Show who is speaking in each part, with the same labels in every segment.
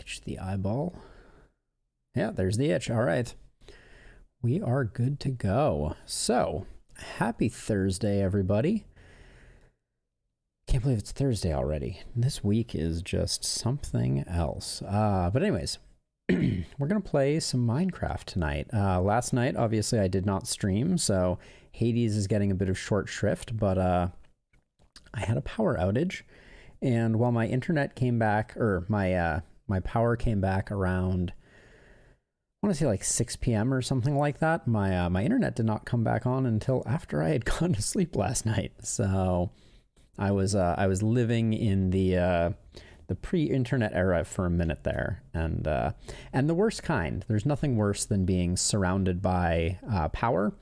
Speaker 1: Itch the eyeball. Yeah, there's the itch. All right. We are good to go. So, happy Thursday, everybody. Can't believe it's Thursday already. This week is just something else. But anyways, we're going to play some Minecraft tonight. Last night, obviously, I did not stream, so Hades is getting a bit of short shrift, but I had a power outage, and while my internet came back, or my power came back around, I want to say like 6 p.m. or something like that, my internet did not come back on until after I had gone to sleep last night. So I was living in the pre-internet era for a minute there, and the worst kind. There's nothing worse than being surrounded by power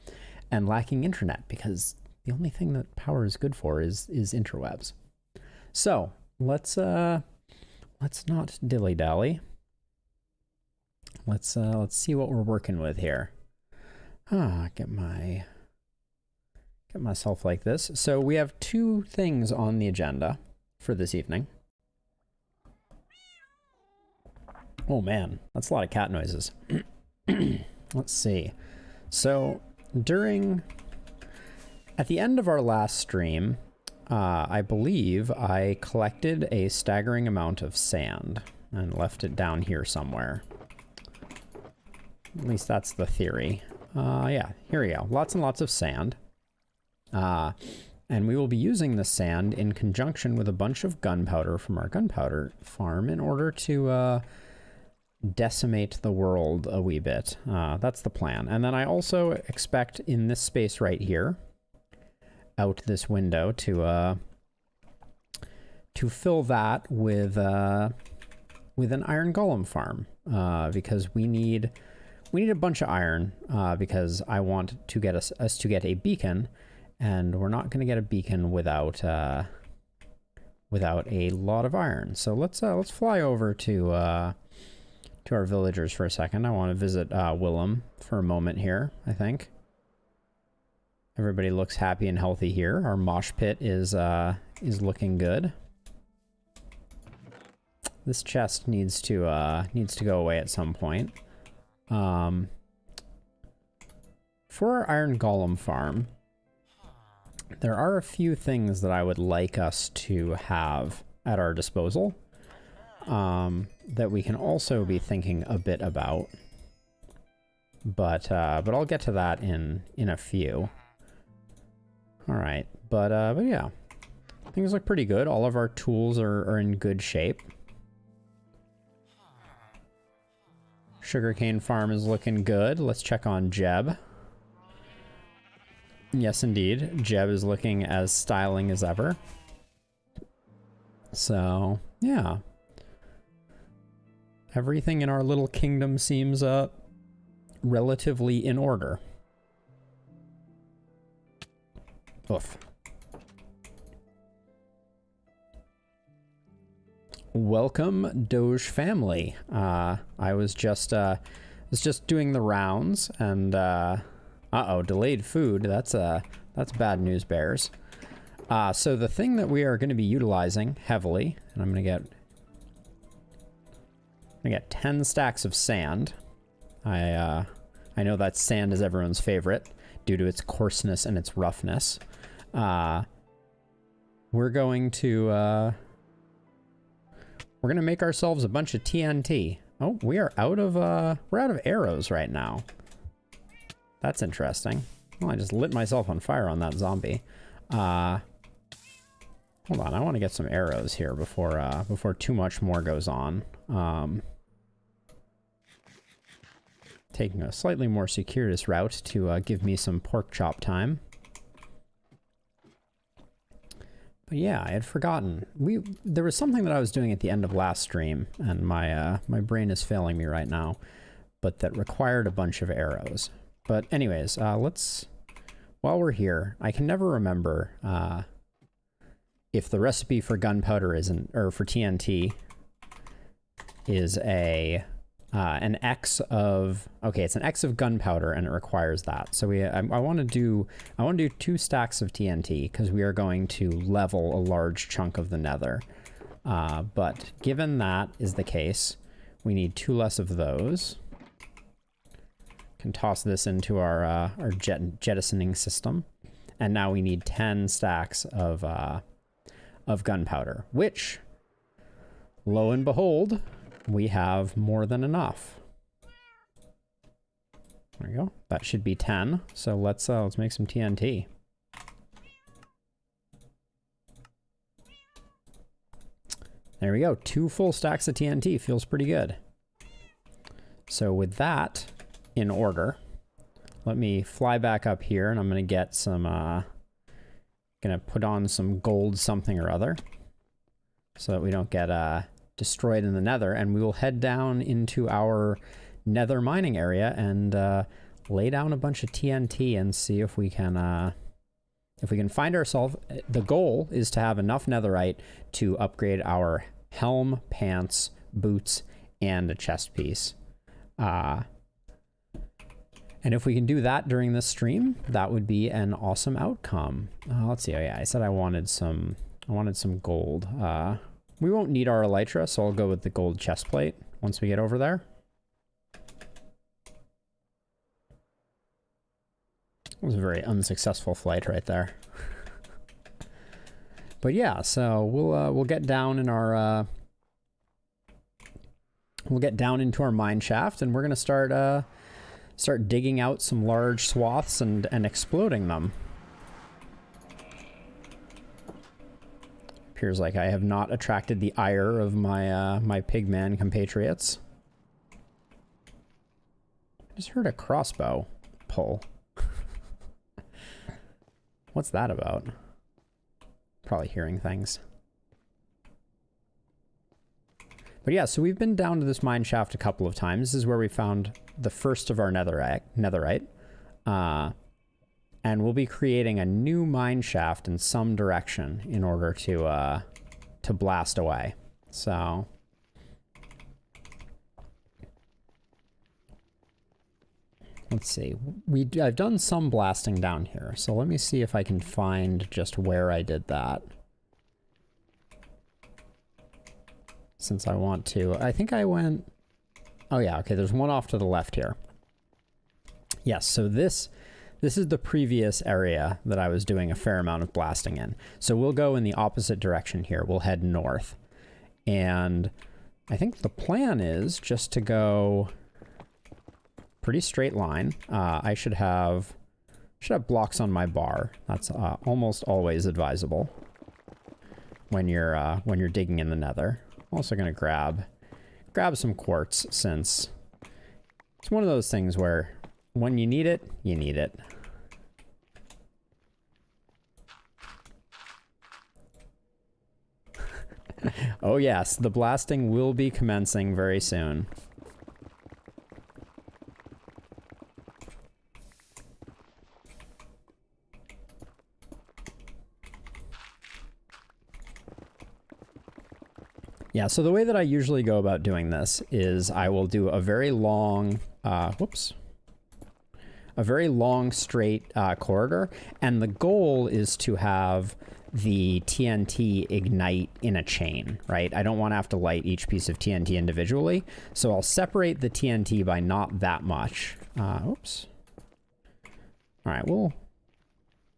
Speaker 1: and lacking internet, because the only thing that power is good for is interwebs. So let's not dilly-dally. Let's see what we're working with here. Get myself like this. So we have two things on the agenda for this evening. Oh man, that's a lot of cat noises. Let's see. So at the end of our last stream, I believe I collected a staggering amount of sand and left it down here somewhere. At least that's the theory. Yeah, here we go. Lots and lots of sand. And we will be using the sand in conjunction with a bunch of gunpowder from our gunpowder farm in order to decimate the world a wee bit. That's the plan. And then I also expect in this space right here, out this window, to fill that with an iron golem farm, because we need a bunch of iron, because I want to get us to get a beacon, and we're not going to get a beacon without a lot of iron. So let's fly over to our villagers for a second. I want to visit Willem for a moment here. I think everybody looks happy and healthy here. Our mosh pit is looking good. This chest needs to go away at some point. For our iron golem farm, there are a few things that I would like us to have at our disposal, that we can also be thinking a bit about. But I'll get to that in a few. All right, but yeah, things look pretty good. All of our tools are in good shape. Sugarcane farm is looking good. Let's check on Jeb. Yes, indeed. Jeb is looking as styling as ever. So, yeah. Everything in our little kingdom seems relatively in order. Oof. Welcome, Doge family. I was just doing the rounds, and uh-oh, delayed food. That's bad news, bears. So the thing that we are going to be utilizing heavily, and I'm gonna get 10 stacks of sand. I know that sand is everyone's favorite due to its coarseness and its roughness. We're gonna make ourselves a bunch of TNT. Oh, we're out of arrows right now. That's interesting. Well, I just lit myself on fire on that zombie. Hold on, I want to get some arrows here before too much more goes on. Taking a slightly more circuitous route to give me some pork chop time. But yeah, I had forgotten. There was something that I was doing at the end of last stream, and my brain is failing me right now, but that required a bunch of arrows. But anyways, while we're here, I can never remember if the recipe for gunpowder for TNT is an X of, okay, it's an X of gunpowder, and it requires that. So I want to do 2 stacks of TNT, because we are going to level a large chunk of the nether. But given that is the case, We need 2 less of those. Can toss this into our jettisoning system. And now we need 10 stacks of gunpowder, which, lo and behold, we have more than enough. There we go. That should be 10. So let's make some TNT. There we go. 2 full stacks of TNT. Feels pretty good. So with that in order, let me fly back up here, and I'm going to get some, gonna put on some gold something or other so that we don't get destroyed in the nether, and we will head down into our nether mining area and lay down a bunch of TNT and see if we can find ourselves. The goal is to have enough netherite to upgrade our helm, pants, boots, and a chest piece. And if we can do that during this stream, that would be an awesome outcome. Let's see. Oh yeah, I said I wanted some gold. We won't need our elytra, so I'll go with the gold chest plate once we get over there. It was a very unsuccessful flight right there. But yeah, so we'll get down in our we'll get down into our mine shaft, and we're gonna start digging out some large swaths and exploding them. Appears like I have not attracted the ire of my my pigman compatriots. I just heard a crossbow pull. What's that about? Probably hearing things. But yeah, so we've been down to this mine shaft a couple of times. This is where we found the first of our netherite. And we'll be creating a new mine shaft in some direction in order to blast away. So let's see. I've done some blasting down here, so let me see if I can find just where I did that. Since I want to, I think I went, oh yeah, okay, there's one off to the left here. Yes, so this is the previous area that I was doing a fair amount of blasting in. So we'll go in the opposite direction here. We'll head north. And I think the plan is just to go pretty straight line. I should have blocks on my bar. That's almost always advisable when you're digging in the nether. I'm also gonna grab some quartz, since it's one of those things where when you need it, you need it. Oh yes, the blasting will be commencing very soon. Yeah, so the way that I usually go about doing this is I will do a very long, a very long straight corridor, and the goal is to have the TNT ignite in a chain, right? I don't want to have to light each piece of TNT individually, so I'll separate the TNT by not that much. Oops. All right, well,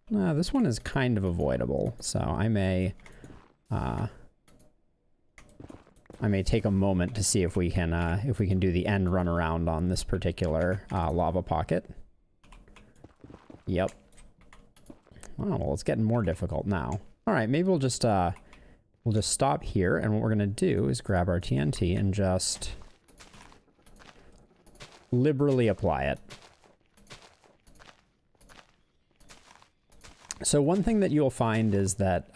Speaker 1: this one is kind of avoidable, so I may take a moment to see if we can do the end run around on this particular lava pocket. Yep. Oh, well, it's getting more difficult now. All right, maybe we'll just stop here, and what we're gonna do is grab our TNT and just liberally apply it. So one thing that you'll find is that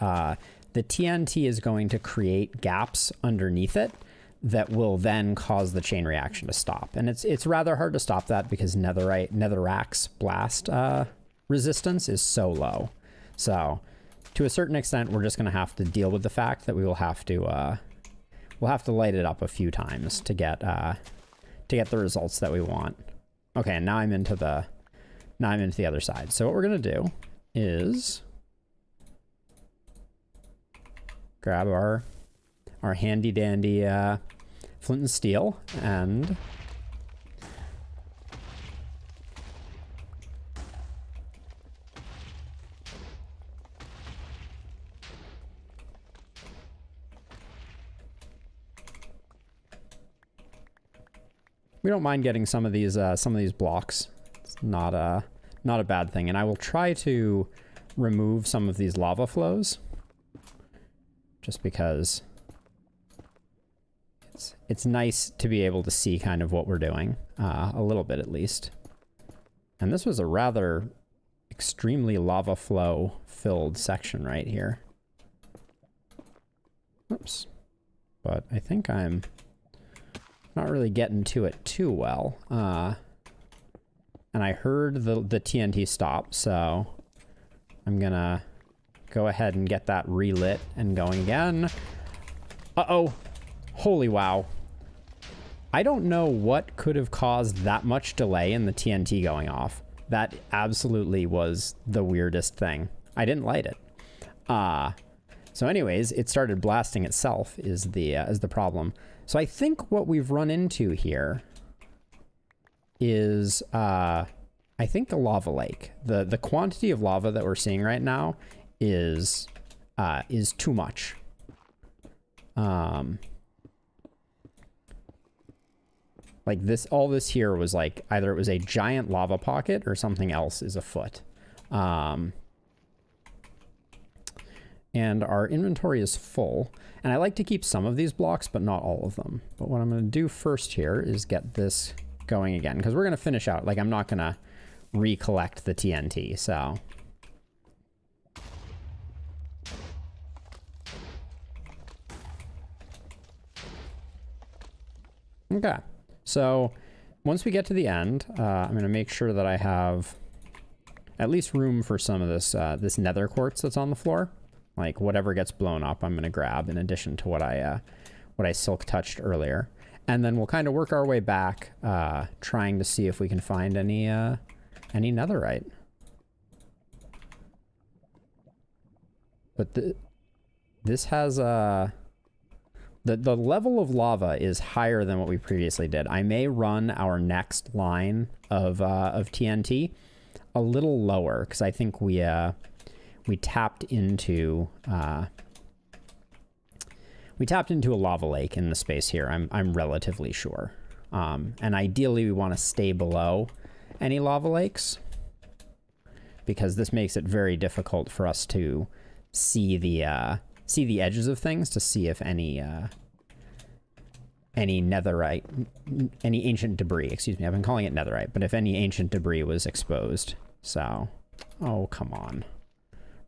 Speaker 1: the TNT is going to create gaps underneath it that will then cause the chain reaction to stop. And it's rather hard to stop that because netherrack's blast resistance is so low. So to a certain extent, we're just going to have to deal with the fact that we'll have to light it up a few times to get the results that we want. Okay, and now I'm into the other side. So what we're going to do is grab our handy dandy flint and steel, and we don't mind getting some of these blocks. It's not a bad thing, and I will try to remove some of these lava flows, just because it's nice to be able to see kind of what we're doing, a little bit at least. And this was a rather extremely lava flow filled section right here. Oops. But I think I'm not really getting to it too well. And I heard the TNT stop, so I'm gonna go ahead and get that relit and going again. Uh-oh. Holy wow. I don't know what could have caused that much delay in the TNT going off. That absolutely was the weirdest thing. I didn't light it. So anyways, it started blasting itself is the problem. So I think what we've run into here is, I think a lava lake. The quantity of lava that we're seeing right now is too much. Like all this here was like, either it was a giant lava pocket or something else is afoot. And our inventory is full. And I like to keep some of these blocks, but not all of them. But what I'm going to do first here is get this going again, because we're going to finish out. Like, I'm not going to recollect the TNT, so. Okay. So once we get to the end, I'm going to make sure that I have at least room for some of this nether quartz that's on the floor. Like whatever gets blown up, I'm going to grab in addition to what I silk touched earlier. And then we'll kind of work our way back, trying to see if we can find any netherite. But this has the level of lava is higher than what we previously did. I may run our next line of TNT a little lower, because I think we tapped into a lava lake in the space here. I'm relatively sure. And ideally we want to stay below any lava lakes, because this makes it very difficult for us to see the edges of things to see if any netherite, any ancient debris, excuse me, I've been calling it netherite, but if any ancient debris was exposed. So, oh, come on.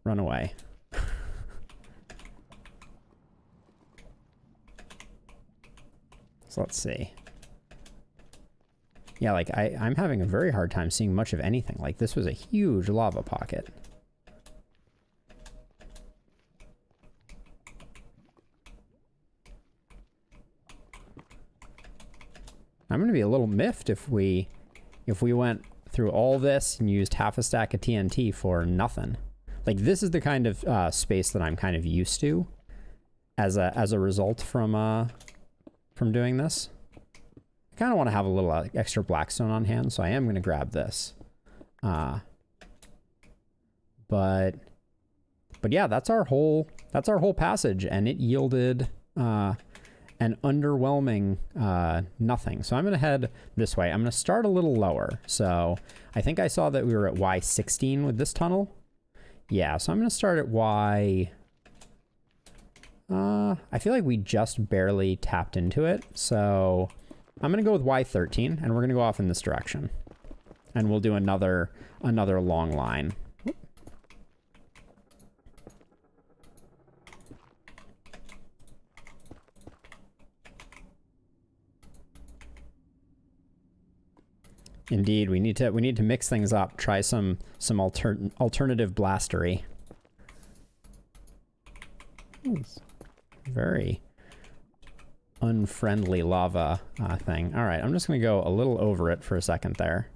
Speaker 1: Run away. So let's see. Yeah, like I'm having a very hard time seeing much of anything. Like this was a huge lava pocket. I'm going to be a little miffed if we went through all this and used half a stack of TNT for nothing. Like this is the kind of space that I'm kind of used to as a result from doing this. I kind of want to have a little extra blackstone on hand, so I am going to grab this. But yeah, that's our whole passage, and it yielded an underwhelming nothing. So I'm going to head this way. I'm going to start a little lower. So I think I saw that we were at Y16 with this tunnel. Yeah, so I'm going to start at Y... I feel like we just barely tapped into it. So I'm going to go with Y13, and we're going to go off in this direction. And we'll do another long line. Indeed, we need to mix things up. Try some alternative blastery. Very unfriendly lava thing. All right, I'm just gonna go a little over it for a second there.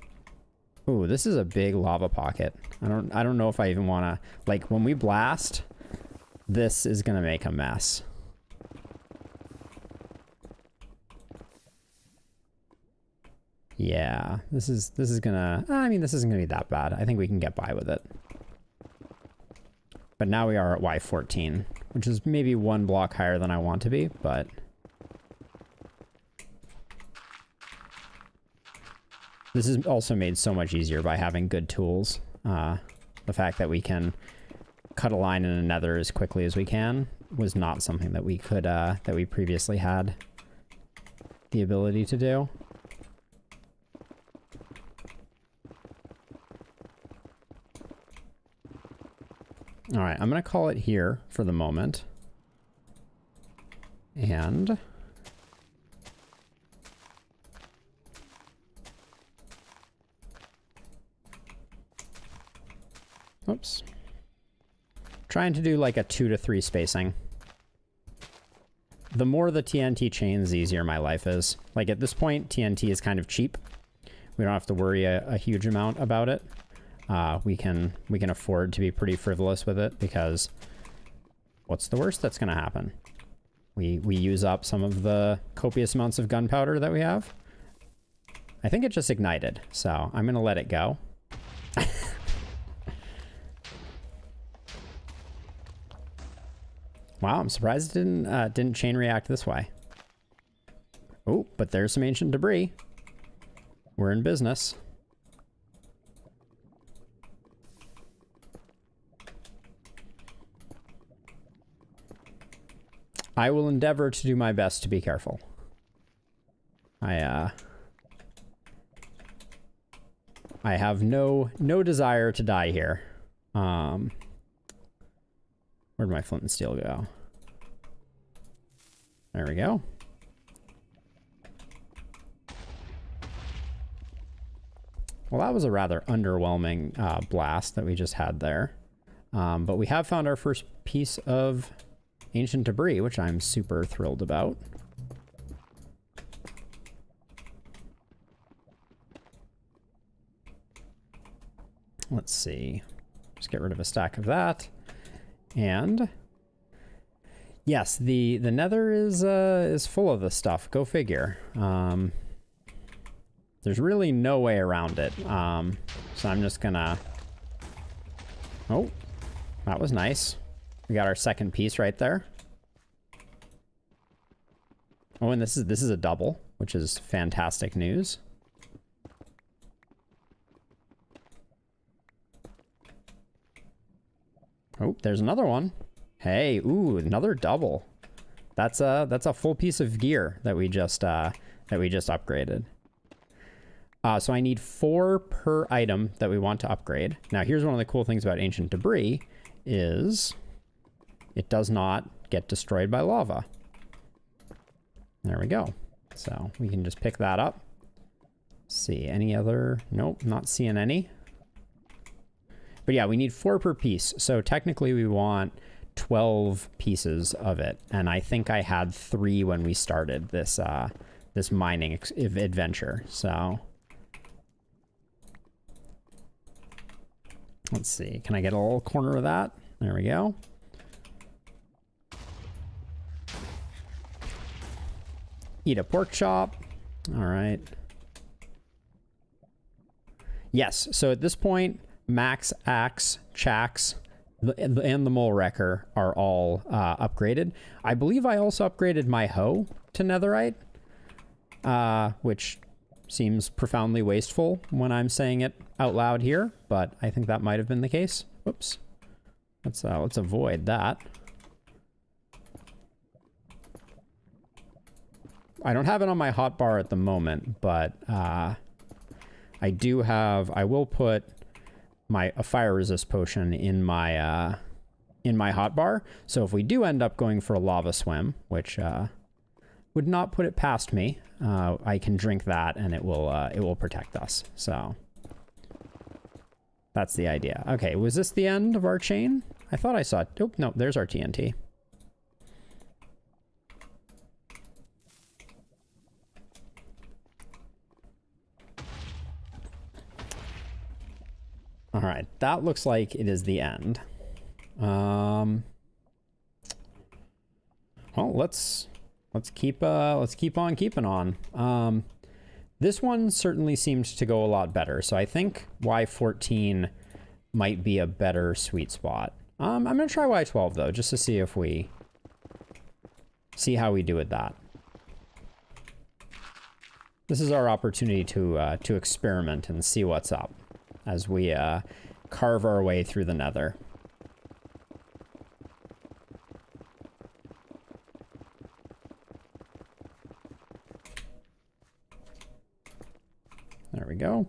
Speaker 1: Ooh, this is a big lava pocket. I don't know if I even wanna, like, when we blast, this is gonna make a mess. Yeah, this is gonna, I mean, this isn't gonna be that bad. I think we can get by with it. But now we are at Y14, which is maybe one block higher than I want to be, but this is also made so much easier by having good tools. The fact that we can cut a line in a nether as quickly as we can was not something that we could, that we previously had the ability to do. All right, I'm going to call it here for the moment. And oops. Trying to do like a 2 to 3 spacing. The more the TNT chains, the easier my life is. Like at this point, TNT is kind of cheap. We don't have to worry a huge amount about it. We can afford to be pretty frivolous with it because what's the worst that's going to happen? We use up some of the copious amounts of gunpowder that we have. I think it just ignited, so I'm going to let it go. Wow, I'm surprised it didn't chain react this way. Oh, but there's some ancient debris. We're in business. I will endeavor to do my best to be careful. I have no desire to die here. Where'd my flint and steel go? There we go. Well, that was a rather underwhelming blast that we just had there. But we have found our first piece of ancient debris, which I'm super thrilled about. Let's see. Just get rid of a stack of that. And yes, the nether is full of this stuff. Go figure. There's really no way around it. So I'm just gonna... Oh, that was nice. We got our second piece right there. Oh, and this is a double, which is fantastic news. Oh, there's another one. Hey, ooh, another double. That's a full piece of gear that we just upgraded. So I need 4 per item that we want to upgrade. Now, here's one of the cool things about ancient debris is it does not get destroyed by lava. There we go. So we can just pick that up. See any other? Nope, not seeing any. But yeah, we need 4 per piece. So technically we want 12 pieces of it. And I think I had 3 when we started this this mining adventure. So let's see. Can I get a little corner of that? There we go. Eat a pork chop. All right. Yes. So at this point, Max, Axe, Chax, and the Mole Wrecker are all upgraded. I believe I also upgraded my hoe to Netherite, which seems profoundly wasteful when I'm saying it out loud here, but I think that might have been the case. Whoops. Let's avoid that. I don't have it on my hotbar at the moment, but I will put a fire resist potion in my hotbar. So if we do end up going for a lava swim, which would not put it past me, I can drink that and it will protect us. So that's the idea. Okay, was this the end of our chain? I thought I saw it. Oh, no, there's our TNT. All right, that looks like it is the end. Well, let's keep on keeping on. This one certainly seemed to go a lot better, so I think Y14 might be a better sweet spot. I'm going to try Y12, though, just to see if we... see how we do with that. This is our opportunity to experiment and see what's up as we carve our way through the nether. There we go.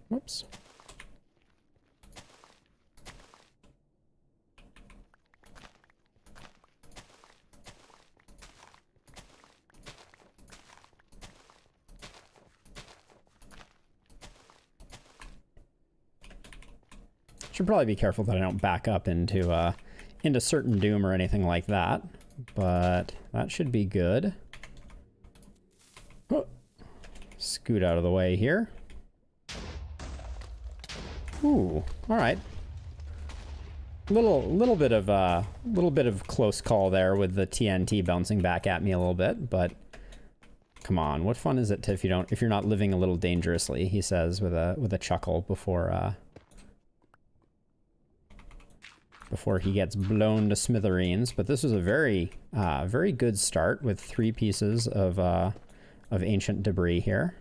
Speaker 1: Whoops. Should probably be careful that I don't back up into certain doom or anything like that, but that should be good. Oh. Scoot out of the way here. Ooh, all right. Little bit of close call there with the TNT bouncing back at me a little bit, but come on, what fun is it to if you're not living a little dangerously? He says with a chuckle before he gets blown to smithereens. But this was a very good start with 3 pieces of ancient debris here.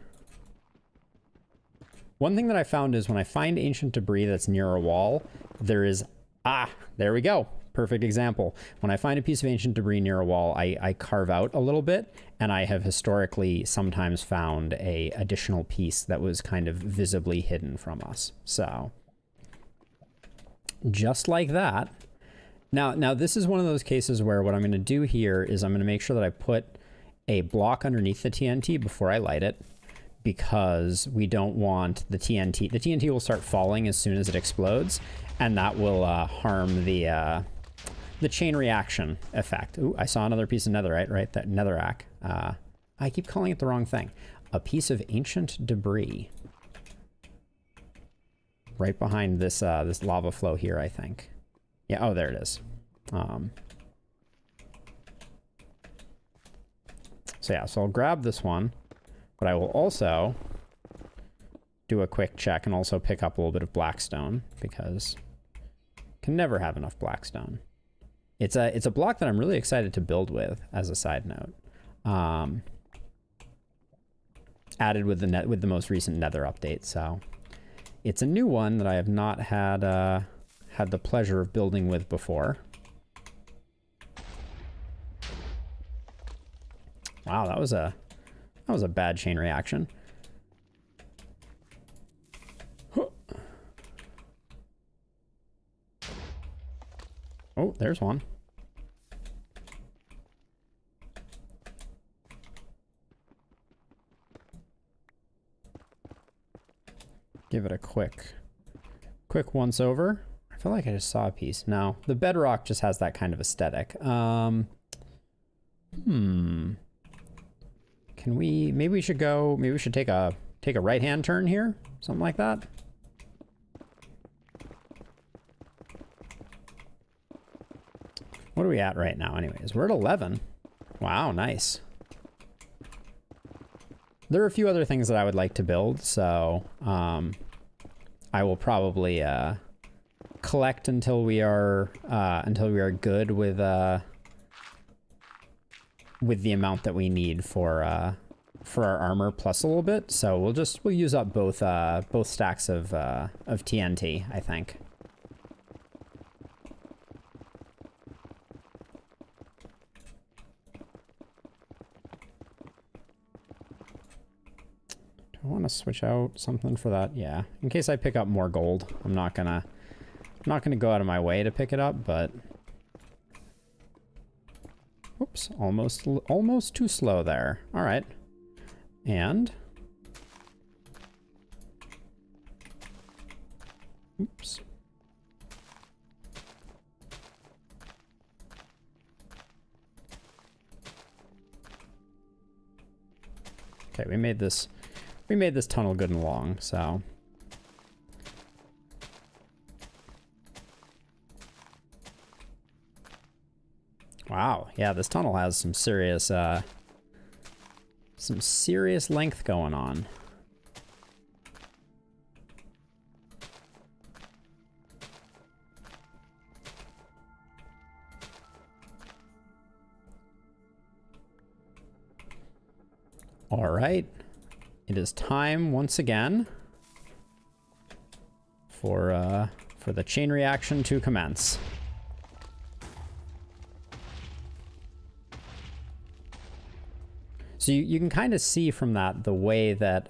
Speaker 1: One thing that I found is when I find ancient debris that's near a wall, there we go. Perfect example. When I find a piece of ancient debris near a wall, I carve out a little bit, and I have historically sometimes found a additional piece that was kind of visibly hidden from us. So, just like that. Now this is one of those cases where what I'm going to do here is I'm going to make sure that I put a block underneath the TNT before I light it, because we don't want the TNT. The TNT will start falling as soon as it explodes, and that will harm the chain reaction effect. Ooh, I saw another piece of netherite, right? That netherrack. I keep calling it the wrong thing. A piece of ancient debris. Right behind this this lava flow here, I think. Yeah, oh, there it is. So yeah, so I'll grab this one, but I will also do a quick check and also pick up a little bit of blackstone, because can never have enough blackstone. It's a block that I'm really excited to build with, as a side note. Added with the most recent Nether update, so it's a new one that I have not had the pleasure of building with before. Wow, that was a bad chain reaction. Oh, there's one. Give it a quick once over. I feel like I just saw a piece. No, the bedrock just has that kind of aesthetic. Can we, maybe we should take a right-hand turn here? Something like that. What are we at right now anyways? We're at 11. Wow, nice. There are a few other things that I would like to build, so I will probably collect until we are good with the amount that we need for our armor plus a little bit. So we'll use up both stacks of TNT, I think. I want to switch out something for that. Yeah, in case I pick up more gold. I'm not gonna go out of my way to pick it up, but oops, almost too slow there. All right, and oops. Okay, we made this tunnel good and long, so. Wow, yeah, this tunnel has some serious length going on. All right, it is time once again for the chain reaction to commence. So you can kind of see from that the way that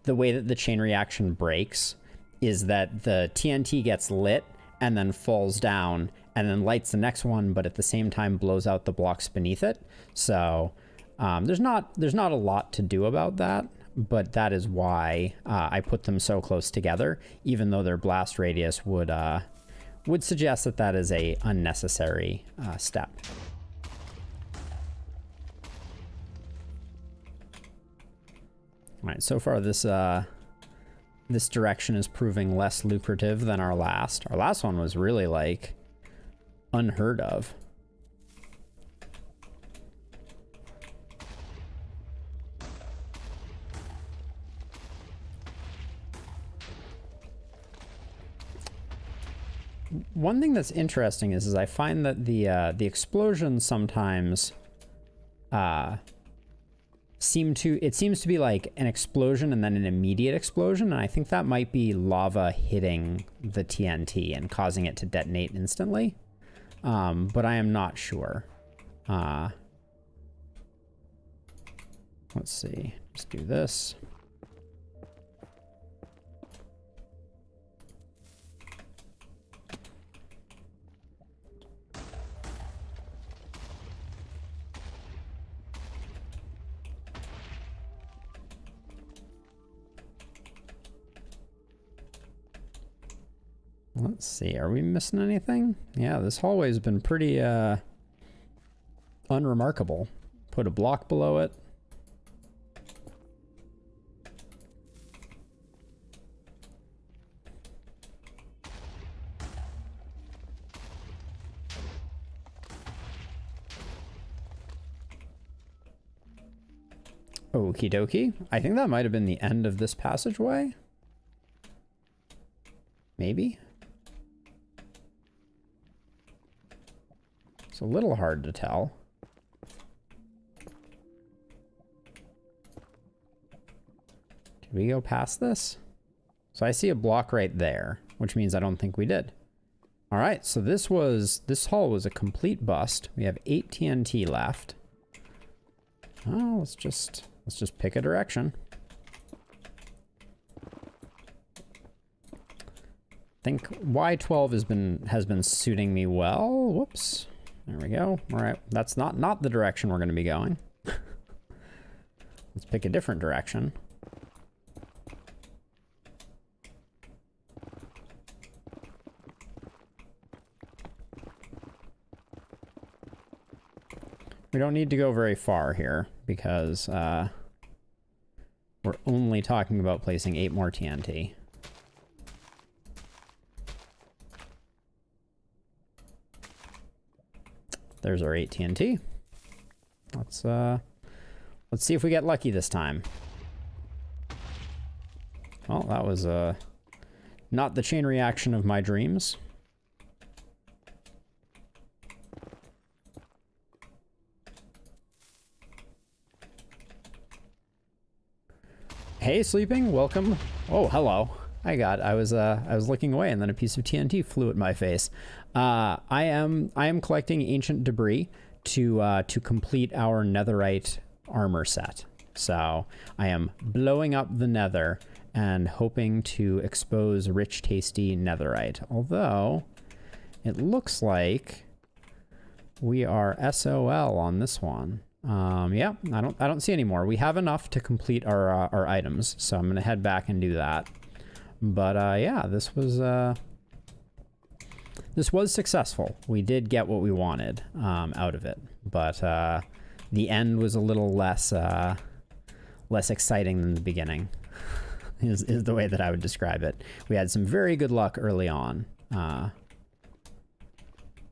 Speaker 1: the chain reaction breaks is that the TNT gets lit and then falls down and then lights the next one, but at the same time blows out the blocks beneath it. So there's not a lot to do about that, but that is why I put them so close together, even though their blast radius would suggest that that is a unnecessary step. All right, so far this direction is proving less lucrative than our last. Our last one was really like unheard of. One thing that's interesting is I find that the explosions sometimes seems to be like an explosion and then an immediate explosion, and I think that might be lava hitting the TNT and causing it to detonate instantly, but I am not sure. Let's see, let's do this. Let's see, are we missing anything? Yeah, this hallway's been pretty unremarkable. Put a block below it. Okie dokie. I think that might have been the end of this passageway. Maybe. It's a little hard to tell. Did we go past this? So I see a block right there, which means I don't think we did. All right, so this hall was a complete bust. We have 8 TNT left. Oh, let's just pick a direction. I think Y12 has been suiting me well. Whoops. There we go. All right, that's not the direction we're going to be going. Let's pick a different direction. We don't need to go very far here because we're only talking about placing 8 more TNT. There's our 8 TNT. Let's see if we get lucky this time. Well, that was not the chain reaction of my dreams. Hey, sleeping, welcome. Oh, hello. I was looking away and then a piece of TNT flew at my face. I am collecting ancient debris to complete our netherite armor set. So I am blowing up the nether and hoping to expose rich, tasty netherite. Although it looks like we are SOL on this one. Yeah, I don't see any more. We have enough to complete our items, so I'm gonna head back and do that. But yeah, this was successful. We did get what we wanted out of it, but the end was a little less exciting than the beginning. is the way that I would describe it. We had some very good luck early on.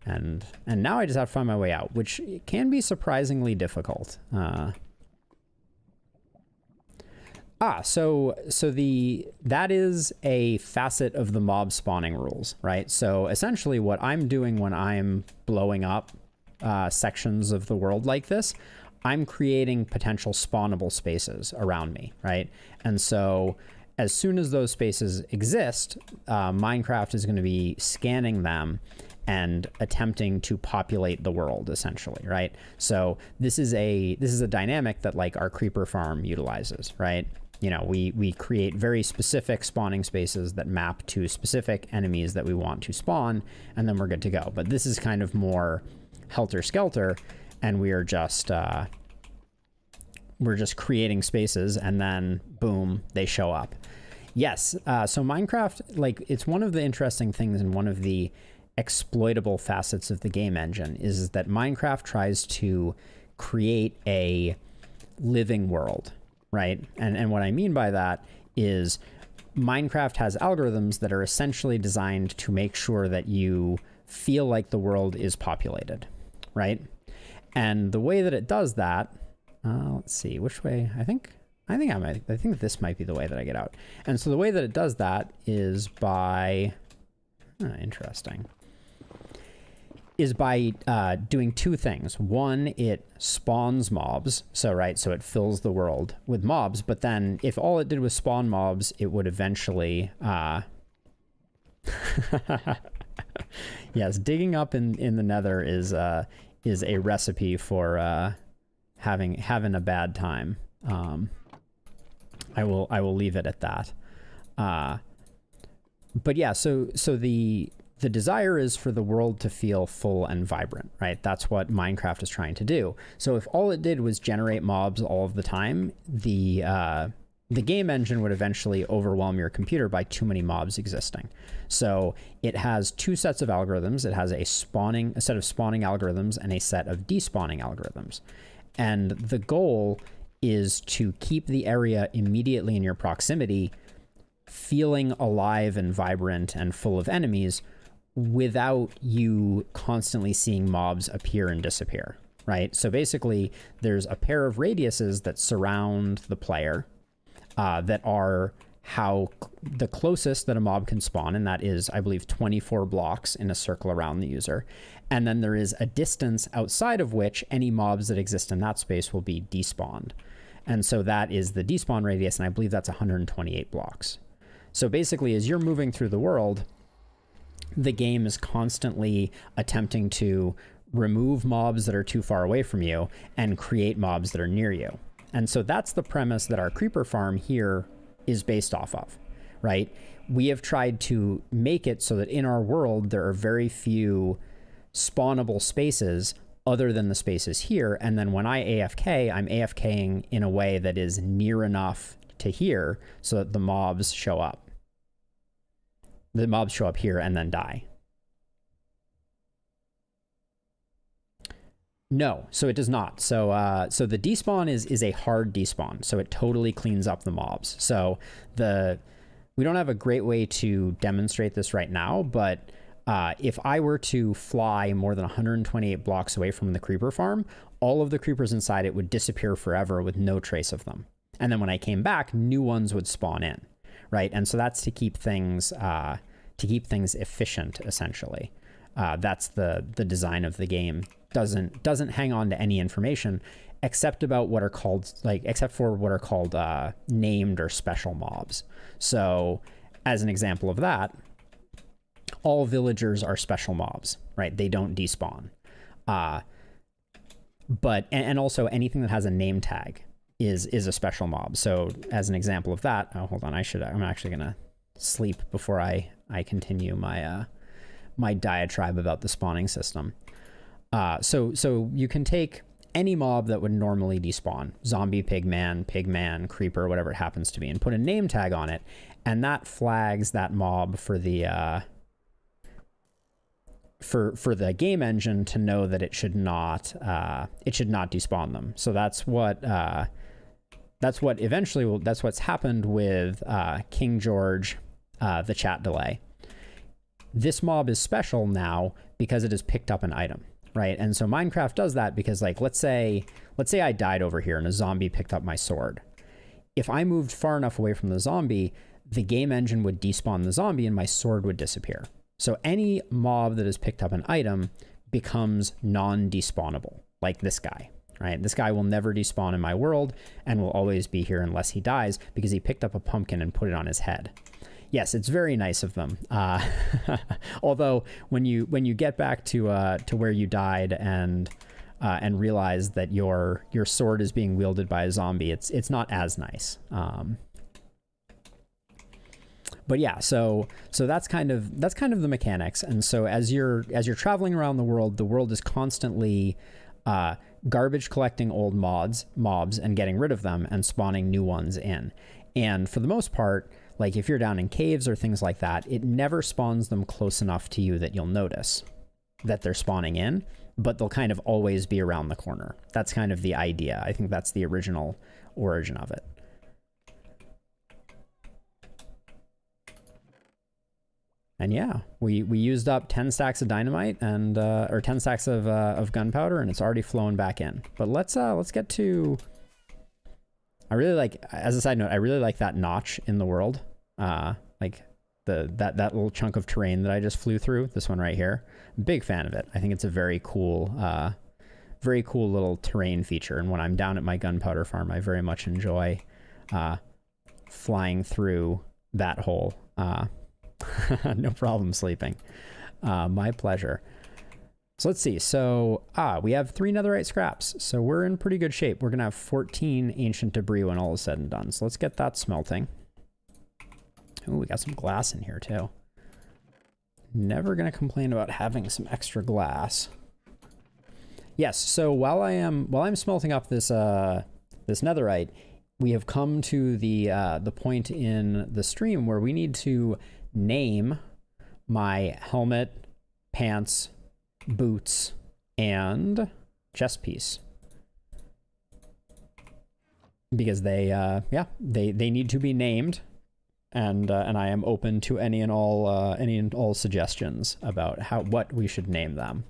Speaker 1: And now I just have to find my way out, which can be surprisingly difficult. So that is a facet of the mob spawning rules, right? So essentially what I'm doing when I'm blowing up sections of the world like this, I'm creating potential spawnable spaces around me, right? And so as soon as those spaces exist, Minecraft is going to be scanning them and attempting to populate the world, essentially, right? So this is a dynamic that like our creeper farm utilizes, right? You know, we create very specific spawning spaces that map to specific enemies that we want to spawn, and then we're good to go. But this is kind of more helter-skelter, and we are just we're just creating spaces, and then boom, they show up. Yes, so Minecraft, like, it's one of the interesting things and one of the exploitable facets of the game engine is that Minecraft tries to create a living world, right? And what I mean by that is Minecraft has algorithms that are essentially designed to make sure that you feel like the world is populated, right? And the way that it does that, let's see, which way? I think this might be the way that I get out. And so the way that it does that is by, interesting, is by doing two things. One, it spawns mobs. So it fills the world with mobs. But then if all it did was spawn mobs, it would eventually, yes, digging up in the nether is a recipe for having a bad time. I will leave it at that. But yeah, so the desire is for the world to feel full and vibrant, right? That's what Minecraft is trying to do. So if all it did was generate mobs all of the time, the game engine would eventually overwhelm your computer by too many mobs existing. So it has two sets of algorithms. It has a set of spawning algorithms and a set of despawning algorithms. And the goal is to keep the area immediately in your proximity feeling alive and vibrant and full of enemies without you constantly seeing mobs appear and disappear, right? So basically, there's a pair of radiuses that surround the player that are the closest that a mob can spawn, and that is, I believe, 24 blocks in a circle around the user. And then there is a distance outside of which any mobs that exist in that space will be despawned. And so that is the despawn radius, and I believe that's 128 blocks. So basically, as you're moving through the world, the game is constantly attempting to remove mobs that are too far away from you and create mobs that are near you. And so that's the premise that our creeper farm here is based off of, right? We have tried to make it so that in our world, there are very few spawnable spaces other than the spaces here. And then when I AFK, I'm AFKing in a way that is near enough to here so that the mobs show up. The mobs show up here and then die. No, so it does not. So the despawn is a hard despawn. So it totally cleans up the mobs. So we don't have a great way to demonstrate this right now, but if I were to fly more than 128 blocks away from the creeper farm, all of the creepers inside it would disappear forever with no trace of them. And then when I came back, new ones would spawn in, right? And so that's to keep things efficient, essentially. That's the design of the game. Doesn't hang on to any information except for what are called named or special mobs. So as an example of that, all villagers are special mobs, right? They don't despawn. But also anything that has a name tag is a special mob. So as an example of that, hold on, I'm actually gonna sleep before I continue my my diatribe about the spawning system. So you can take any mob that would normally despawn, zombie, pigman, creeper, whatever it happens to be, and put a name tag on it, and that flags that mob for the for the game engine to know that it should not despawn them. So that's what's happened with King George, the chat delay. this mob is special now because it has picked up an item, right? And so Minecraft does that because, like, let's say I died over here and a zombie picked up my sword. If I moved far enough away from the zombie, the game engine would despawn the zombie and my sword would disappear. So any mob that has picked up an item becomes non-despawnable, like this guy, right? This guy will never despawn in my world and will always be here unless he dies because he picked up a pumpkin and put it on his head. Yes, it's very nice of them. Although when you get back to where you died and realize that your sword is being wielded by a zombie, it's not as nice. But yeah, so that's kind of the mechanics. And so as you're traveling around the world is constantly garbage collecting old mobs and getting rid of them and spawning new ones in. And for the most part, like if you're down in caves or things like that, it never spawns them close enough to you that you'll notice that they're spawning in, but they'll kind of always be around the corner. That's kind of the idea. I think that's the original origin of it. And yeah, we used up 10 stacks of dynamite and or 10 stacks of gunpowder, and it's already flowing back in. But let's get to. I really like, as a side note, I really like that notch in the world, like that little chunk of terrain that I just flew through. This one right here, big fan of it. I think it's a very cool little terrain feature. And when I'm down at my gunpowder farm, I very much enjoy flying through that hole. No problem sleeping. My pleasure. So let's see. So, we have 3 netherite scraps. So we're in pretty good shape. We're going to have 14 ancient debris when all is said and done. So let's get that smelting. Ooh, we got some glass in here too. Never going to complain about having some extra glass. Yes. So while I'm smelting up this netherite, we have come to the point in the stream where we need to name my helmet, pants, boots, and chest piece, because they need to be named, and I am open to any and all suggestions about what we should name them,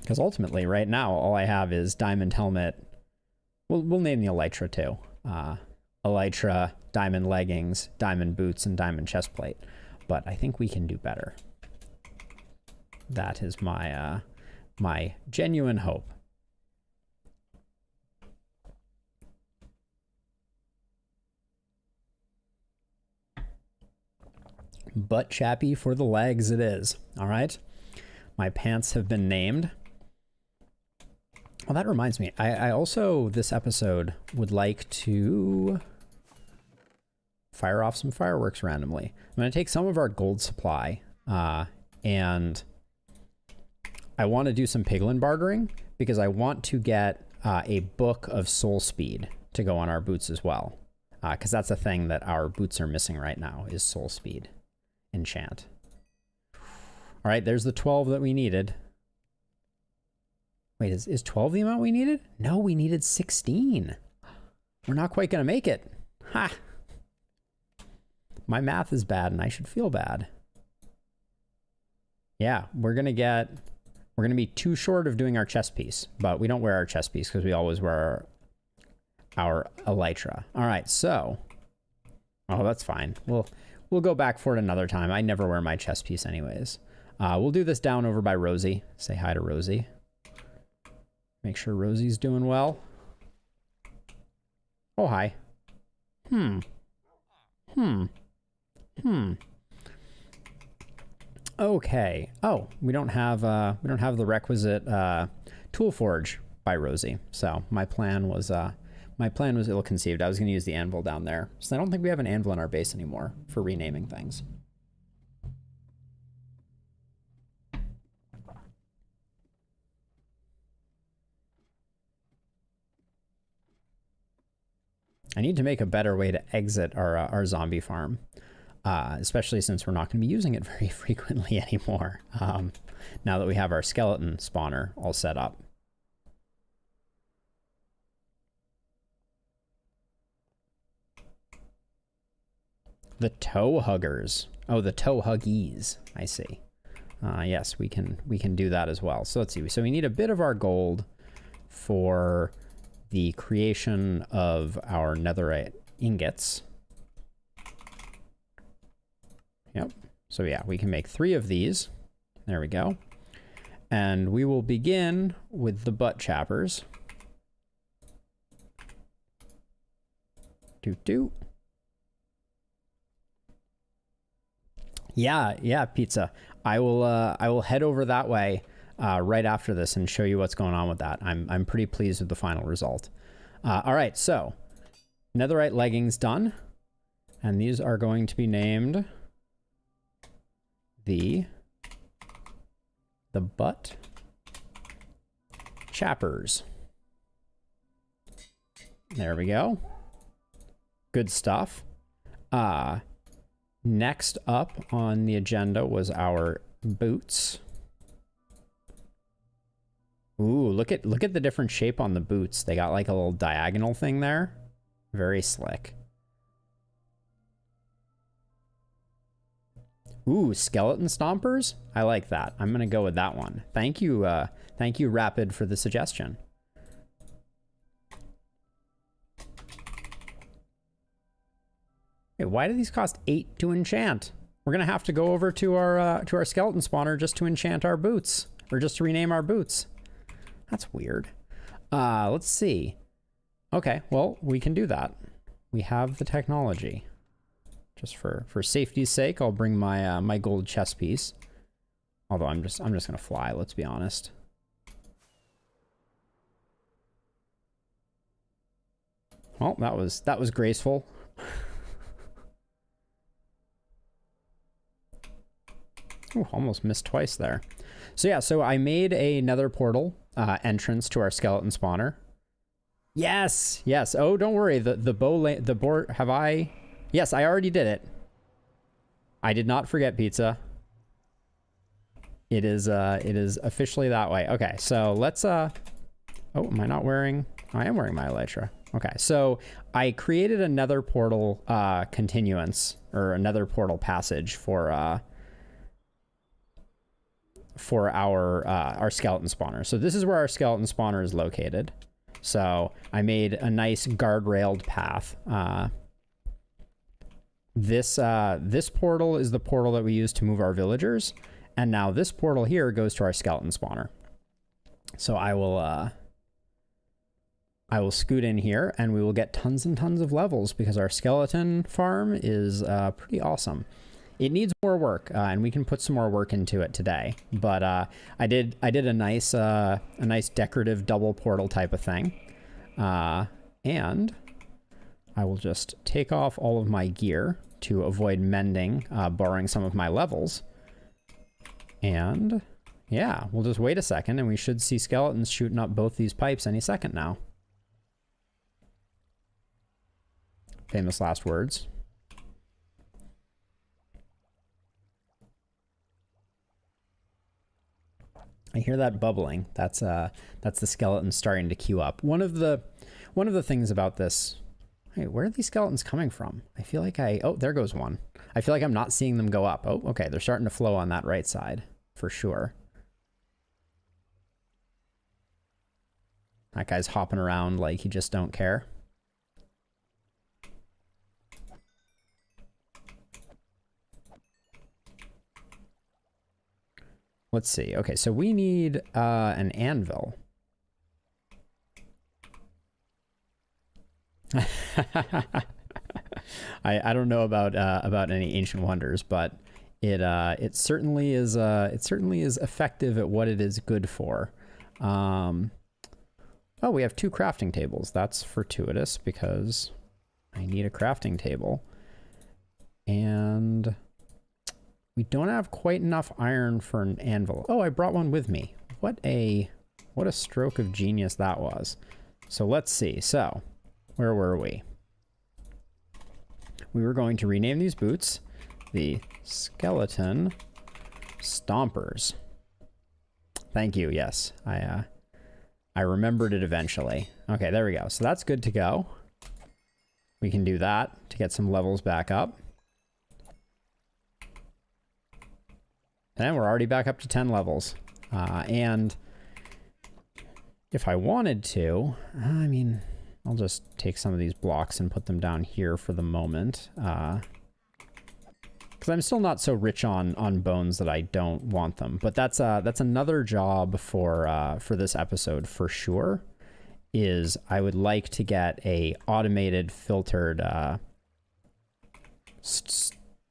Speaker 1: because ultimately right now all I have is diamond helmet. We'll name the elytra too. Elytra, diamond leggings, diamond boots, and diamond chest plate. But I think we can do better. That is my my genuine hope. Butt chappy for the legs it is. All right. My pants have been named. Well, that reminds me. I also, this episode, would like to fire off some fireworks randomly. I'm going to take some of our gold supply, and I want to do some piglin bartering because I want to get a book of soul speed to go on our boots as well, because that's a thing that our boots are missing right now is soul speed enchant. All right, there's the 12 that we needed. Wait, is 12 the amount we needed? No, we needed 16. We're not quite going to make it. Ha! My math is bad and I should feel bad. Yeah, we're going to be too short of doing our chest piece, but we don't wear our chest piece because we always wear our elytra. All right, so, oh, that's fine. We'll go back for it another time. I never wear my chest piece anyways. We'll do this down over by Rosie. Say hi to Rosie. Make sure Rosie's doing well. Oh, hi. Okay. Oh, we don't have the requisite tool forge by Rosie. So my plan was ill-conceived. I was going to use the anvil down there. So I don't think we have an anvil in our base anymore for renaming things. I need to make a better way to exit our zombie farm, especially since we're not going to be using it very frequently anymore, now that we have our skeleton spawner all set up. The toe huggers. Oh, the toe huggies. I see. Yes, we can do that as well. So let's see. So we need a bit of our gold for the creation of our netherite ingots. Yep. So yeah, we can make 3 of these. There we go. And we will begin with the butt chappers. Doot doot. Yeah, pizza. I will head over that way right after this and show you what's going on with that. I'm pretty pleased with the final result. All right, so netherite leggings done, and these are going to be named the butt chappers. There we go. Good stuff. Next up on the agenda was our boots. Ooh, look at the different shape on the boots. They got like a little diagonal thing there. Very slick. Ooh, skeleton stompers? I like that. I'm gonna go with that one. Thank you, Rapid, for the suggestion. Hey, why do these cost 8 to enchant? We're gonna have to go over to our skeleton spawner just to enchant our boots, or just to rename our boots. That's weird. Let's see. Okay, well, we can do that. We have the technology. Just for safety's sake, I'll bring my my gold chest piece. Although I'm just gonna fly. Let's be honest. Well, that was graceful. Ooh, almost missed twice there. So yeah, so I made a nether portal entrance to our skeleton spawner. Yes. Oh, don't worry. The board. Have I? Yes, I already did it. I did not forget pizza. It is officially that way. Okay, so let's oh, am I not wearing? I am wearing my elytra. Okay, so I created a nether portal continuance, or a nether portal passage for our skeleton spawner. So this is where our skeleton spawner is located. So I made a nice guardrailed path. This portal is the portal that we use to move our villagers, and now this portal here goes to our skeleton spawner. So I will scoot in here, and we will get tons and tons of levels because our skeleton farm is pretty awesome. It needs more work, and we can put some more work into it today. But I did a nice decorative double portal type of thing, and I will just take off all of my gear to avoid mending, borrowing some of my levels. And yeah, we'll just wait a second, and we should see skeletons shooting up both these pipes any second now. Famous last words. I hear that bubbling. That's the skeleton starting to queue up. One of the things about this. Hey, where are these skeletons coming from? I feel like oh, there goes one. I feel like I'm not seeing them go up. Oh, okay, they're starting to flow on that right side for sure. That guy's hopping around like he just don't care. Let's see. Okay, so we need an anvil. I don't know about any ancient wonders, but it certainly is effective at what it is good for. Oh, we have 2 crafting tables. That's fortuitous because I need a crafting table, and we don't have quite enough iron for an anvil. Oh, I brought one with me. What a stroke of genius that was. So let's see. So where were we? We were going to rename these boots the skeleton stompers. Thank you. Yes, I remembered it eventually. Okay, there we go. So that's good to go. We can do that to get some levels back up. And we're already back up to 10 levels. And if I wanted to, I mean, I'll just take some of these blocks and put them down here for the moment. Because I'm still not so rich on bones that I don't want them. But that's another job for this episode for sure. Is I would like to get a automated filtered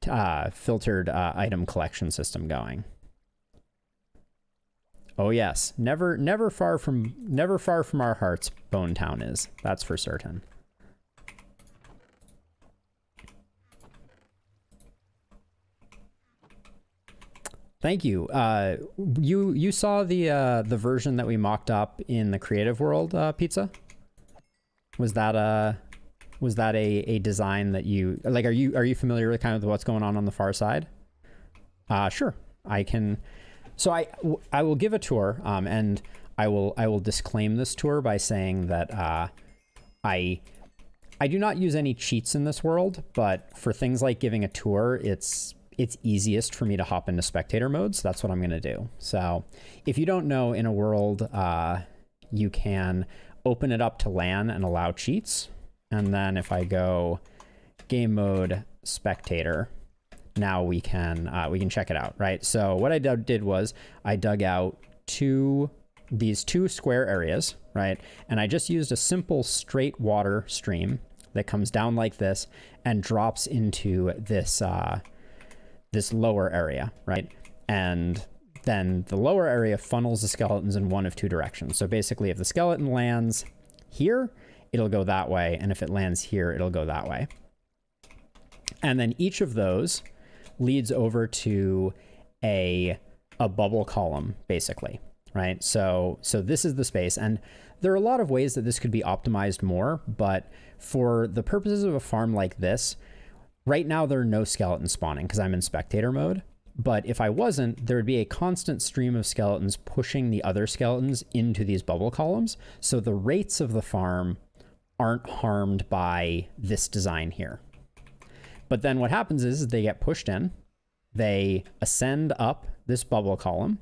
Speaker 1: item collection system going. Oh yes, never far from our hearts Bone Town is. That's for certain. Thank you. You saw the version that we mocked up in the creative world, Pizza? Was that a design that you like? Are you familiar with kind of what's going on the far side? Sure, I can. So I will give a tour, and I will disclaim this tour by saying that I do not use any cheats in this world, but for things like giving a tour, it's easiest for me to hop into spectator mode, so that's what I'm going to do. So if you don't know, in a world, you can open it up to LAN and allow cheats. And then if I go game mode spectator, now we can check it out, right? So what I did was I dug out these two square areas, right? And I just used a simple straight water stream that comes down like this and drops into this this lower area, right? And then the lower area funnels the skeletons in one of two directions. So basically, if the skeleton lands here, it'll go that way. And if it lands here, it'll go that way. And then each of those leads over to a bubble column, basically, right? So this is the space. And there are a lot of ways that this could be optimized more, but for the purposes of a farm like this, right now, there are no skeletons spawning because I'm in spectator mode. But if I wasn't, there would be a constant stream of skeletons pushing the other skeletons into these bubble columns. So the rates of the farm aren't harmed by this design here. But then what happens is they get pushed in, they ascend up this bubble column,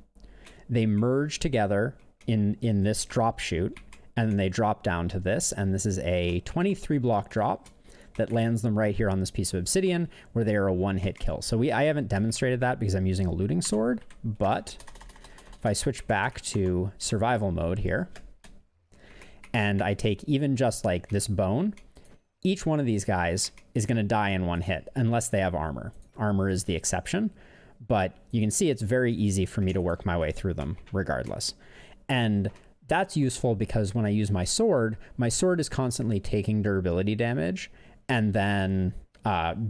Speaker 1: they merge together in this drop chute, and then they drop down to this. And this is a 23 block drop that lands them right here on this piece of obsidian where they are a one-hit kill. So I haven't demonstrated that because I'm using a looting sword, but if I switch back to survival mode here, and I take even just like this bone, each one of these guys is going to die in one hit unless they have armor. Armor is the exception, but you can see it's very easy for me to work my way through them regardless. And that's useful because when I use my sword is constantly taking durability damage and then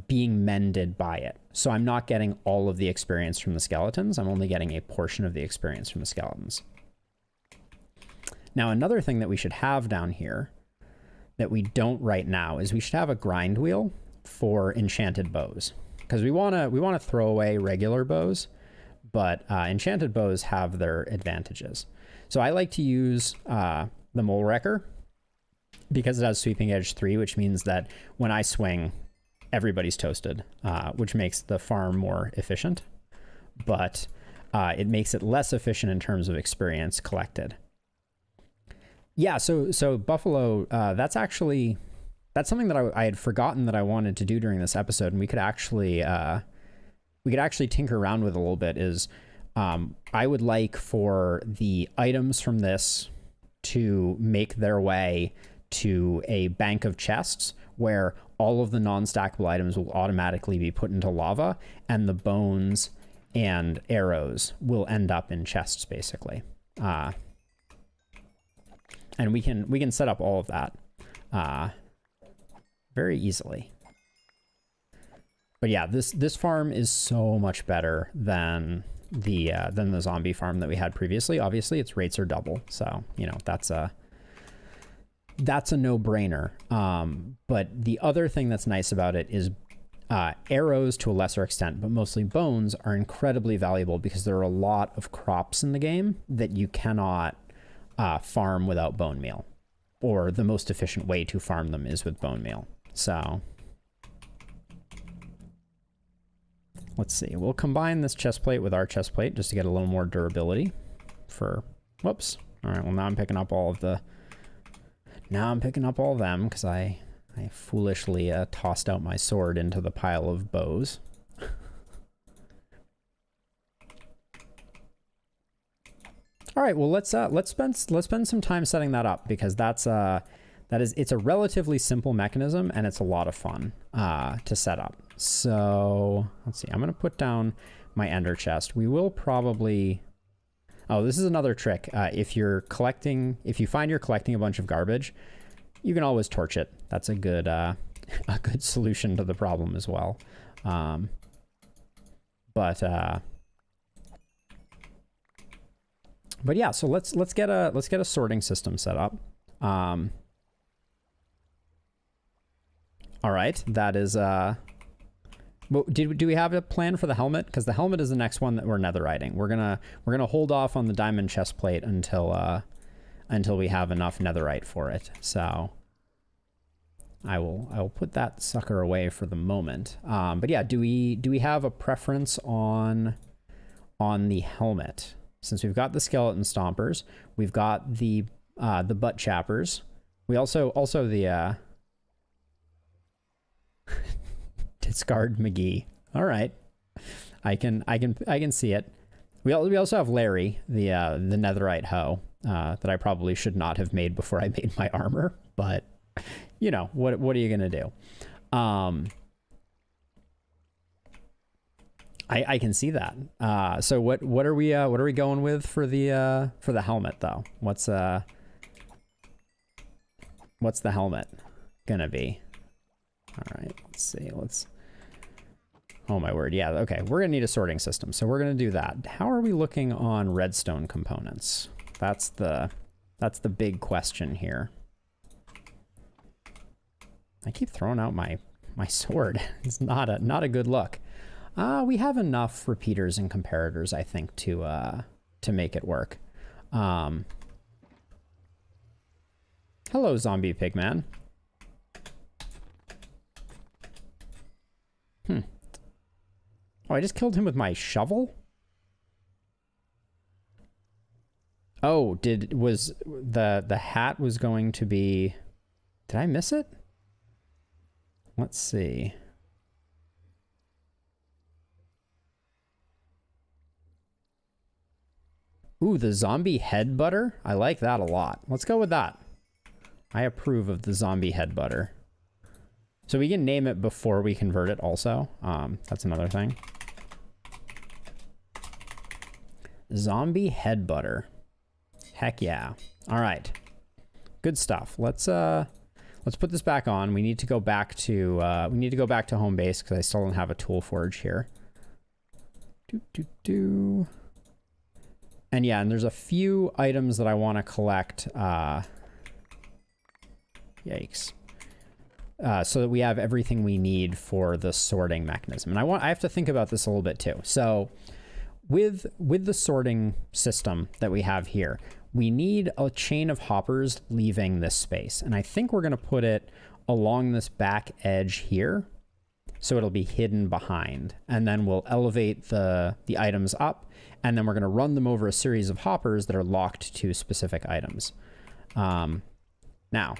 Speaker 1: being mended by it. So I'm not getting all of the experience from the skeletons. I'm only getting a portion of the experience from the skeletons. Now, another thing that we should have down here that we don't right now is we should have a grind wheel for enchanted bows, because we want to throw away regular bows, but enchanted bows have their advantages. So I like to use the Mole Wrecker because it has Sweeping Edge 3, which means that when I swing, everybody's toasted, which makes the farm more efficient, but it makes it less efficient in terms of experience collected. Yeah, so Buffalo, that's something that I had forgotten that I wanted to do during this episode, and we could actually tinker around with a little bit. Is I would like for the items from this to make their way to a bank of chests where all of the non-stackable items will automatically be put into lava, and the bones and arrows will end up in chests, basically. And we can set up all of that very easily. But yeah, this farm is so much better than the zombie farm that we had previously. Obviously, its rates are double, so you know that's a no-brainer. But the other thing that's nice about it is arrows to a lesser extent, but mostly bones, are incredibly valuable because there are a lot of crops in the game that you cannot farm without bone meal, or the most efficient way to farm them is with bone meal. So let's see. We'll combine this chest plate with our chest plate just to get a little more durability for, whoops. All right, well, now I'm picking up all of the, now I'm picking up all of them because I foolishly tossed out my sword into the pile of bows. All right, well, let's spend some time setting that up because it's a relatively simple mechanism and it's a lot of fun to set up. So let's see, I'm gonna put down my ender chest. We will probably, oh, this is another trick. If you find you're collecting a bunch of garbage, you can always torch it. That's a good solution to the problem as well. But yeah, so let's get a sorting system set up. All right, that is do we have a plan for the helmet? Because the helmet is the next one that we're netheriting. We're gonna hold off on the diamond chest plate until we have enough netherite for it. So I will put that sucker away for the moment. But yeah, do we have a preference on the helmet? Since we've got the skeleton stompers, we've got the butt chappers. We also the discard McGee. All right, I can see it. We also have Larry, the netherite hoe that I probably should not have made before I made my armor, but you know what are you gonna do? I can see that. So what are we going with for the helmet though? What's the helmet gonna be? All right, let's see. Oh my word, yeah, okay. We're gonna need a sorting system, so we're gonna do that. How are we looking on redstone components? That's the big question here. I keep throwing out my sword. It's not a good look. We have enough repeaters and comparators, I think, to make it work. Hello, zombie pigman. Oh, I just killed him with my shovel? Oh, was the hat was going to be... Did I miss it? Let's see. Ooh, the zombie head butter? I like that a lot. Let's go with that. I approve of the zombie head butter. So we can name it before we convert it also. That's another thing. Zombie head butter. Heck yeah. All right. Good stuff. Let's put this back on. We need to go back to home base because I still don't have a tool forge here. And yeah, and there's a few items that I want to collect. Yikes. So that we have everything we need for the sorting mechanism. And I have to think about this a little bit too. So with the sorting system that we have here, we need a chain of hoppers leaving this space. And I think we're going to put it along this back edge here. So it'll be hidden behind. And then we'll elevate the items up. And then we're going to run them over a series of hoppers that are locked to specific items. Now,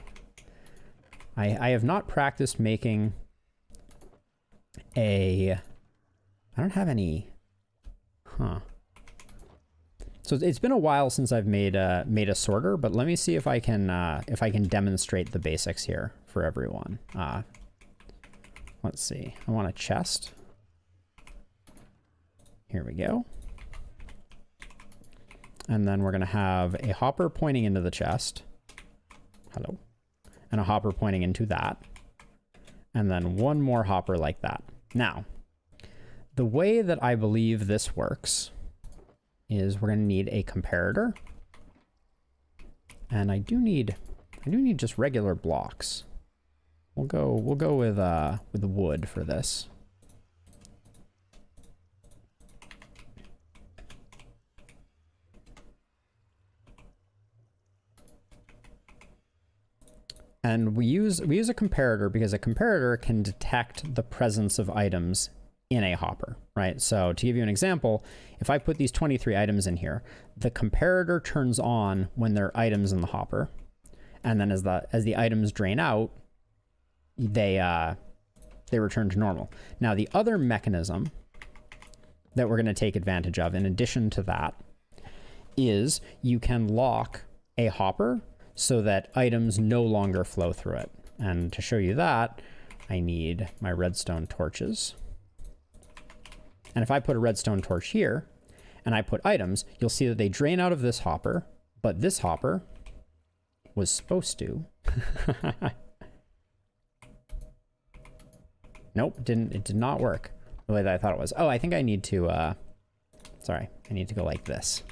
Speaker 1: I have not practiced making I don't have any, So it's been a while since I've made a sorter, but let me see if I can demonstrate the basics here for everyone. Let's see. I want a chest. Here we go. And then we're going to have a hopper pointing into the chest. Hello. And a hopper pointing into that. And then one more hopper like that. Now, the way that I believe this works is we're going to need a comparator. And I do need just regular blocks. We'll go with the wood for this. And we use a comparator because a comparator can detect the presence of items in a hopper, right? So to give you an example, if I put these 23 items in here, the comparator turns on when there are items in the hopper. And then as the items drain out, they return to normal. Now, the other mechanism that we're going to take advantage of in addition to that is you can lock a hopper so that items no longer flow through it. And to show you that, I need my redstone torches. And if I put a redstone torch here and I put items, you'll see that they drain out of this hopper, but this hopper was supposed to. Nope, it did not work the way that I thought it was. Oh, I think I need to, sorry, I need to go like this.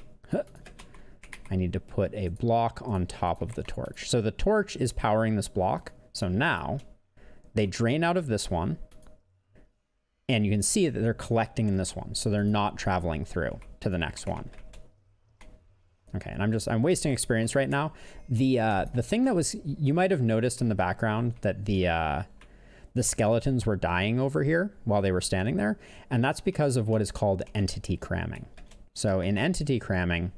Speaker 1: I need to put a block on top of the torch. So the torch is powering this block. So now they drain out of this one and you can see that they're collecting in this one. So they're not traveling through to the next one. Okay, and I'm wasting experience right now. The thing that was, you might have noticed in the background that the skeletons were dying over here while they were standing there, and that's because of what is called entity cramming. So in entity cramming,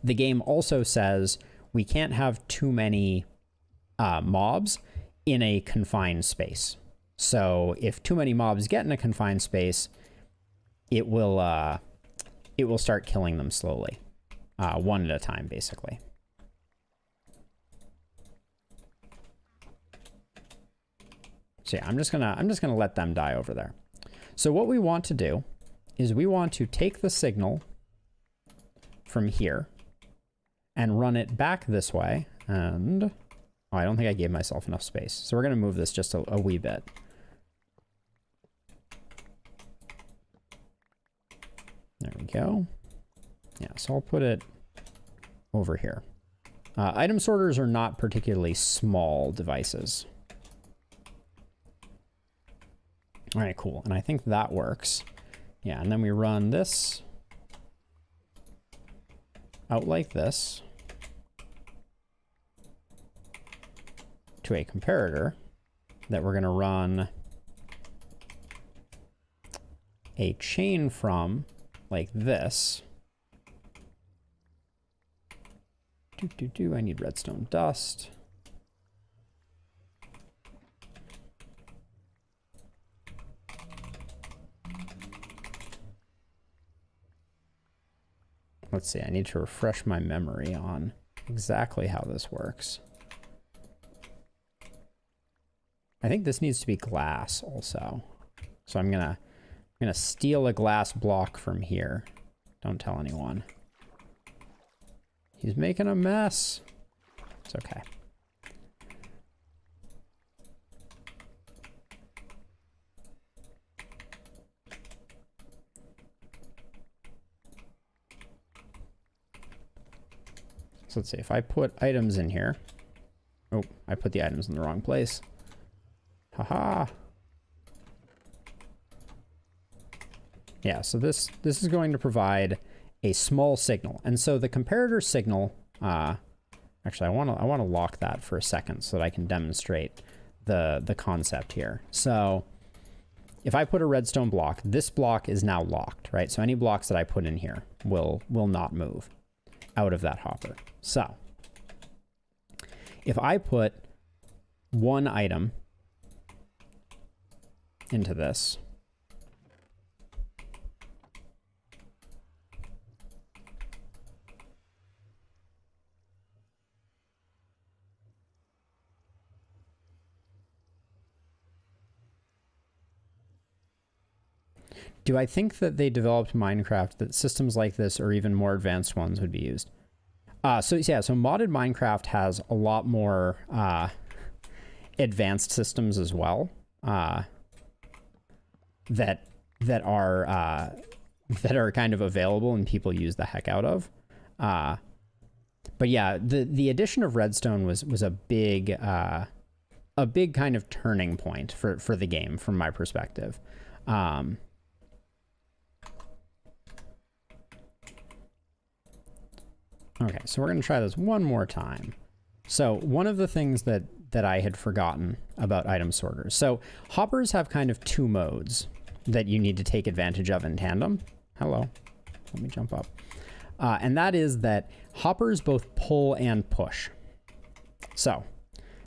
Speaker 1: the game also says we can't have too many mobs in a confined space. So if too many mobs get in a confined space, it will start killing them slowly. One at a time, basically. So yeah, I'm just gonna let them die over there. So what we want to do is we want to take the signal from here and run it back this way. And oh, I don't think I gave myself enough space. So we're gonna move this just a wee bit. There we go. Yeah, so I'll put it over here. Item sorters are not particularly small devices. All right, cool. And I think that works. Yeah, and then we run this out like this to a comparator that we're going to run a chain from like this. I need redstone dust. Let's see, I need to refresh my memory on exactly how this works. I think this needs to be glass also. So I'm gonna steal a glass block from here. Don't tell anyone. He's making a mess. It's okay. So let's see, if I put items in here. Oh, I put the items in the wrong place. Haha. Yeah, so this is going to provide a small signal. And so the comparator signal, actually I want to lock that for a second so that I can demonstrate the concept here. So if I put a redstone block, this block is now locked, right? So any blocks that I put in here will not move out of that hopper. So if I put one item into this, do I think that they developed Minecraft that systems like this or even more advanced ones would be used? So modded Minecraft has a lot more advanced systems as well that are kind of available and people use the heck out of. But yeah, the addition of redstone was a big kind of turning point for the game from my perspective. Okay, so we're going to try this one more time. So one of the things that I had forgotten about item sorters. So hoppers have kind of two modes. that you need to take advantage of in tandem. Hello, let me jump up. And that is that hoppers both pull and push. So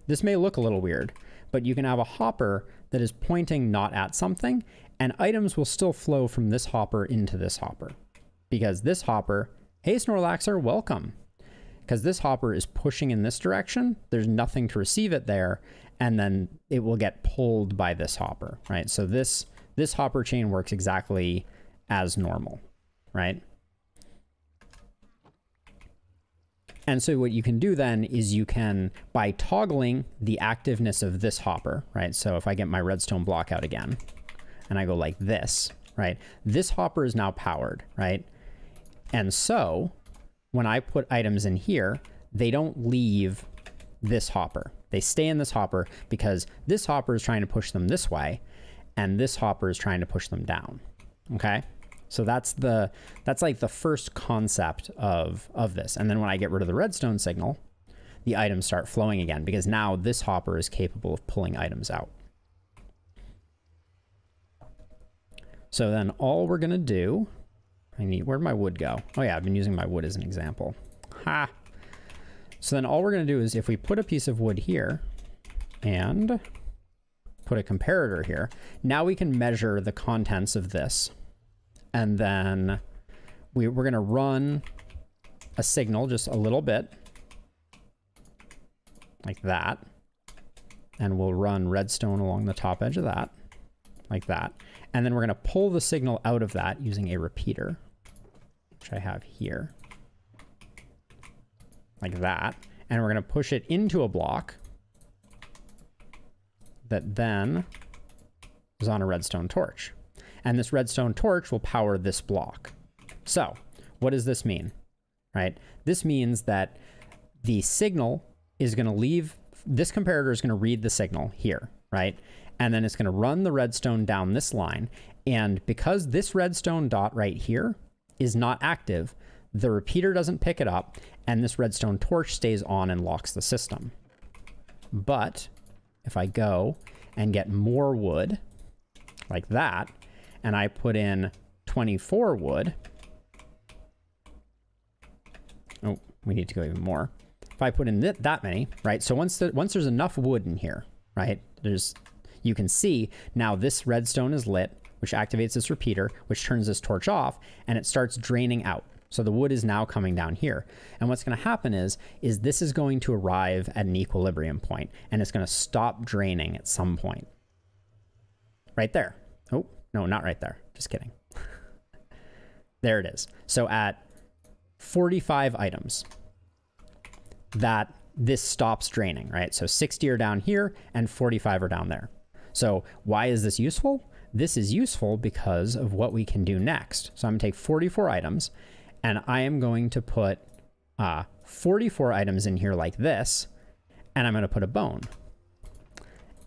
Speaker 1: this may look a little weird, but you can have a hopper that is pointing not at something, and items will still flow from this hopper into this hopper. Because this hopper, hey Snorlaxer, welcome. Because this hopper is pushing in this direction, there's nothing to receive it there, and then it will get pulled by this hopper, right? So this hopper chain works exactly as normal, right? And so what you can do then is you can, by toggling the activeness of this hopper, right? So if I get my redstone block out again, and I go like this, right? This hopper is now powered, right? And so when I put items in here, they don't leave this hopper. They stay in this hopper because this hopper is trying to push them this way, and this hopper is trying to push them down, okay? So that's like the first concept of this. And then when I get rid of the redstone signal, the items start flowing again because now this hopper is capable of pulling items out. So then all we're gonna do, where'd my wood go? Oh yeah, I've been using my wood as an example. Ha! So then all we're gonna do is if we put a piece of wood here and put a comparator here, now we can measure the contents of this. And then we're going to run a signal just a little bit like that. And we'll run redstone along the top edge of that like that. And then we're going to pull the signal out of that using a repeater, which I have here like that. And we're going to push it into a block that then is on a redstone torch. And this redstone torch will power this block. So what does this mean, right? This means that the signal is going to leave, this comparator is going to read the signal here, right? And then it's going to run the redstone down this line. And because this redstone dot right here is not active, the repeater doesn't pick it up, and this redstone torch stays on and locks the system. But if I go and get more wood like that, and I put in 24 wood. Oh, we need to go even more. If I put in that many, right? So once there's enough wood in here, right? You can see now this redstone is lit, which activates this repeater, which turns this torch off, and it starts draining out. So the wood is now coming down here. And what's going to happen is this is going to arrive at an equilibrium point, and it's going to stop draining at some point. Right there. Oh. No, not right there. Just kidding. There it is. So at 45 items, that this stops draining, right? So 60 are down here and 45 are down there. So why is this useful? This is useful because of what we can do next. So I'm gonna take 44 items and I am going to put 44 items in here like this, and I'm gonna put a bone.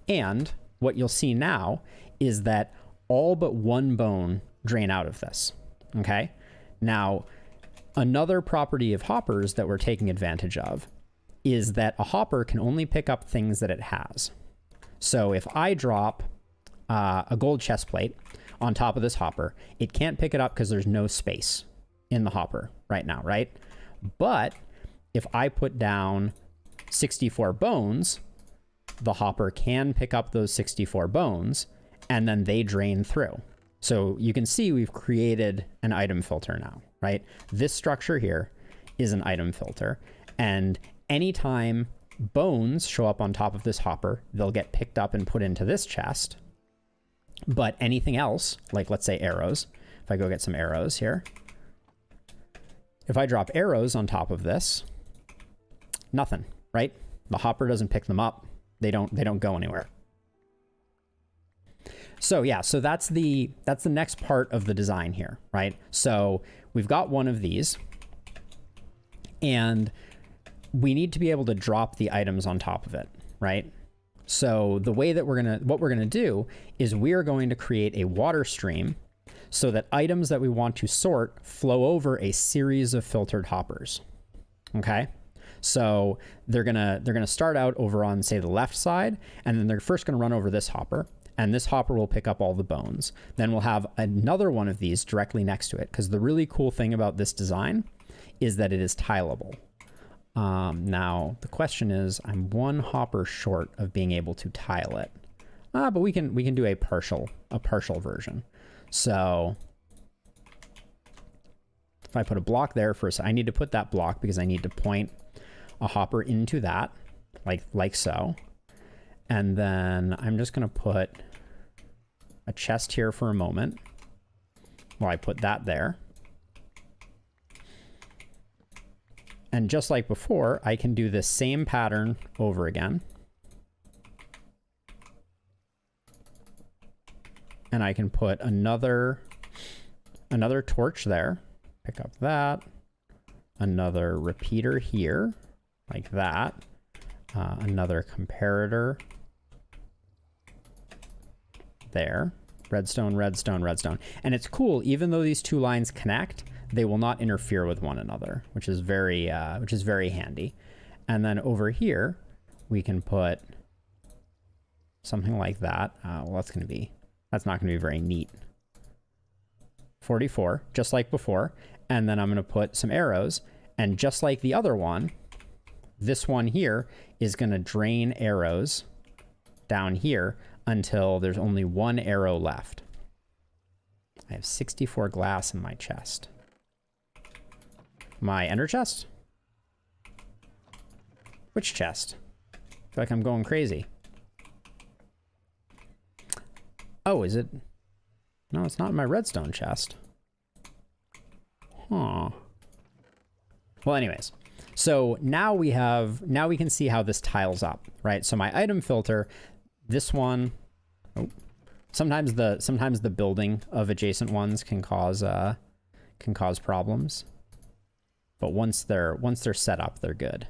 Speaker 1: And what you'll see now is that all but one bone drain out of this, okay? Now, another property of hoppers that we're taking advantage of is that a hopper can only pick up things that it has. So if I drop a gold chest plate on top of this hopper, it can't pick it up because there's no space in the hopper right now, right? But if I put down 64 bones, the hopper can pick up those 64 bones, and then they drain through. So you can see we've created an item filter now, right? This structure here is an item filter, and anytime bones show up on top of this hopper, they'll get picked up and put into this chest. But anything else, like let's say arrows, if I go get some arrows here, if I drop arrows on top of this, nothing, right? The hopper doesn't pick them up. They don't go anywhere. So yeah, so that's the next part of the design here, right? So we've got one of these, and we need to be able to drop the items on top of it, right? So the way that what we're gonna do is we're going to create a water stream so that items that we want to sort flow over a series of filtered hoppers, okay? So they're gonna start out over on, say, the left side, and then they're first gonna run over this hopper, and this hopper will pick up all the bones. Then we'll have another one of these directly next to it, because the really cool thing about this design is that it is tileable. Now, the question is, I'm one hopper short of being able to tile it. But we can do a partial version. So if I put a block there first, I need to put that block because I need to point a hopper into that, like so. And then I'm just going to put a chest here for a moment while I put that there. And just like before, I can do this same pattern over again. And I can put another torch there, pick up that, another repeater here, like that, another comparator there, redstone, redstone, redstone. And it's cool, even though these two lines connect, they will not interfere with one another, which is very handy. And then over here, we can put something like that. Well, that's not gonna be very neat. 44, just like before. And then I'm gonna put some arrows, and just like the other one, this one here is gonna drain arrows down here until there's only one arrow left. I have 64 glass in my chest. My ender chest? Which chest? I feel like I'm going crazy. Oh, is it? No, it's not in my redstone chest. Huh. Well, anyways, so now we can see how this tiles up, right? So my item filter, this one, sometimes the building of adjacent ones can cause problems. But once they're set up, they're good.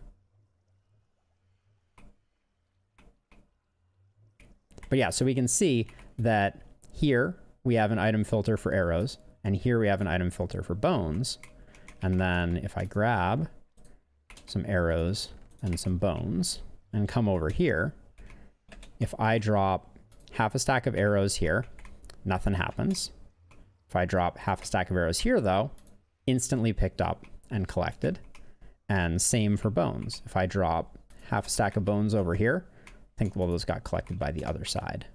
Speaker 1: But yeah, so we can see that here we have an item filter for arrows, and here we have an item filter for bones. And then if I grab some arrows and some bones and come over here, if I drop half a stack of arrows here, nothing happens. If I drop half a stack of arrows here, though, instantly picked up and collected. And same for bones. If I drop half a stack of bones over here, I think, well, those got collected by the other side.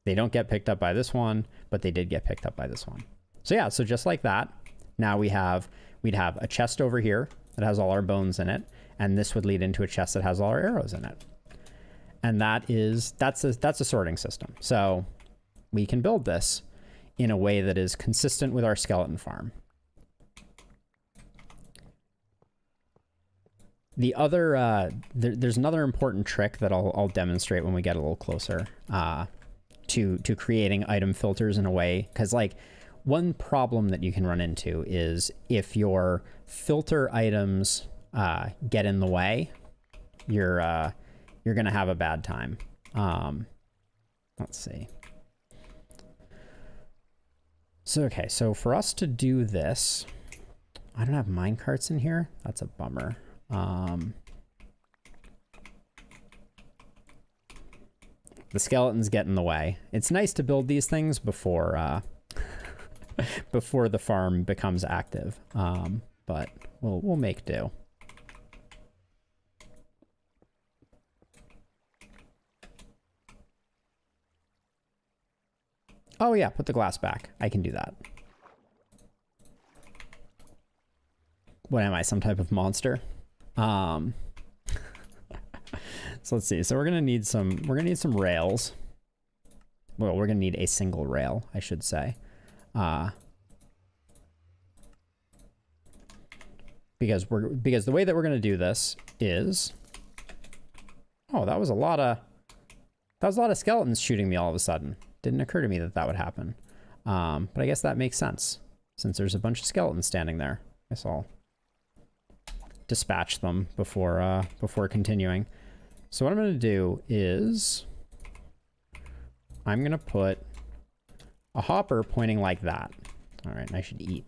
Speaker 1: They don't get picked up by this one, but they did get picked up by this one. So yeah, so just like that, now we'd have a chest over here that has all our bones in it, and this would lead into a chest that has all our arrows in it. And that's a sorting system. So we can build this in a way that is consistent with our skeleton farm. The other, there's another important trick that I'll demonstrate when we get a little closer to creating item filters in a way, because like one problem that you can run into is if your filter items get in the way, you're gonna have a bad time. Let's see. So okay, so for us to do this, I don't have minecarts in here. That's a bummer. The skeletons get in the way. It's nice to build these things before before the farm becomes active, but we'll make do. Oh yeah, put the glass back. I can do that. What am I, some type of monster? So let's see. So we're gonna need some rails. Well, we're gonna need a single rail, I should say. Because the way that we're gonna do this is, oh, that was a lot of skeletons shooting me all of a sudden. Didn't occur to me that would happen. But I guess that makes sense since there's a bunch of skeletons standing there. I guess I'll dispatch them before continuing. So what I'm going to do is I'm going to put a hopper pointing like that. All right, and I should eat.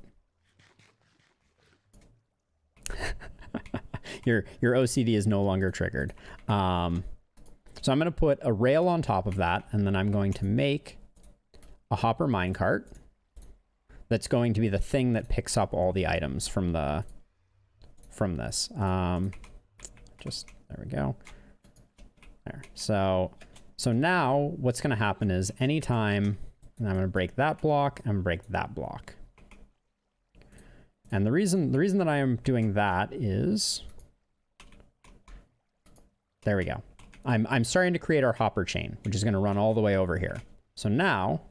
Speaker 1: Your OCD is no longer triggered. So I'm going to put a rail on top of that, and then I'm going to make a hopper minecart that's going to be the thing that picks up all the items from this. Just, there we go. There. So now what's going to happen is anytime, and I'm going to break that block, I'm going to break that block. And the reason that I am doing that is, there we go. I'm starting to create our hopper chain, which is going to run all the way over here. So now,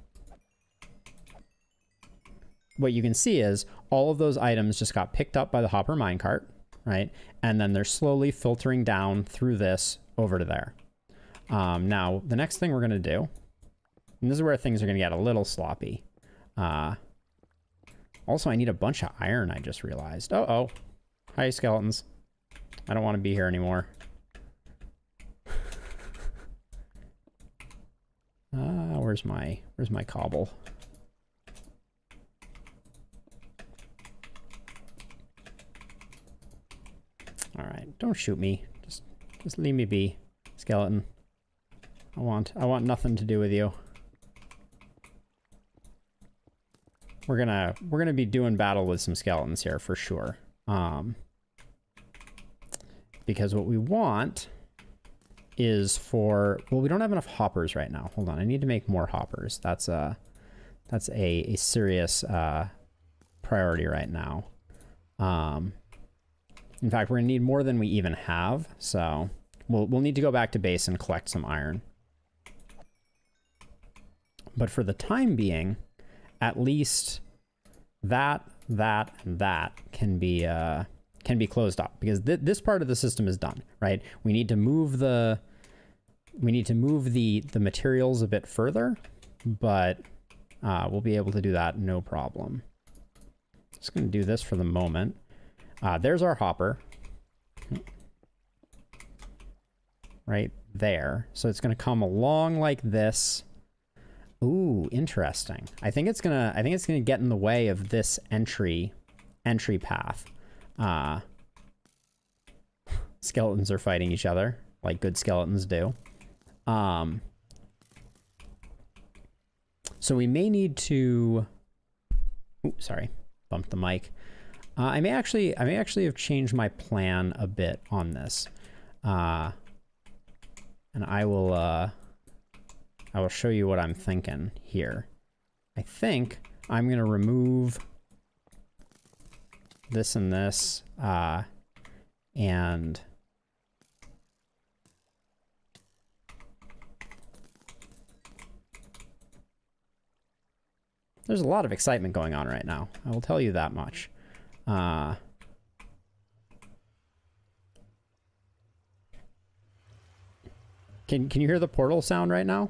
Speaker 1: what you can see is all of those items just got picked up by the hopper minecart, right? And then they're slowly filtering down through this over to there. Now, the next thing we're going to do, and this is where things are going to get a little sloppy. Also, I need a bunch of iron, I just realized. Uh-oh. Hi, skeletons. I don't want to be here anymore. Where's my cobble? All right, don't shoot me. Just leave me be, skeleton. I want nothing to do with you. We're gonna be doing battle with some skeletons here for sure. Because what we want is well, we don't have enough hoppers right now. Hold on, I need to make more hoppers. That's a serious priority right now. In fact, we're gonna need more than we even have, so we'll need to go back to base and collect some iron. But for the time being, at least that, and that can be closed up, because this part of the system is done, right? We need to move the materials a bit further, but we'll be able to do that no problem. Just gonna do this for the moment. There's our hopper. Right there. So it's gonna come along like this. Ooh, interesting. I think it's gonna get in the way of this entry path. Skeletons are fighting each other like good skeletons do. So we may need to, ooh, sorry, bumped the mic. I may actually have changed my plan a bit on this. And I will show you what I'm thinking here. I think I'm gonna remove this and this, and there's a lot of excitement going on right now. I will tell you that much. Can you hear the portal sound right now?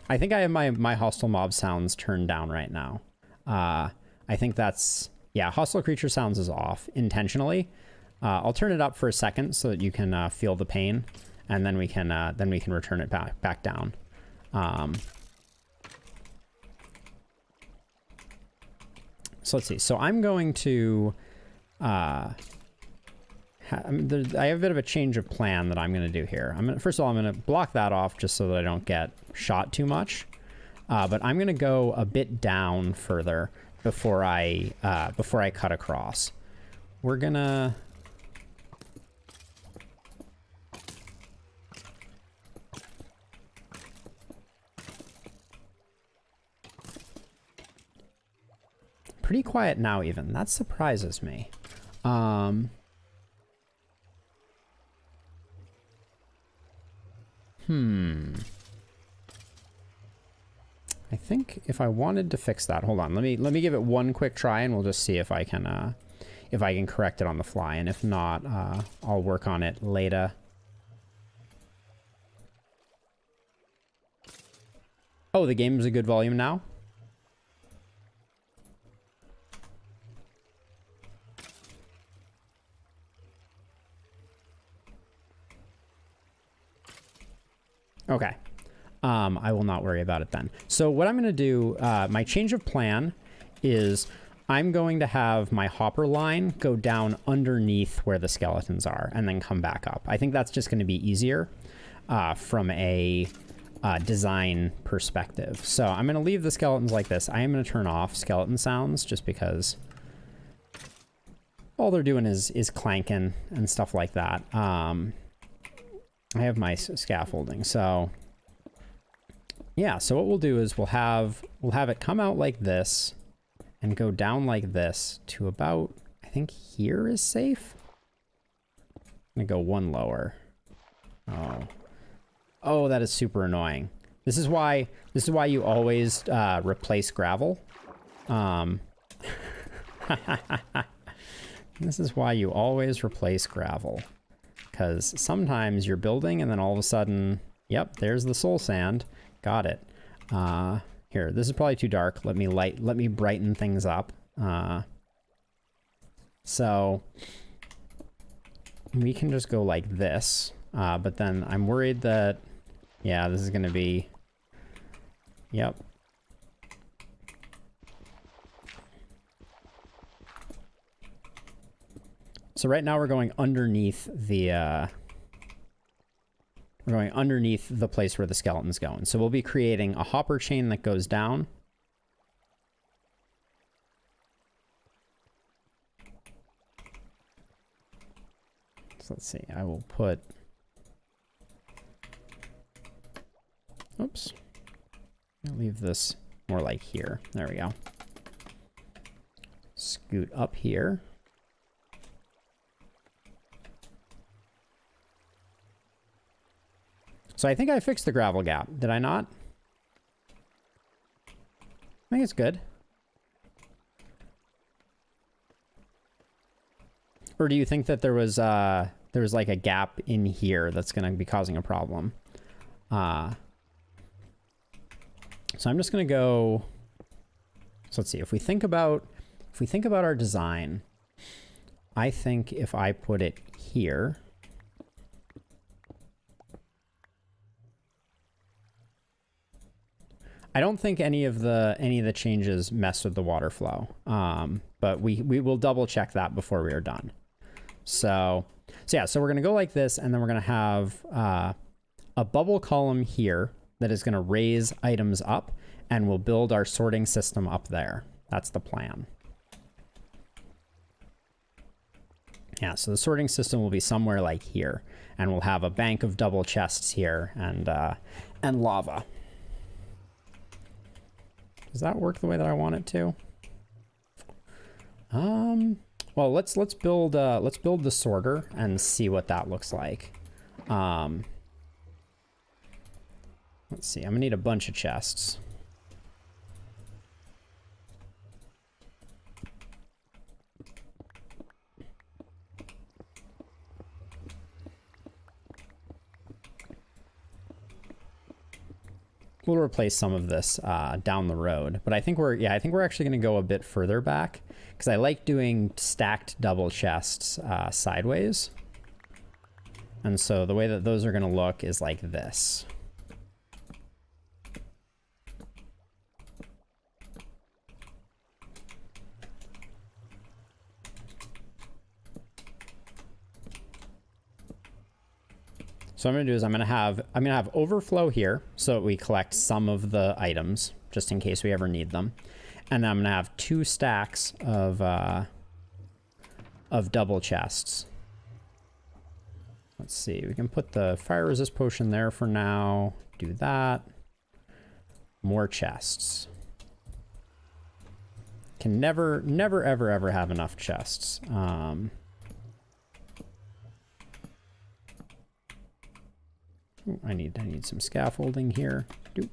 Speaker 1: I think I have my hostile mob sounds turned down right now. I think that's, yeah, hostile creature sounds is off intentionally. I'll turn it up for a second so that you can feel the pain, and then we can return it back down. So let's see. So I'm going to, I have a bit of a change of plan that I'm going to do here. First of all, I'm going to block that off just so that I don't get shot too much. But I'm going to go a bit down further before I cut across. We're gonna, pretty quiet now even. That surprises me. I think if I wanted to fix that, hold on, let me give it one quick try, and we'll just see if I can correct it on the fly, and if not, I'll work on it later. Oh, the game's a good volume now? Okay. I will not worry about it then. So what I'm going to do, my change of plan is I'm going to have my hopper line go down underneath where the skeletons are and then come back up. I think that's just going to be easier from a design perspective. So I'm going to leave the skeletons like this. I am going to turn off skeleton sounds just because all they're doing is clanking and stuff like that. I have my scaffolding. So yeah, so what we'll do is we'll have it come out like this and go down like this to about, I think here is safe. I'm gonna go one lower. Oh, that is super annoying. This is why you always replace gravel. This is why you always replace gravel, because sometimes you're building and then all of a sudden, yep, there's the soul sand. Got it. Here, this is probably too dark. Let me brighten things up. So we can just go like this. But then I'm worried that, yeah, this is going to be, yep. So right now we're going underneath the, place where the skeleton's going. So we'll be creating a hopper chain that goes down. So let's see, I will put, oops, I'll leave this more like here. There we go. Scoot up here. So I think I fixed the gravel gap. Did I not? I think it's good. Or do you think that there was like a gap in here that's going to be causing a problem? So I'm just going to go. So let's see. If we think about our design, I think if I put it here. I don't think any of the changes mess with the water flow, but we will double check that before we are done. So yeah, so we're gonna go like this, and then we're gonna have a bubble column here that is gonna raise items up, and we'll build our sorting system up there. That's the plan. Yeah, so the sorting system will be somewhere like here, and we'll have a bank of double chests here and lava. Does that work the way that I want it to? Well, let's build the sorter and see what that looks like. Let's see. I'm gonna need a bunch of chests. We'll replace some of this down the road, but I think we're actually going to go a bit further back because I like doing stacked double chests sideways. And so the way that those are going to look is like this. So what I'm gonna do is I'm gonna have overflow here so that we collect some of the items just in case we ever need them, and then I'm gonna have 2 stacks of double chests. Let's see, we can put the fire resist potion there for now. Do that. More chests. Can never ever have enough chests. I need some scaffolding here. Doop.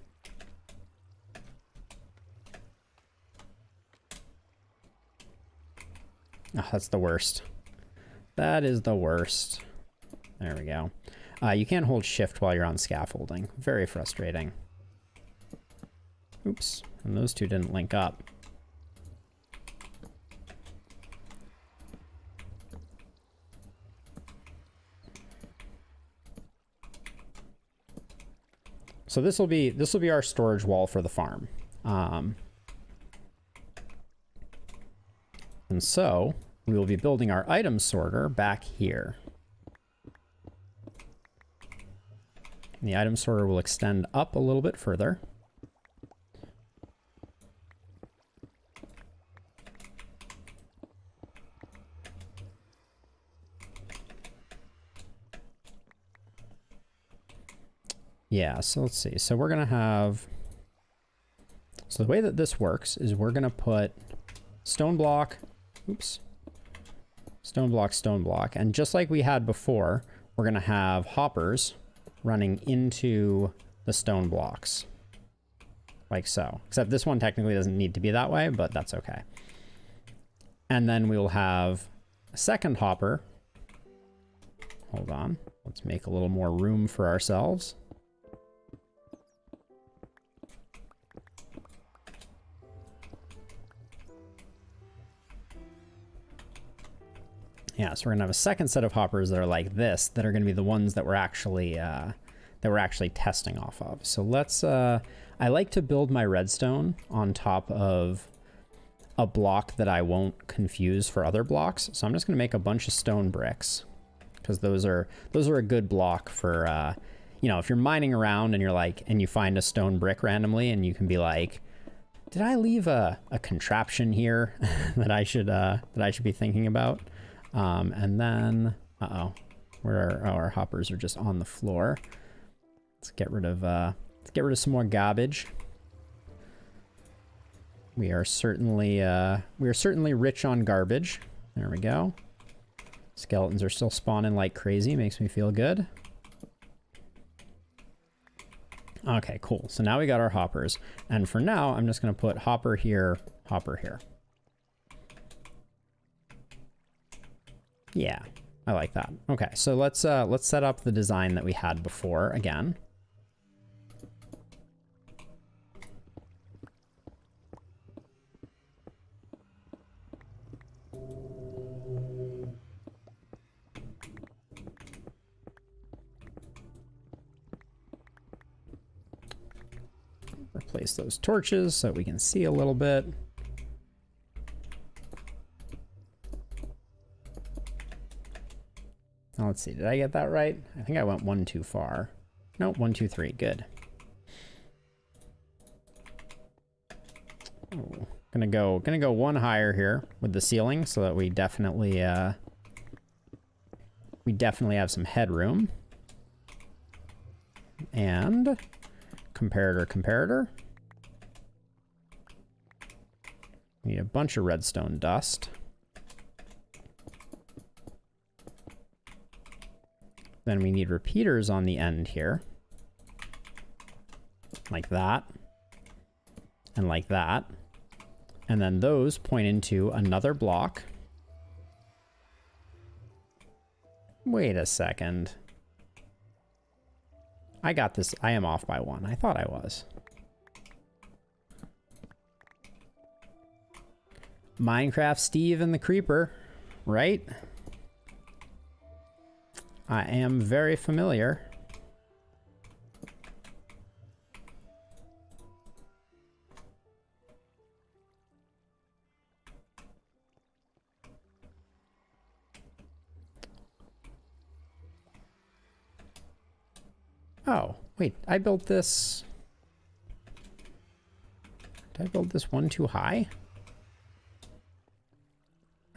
Speaker 1: Oh, that's the worst. That is the worst. There we go. You can't hold shift while you're on scaffolding. Very frustrating. Oops, and those two didn't link up. So this will be our storage wall for the farm. And so we will be building our item sorter back here. And the item sorter will extend up a little bit further. Yeah, so let's see. So we're going to have... So the way that this works is we're going to put stone block... Oops. Stone block, stone block. And just like we had before, we're going to have hoppers running into the stone blocks. Like so. Except this one technically doesn't need to be that way, but that's okay. And then we will have a second hopper. Hold on. Let's make a little more room for ourselves. Yeah, so we're gonna have a second set of hoppers that are like this, that are gonna be the ones that we're actually testing off of. So let's. I like to build my redstone on top of a block that I won't confuse for other blocks. So I'm just gonna make a bunch of stone bricks, because those are a good block for you know, if you're mining around and you're like, and you find a stone brick randomly, and you can be like, did I leave a contraption here that I should be thinking about? And then, where our hoppers are just on the floor. Let's get rid of some more garbage. We are certainly rich on garbage. There we go. Skeletons are still spawning like crazy. Makes me feel good. Okay, cool. So now we got our hoppers. And for now, I'm just going to put hopper here, hopper here. Yeah, I like that. Okay, so let's set up the design that we had before again. Replace those torches so we can see a little bit. Now, let's see, did I get that right? I think I went one too far. Nope, 1, 2, 3, good. Oh, gonna go one higher here with the ceiling so that we definitely have some headroom. And comparator. We need a bunch of redstone dust. Then we need repeaters on the end here. Like that. And like that. And then those point into another block. Wait a second. I got this. I am off by 1. I thought I was. Minecraft Steve and the Creeper, right? I am very familiar. Oh, wait, I built this. Did I build this one too high?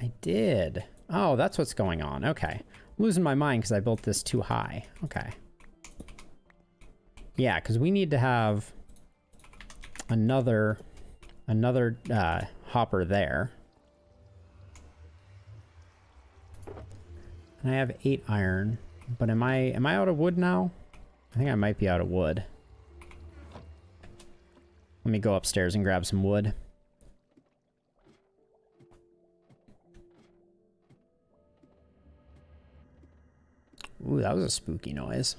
Speaker 1: I did. Oh, that's what's going on. Okay. I'm losing my mind because I built this too high. Okay. Yeah, because we need to have another hopper there. And I have 8 iron, but am I out of wood now? I think I might be out of wood. Let me go upstairs and grab some wood. Ooh, that was a spooky noise.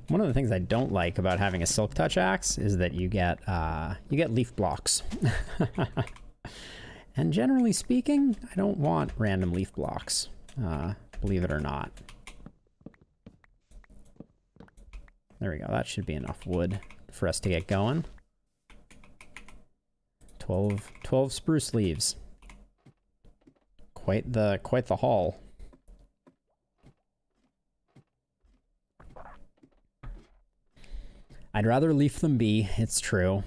Speaker 1: One of the things I don't like about having a silk touch axe is that you get leaf blocks. And generally speaking, I don't want random leaf blocks, believe it or not. There we go. That should be enough wood for us to get going. 12 spruce leaves. Quite the haul. I'd rather leave them be, it's true.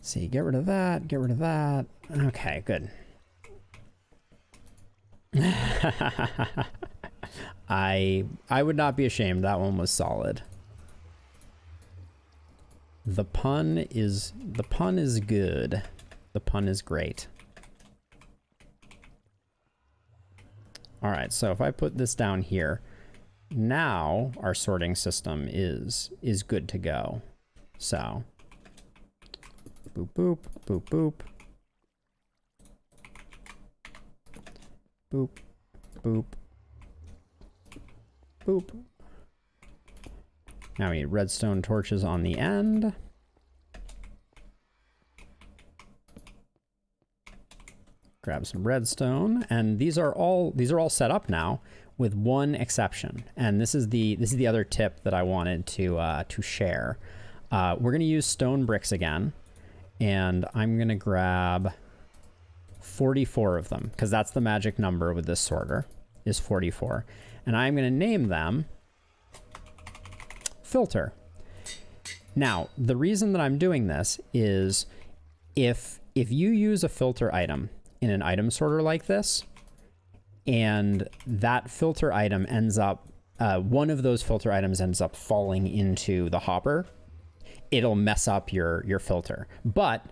Speaker 1: See, get rid of that, get rid of that. Okay, good. I would not be ashamed. That one was solid. The pun is good. The pun is great. All right, so if I put this down here, now our sorting system is good to go. So boop, boop, boop, boop. Boop, boop, boop. Now we need redstone torches on the end. Grab some redstone, and these are all set up now, with one exception. And this is the other tip that I wanted to share. We're gonna use stone bricks again, and I'm gonna grab 44 of them, because that's the magic number with this sorter, is 44. And I'm gonna name them filter. Now, the reason that I'm doing this is if you use a filter item in an item sorter like this, and that filter item ends up, one of those filter items ends up falling into the hopper, it'll mess up your filter. But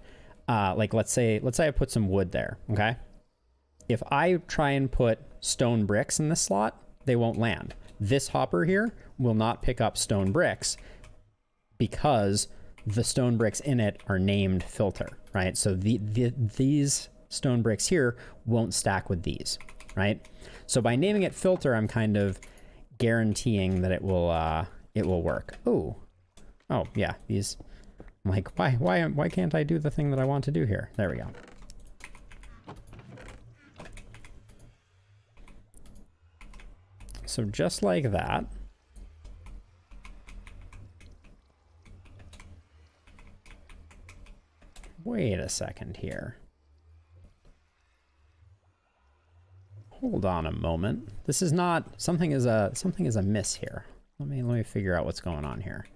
Speaker 1: like let's say I put some wood there, okay? If I try and put stone bricks in this slot, they won't land. This hopper here will not pick up stone bricks because the stone bricks in it are named filter, right? So these stone bricks here won't stack with these, right? So by naming it filter, I'm kind of guaranteeing that it will work. Oh yeah, these. I'm like, why can't I do the thing that I want to do here? There we go. So just like that. Wait a second here. Hold on a moment. This is not, something is amiss here. Let me figure out what's going on here.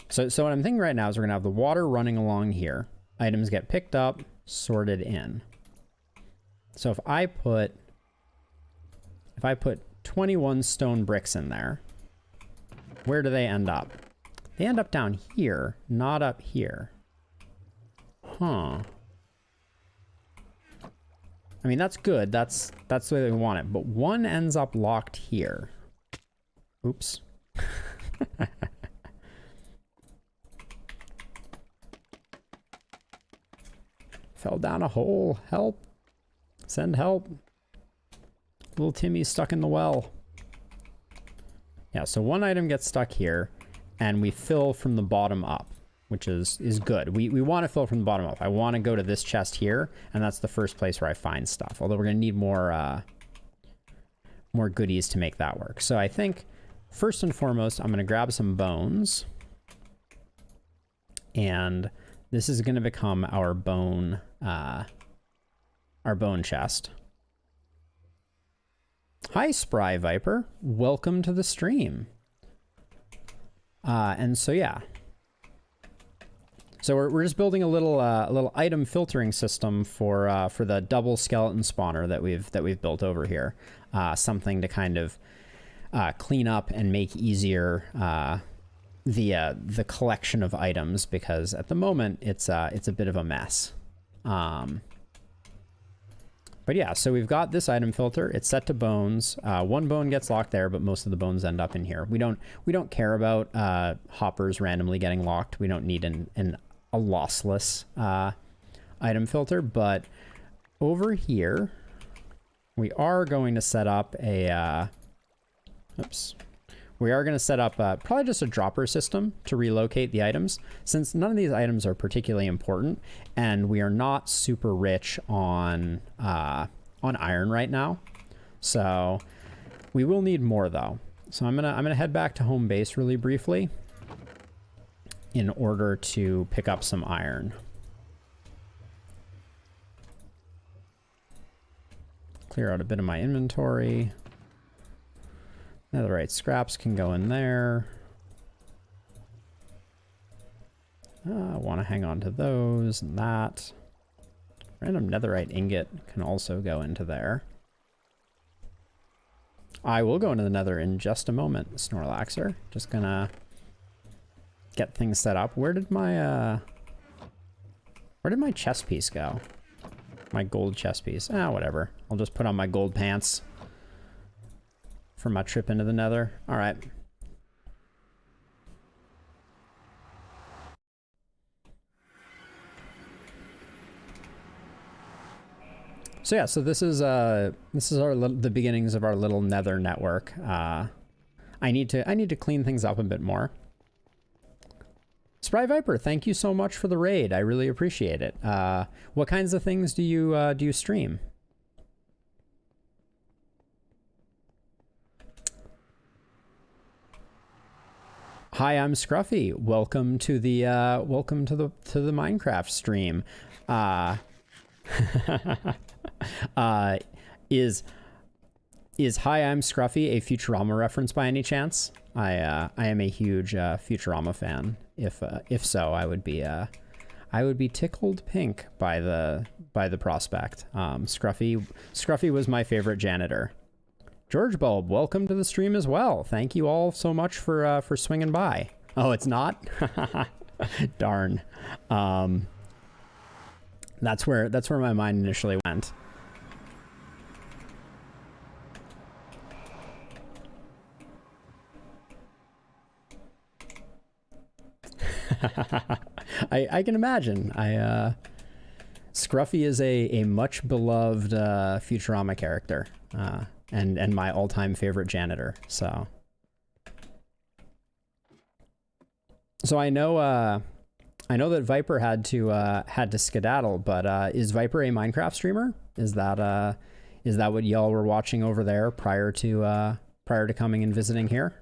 Speaker 1: So what I'm thinking right now is we're gonna have the water running along here. Items get picked up, sorted in. So if I put 21 stone bricks in there, where do they end up? They end up down here, not up here. Huh. I mean, that's good. That's the way we want it. But one ends up locked here. Oops. Fell down a hole. Help. Send help. Little Timmy's stuck in the well. Yeah, so one item gets stuck here, and we fill from the bottom up, which is good. We want to fill from the bottom up. I want to go to this chest here, and that's the first place where I find stuff. Although we're going to need more goodies to make that work. So I think, first and foremost, I'm going to grab some bones. And this is going to become our bone chest. Hi, Spry Viper. Welcome to the stream. And so, yeah. So we're just building a little item filtering system for the double skeleton spawner that we've built over here. Something to kind of clean up and make easier the collection of items, because at the moment it's a bit of a mess. But yeah, so we've got this item filter. It's set to bones. One bone gets locked there, but most of the bones end up in here. We don't care about hoppers randomly getting locked. We don't need a lossless item filter. But over here, we are going to set up a, we are going to set up probably just a dropper system to relocate the items, since none of these items are particularly important, and we are not super rich on iron right now. So we will need more though. So I'm gonna head back to home base really briefly in order to pick up some iron. Clear out a bit of my inventory. Netherite scraps can go in there. I want to hang on to those and that. Random netherite ingot can also go into there. I will go into the nether in just a moment, Snorlaxer. Just gonna get things set up. Where did my chest piece go? My gold chest piece. Ah, whatever. I'll just put on my gold pants for my trip into the nether. All right. So yeah, so this is the beginnings of our little nether network. I need to clean things up a bit more. Spry Viper, thank you so much for the raid. I really appreciate it. What kinds of things do you stream? Hi, I'm Scruffy. Welcome to the Minecraft stream. Is Hi, I'm Scruffy a Futurama reference by any chance? I am a huge Futurama fan. If so, I would be tickled pink by the prospect. Scruffy was my favorite janitor. George Bulb, welcome to the stream as well. Thank you all so much for swinging by. Oh, it's not? Darn. That's where my mind initially went. I can imagine. Scruffy is a much beloved Futurama character, and my all-time favorite janitor. So I know that Viper had to skedaddle, but is Viper a Minecraft streamer? Is that what y'all were watching over there prior to coming and visiting here?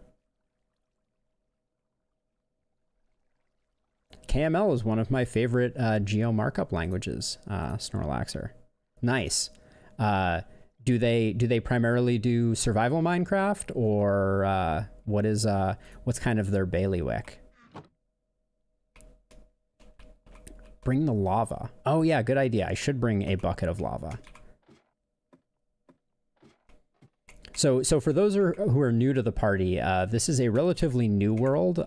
Speaker 1: KML is one of my favorite geo markup languages, Snorlaxer. Nice. Do they primarily do survival Minecraft, or what's kind of their bailiwick? Bring the lava. Oh yeah, good idea. I should bring a bucket of lava. So for those who are new to the party, this is a relatively new world.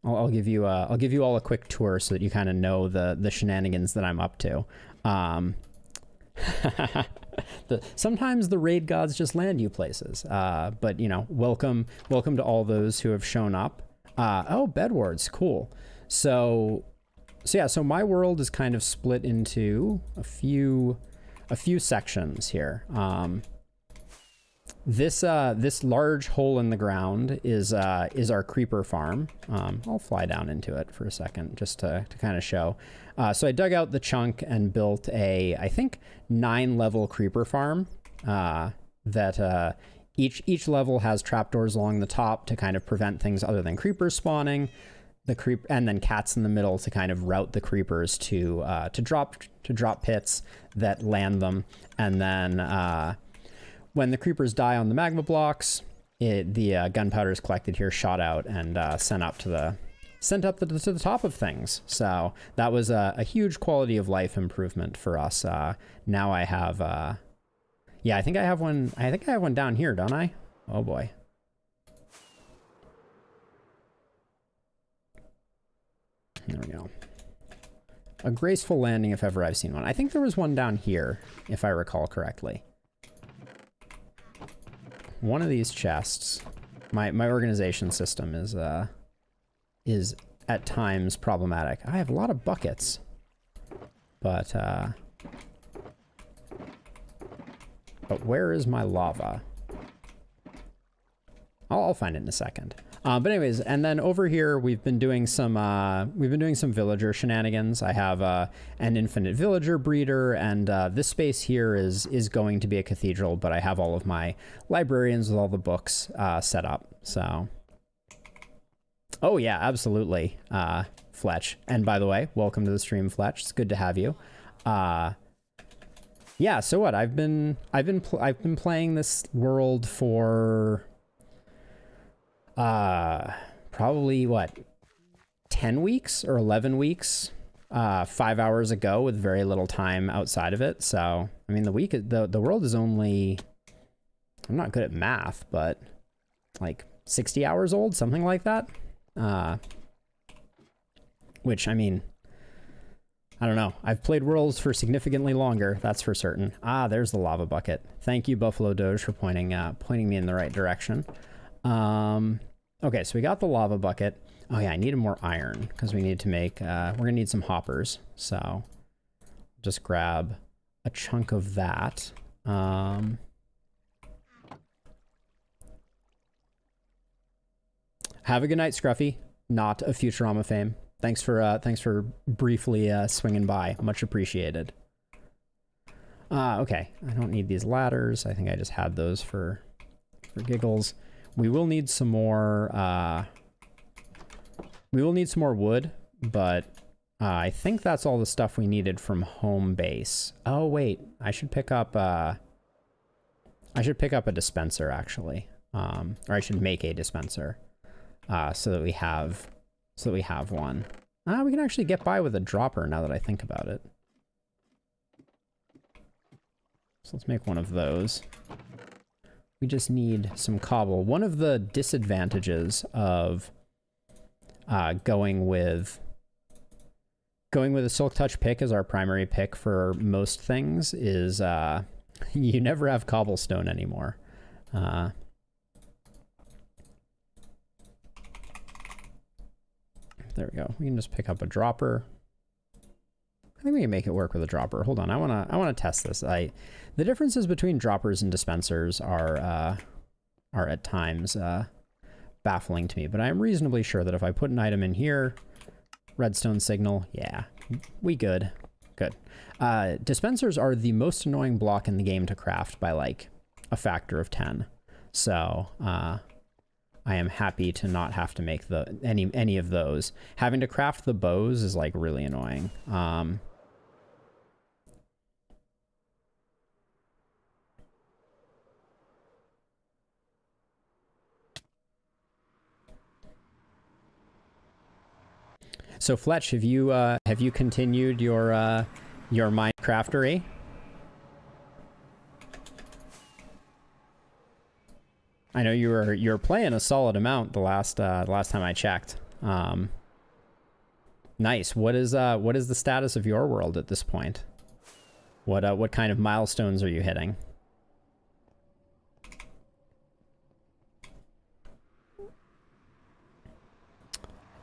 Speaker 1: I'll give you all a quick tour so that you kind of know the shenanigans that I'm up to. Sometimes the raid gods just land you places, but you know, welcome to all those who have shown up. Oh, bedwards, cool. So yeah, so my world is kind of split into a few sections here. This large hole in the ground is our creeper farm. I'll fly down into it for a second just to kind of show. So I dug out the chunk and built I think 9-level creeper farm that each level has trapdoors along the top to kind of prevent things other than creepers spawning. And then cats in the middle to kind of route the creepers to drop pits that land them, and then when the creepers die on the magma blocks, the gunpowder is collected here, shot out, and sent up to the top of things. So that was a huge quality of life improvement for us. Now I have, yeah, I think I have one. I think I have one down here, don't I? Oh boy. There we go. A graceful landing if ever I've seen one. I think there was one down here, if I recall correctly. One of these chests, my organization system is at times problematic. I have a lot of buckets, but But where is my lava? I'll find it in a second. But anyways, and then over here we've been doing some villager shenanigans. I have an infinite villager breeder, and this space here is going to be a cathedral, but I have all of my librarians with all the books set up. So, oh yeah, absolutely, Fletch. And by the way, welcome to the stream, Fletch. It's good to have you. Yeah. So what? I've been playing this world for. Probably what, 10 weeks or 11 weeks, 5 hours ago with very little time outside of it. So, I mean, the world is only, I'm not good at math, but like 60 hours old, something like that. Which, I mean, I don't know. I've played Worlds for significantly longer, that's for certain. Ah, there's the lava bucket. Thank you, Buffalo Doge, for pointing me in the right direction. Okay, so we got the lava bucket. Oh yeah, I needed more iron because we need to make, we're gonna need some hoppers. So just grab a chunk of that. Have a good night, Scruffy. Not a Futurama fame. Thanks for briefly swinging by. Much appreciated. Okay, I don't need these ladders. I think I just had those for giggles. We will need some more, wood, but I think that's all the stuff we needed from home base. Oh wait, I should pick up a dispenser actually. Or I should make a dispenser, so that we have one. We can actually get by with a dropper now that I think about it. So let's make one of those. We just need some cobble. One of the disadvantages of going with a Silk Touch pick as our primary pick for most things is you never have cobblestone anymore. There we go. We can just pick up a dropper. I think we can make it work with a dropper. Hold on, I wanna test this. The differences between droppers and dispensers are at times baffling to me, but I am reasonably sure that if I put an item in here, redstone signal, yeah, we good. Good. Dispensers are the most annoying block in the game to craft by like a factor of 10. So I am happy to not have to make any of those. Having to craft the bows is like really annoying. So Fletch, have you continued your Minecraftery? I know you were playing a solid amount the last time I checked. Nice. What is the status of your world at this point? What kind of milestones are you hitting?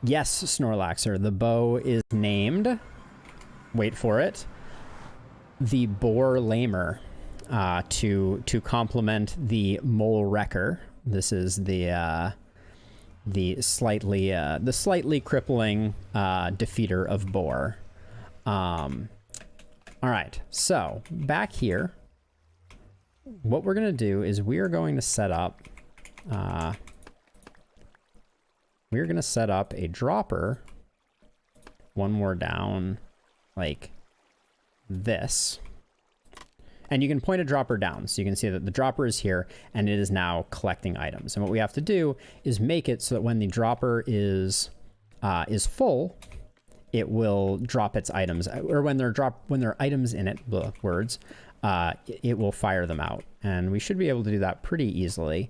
Speaker 1: Yes, Snorlaxer, the bow is named, wait for it, the Boar Lamer, to complement the Mole Wrecker. This is the slightly crippling defeater of Boar. All right, so back here, what we're gonna do is we are going to set up. We're going to set up a dropper, one more down, like this. And you can point a dropper down, so you can see that the dropper is here, and it is now collecting items. And what we have to do is make it so that when the dropper is full, it will drop its items, or when there are items in it, it will fire them out. And we should be able to do that pretty easily.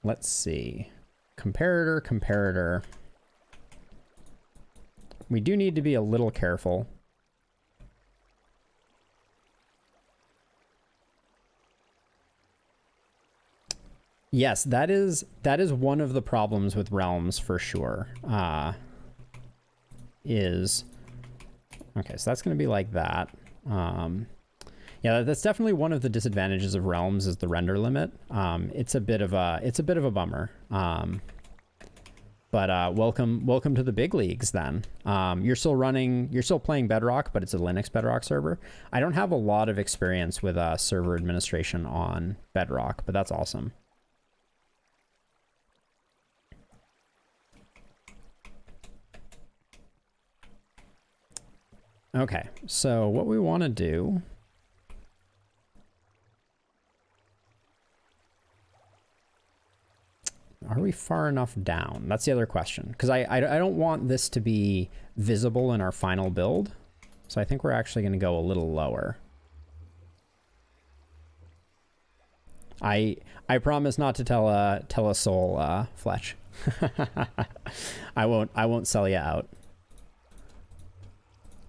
Speaker 1: Let's see. Comparator. We do need to be a little careful. Yes, that is one of the problems with realms for sure. is... Okay, so that's going to be like that. Yeah, that's definitely one of the disadvantages of Realms is the render limit. It's a bit of a bummer. But welcome to the big leagues then. You're still playing Bedrock, but it's a Linux Bedrock server. I don't have a lot of experience with server administration on Bedrock, but that's awesome. Okay, so what we want to do... Are we far enough down? That's the other question. Because I don't want this to be visible in our final build. So I think we're actually going to go a little lower. I promise not to tell a soul, Fletch. I won't sell you out.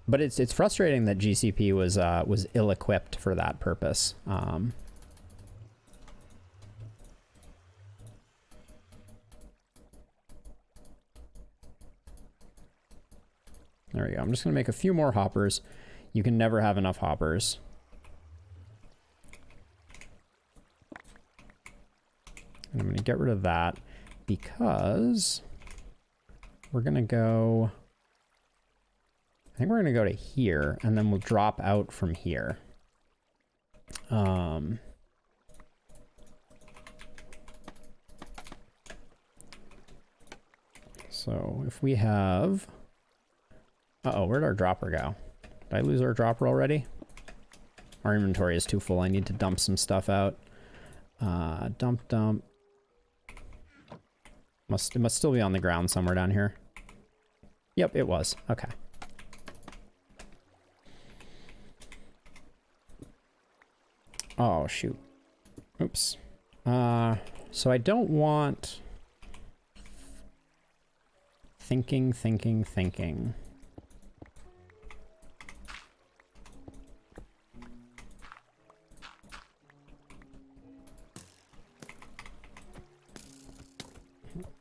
Speaker 1: But it's frustrating that GCP was ill-equipped for that purpose. There we go. I'm just going to make a few more hoppers. You can never have enough hoppers. And I'm going to get rid of that because we're going to go... I think we're going to go to here, and then we'll drop out from here. So if we have... Uh-oh, where'd our dropper go? Did I lose our dropper already? Our inventory is too full. I need to dump some stuff out. Dump. It must still be on the ground somewhere down here. Yep, it was. Okay. Oh, shoot. Oops. So I don't want... Thinking.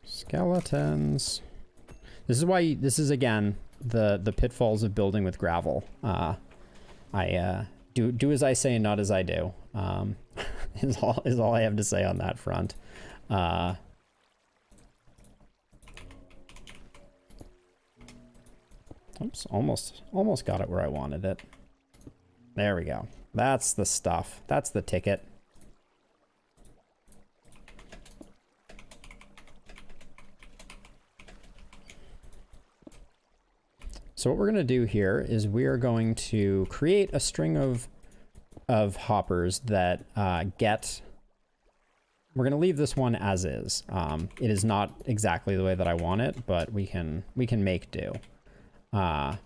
Speaker 1: Skeletons. This is why this is again the pitfalls of building with gravel. I do as I say and not as I do. Is all I have to say on that front. Oops, almost got it where I wanted it. There we go. That's the stuff. That's the ticket. So what we're going to do here is we are going to create a string of hoppers that get... We're going to leave this one as is. It is not exactly the way that I want it, but we can make do. Oh,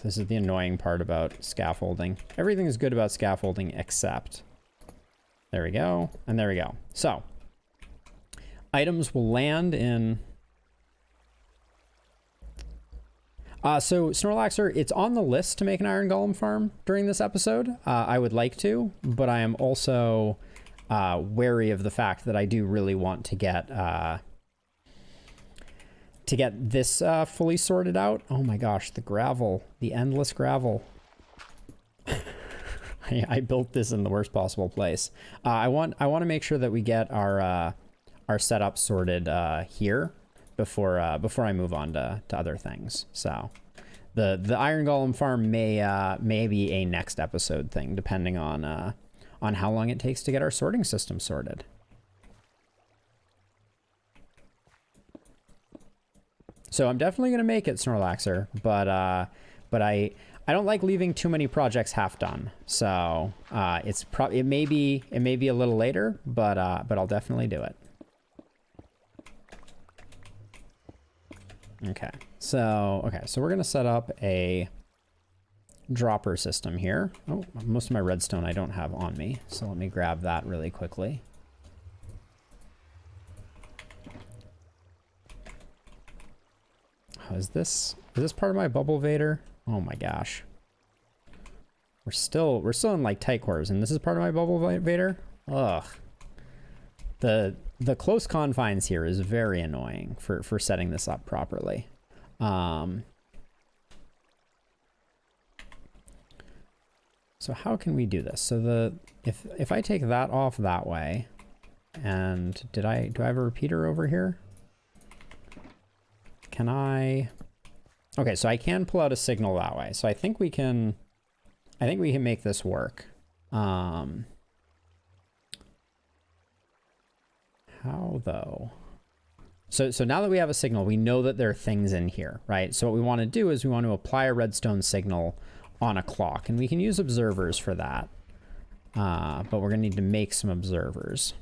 Speaker 1: this is the annoying part about scaffolding. Everything is good about scaffolding except... There we go, and there we go. So... Items will land in... So, Snorlaxer, it's on the list to make an Iron Golem farm during this episode. I would like to, but I am also wary of the fact that I do really want to get this fully sorted out. Oh my gosh, the gravel, the endless gravel. I built this in the worst possible place. I want to make sure that we get our setup sorted here before I move on to other things. So the Iron Golem farm may be a next episode thing, depending on how long it takes to get our sorting system sorted. So I'm definitely gonna make it, Snorlaxer, but I don't like leaving too many projects half done. So it may be a little later, but I'll definitely do it. Okay, so we're gonna set up a dropper system here. Oh, most of my redstone I don't have on me, so let me grab that really quickly. Oh, is this part of my bubble vader? Oh my gosh, we're still in like tight quarters, and this is part of my bubble vader. Ugh. The the close confines here is very annoying for setting this up properly. So how can we do this? So if I take that off that way, and do I have a repeater over here? Can I? Okay, so I can pull out a signal that way. So I think we can make this work. How though? So now that we have a signal, we know that there are things in here, right? So what we want to do is we want to apply a redstone signal on a clock, and we can use observers for that. But we're gonna need to make some observers,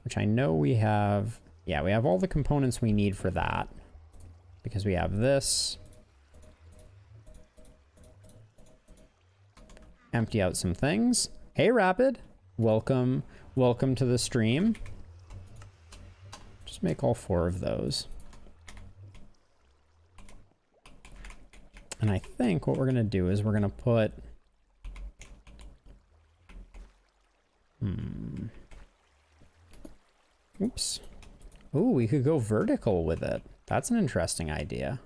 Speaker 1: which I know we have. Yeah, we have all the components we need for that because we have this. Empty out some things. Hey, Rapid, welcome to the stream. Just make all 4 of those. And I think what we're gonna do is we're gonna put oops. Ooh, we could go vertical with it. That's an interesting idea.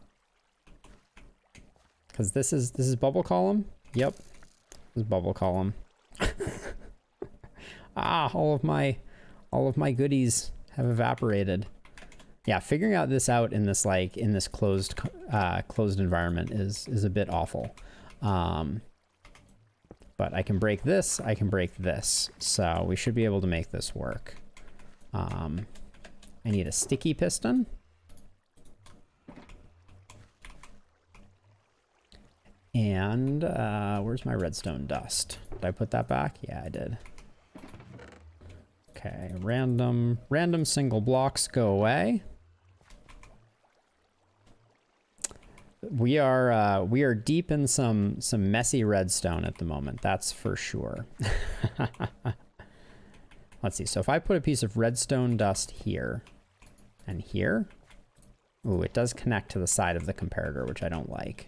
Speaker 1: Because this is bubble column? Yep. This is bubble column. Ah, all of my goodies have evaporated. Yeah, figuring out this out in this closed environment is a bit awful. But I can break this, I can break this. So we should be able to make this work. I need a sticky piston. And where's my redstone dust? Did I put that back? Yeah, I did. Okay, random single blocks go away. We are deep in some messy redstone at the moment, that's for sure. Let's see, so if I put a piece of redstone dust here and here, ooh, it does connect to the side of the comparator, which I don't like.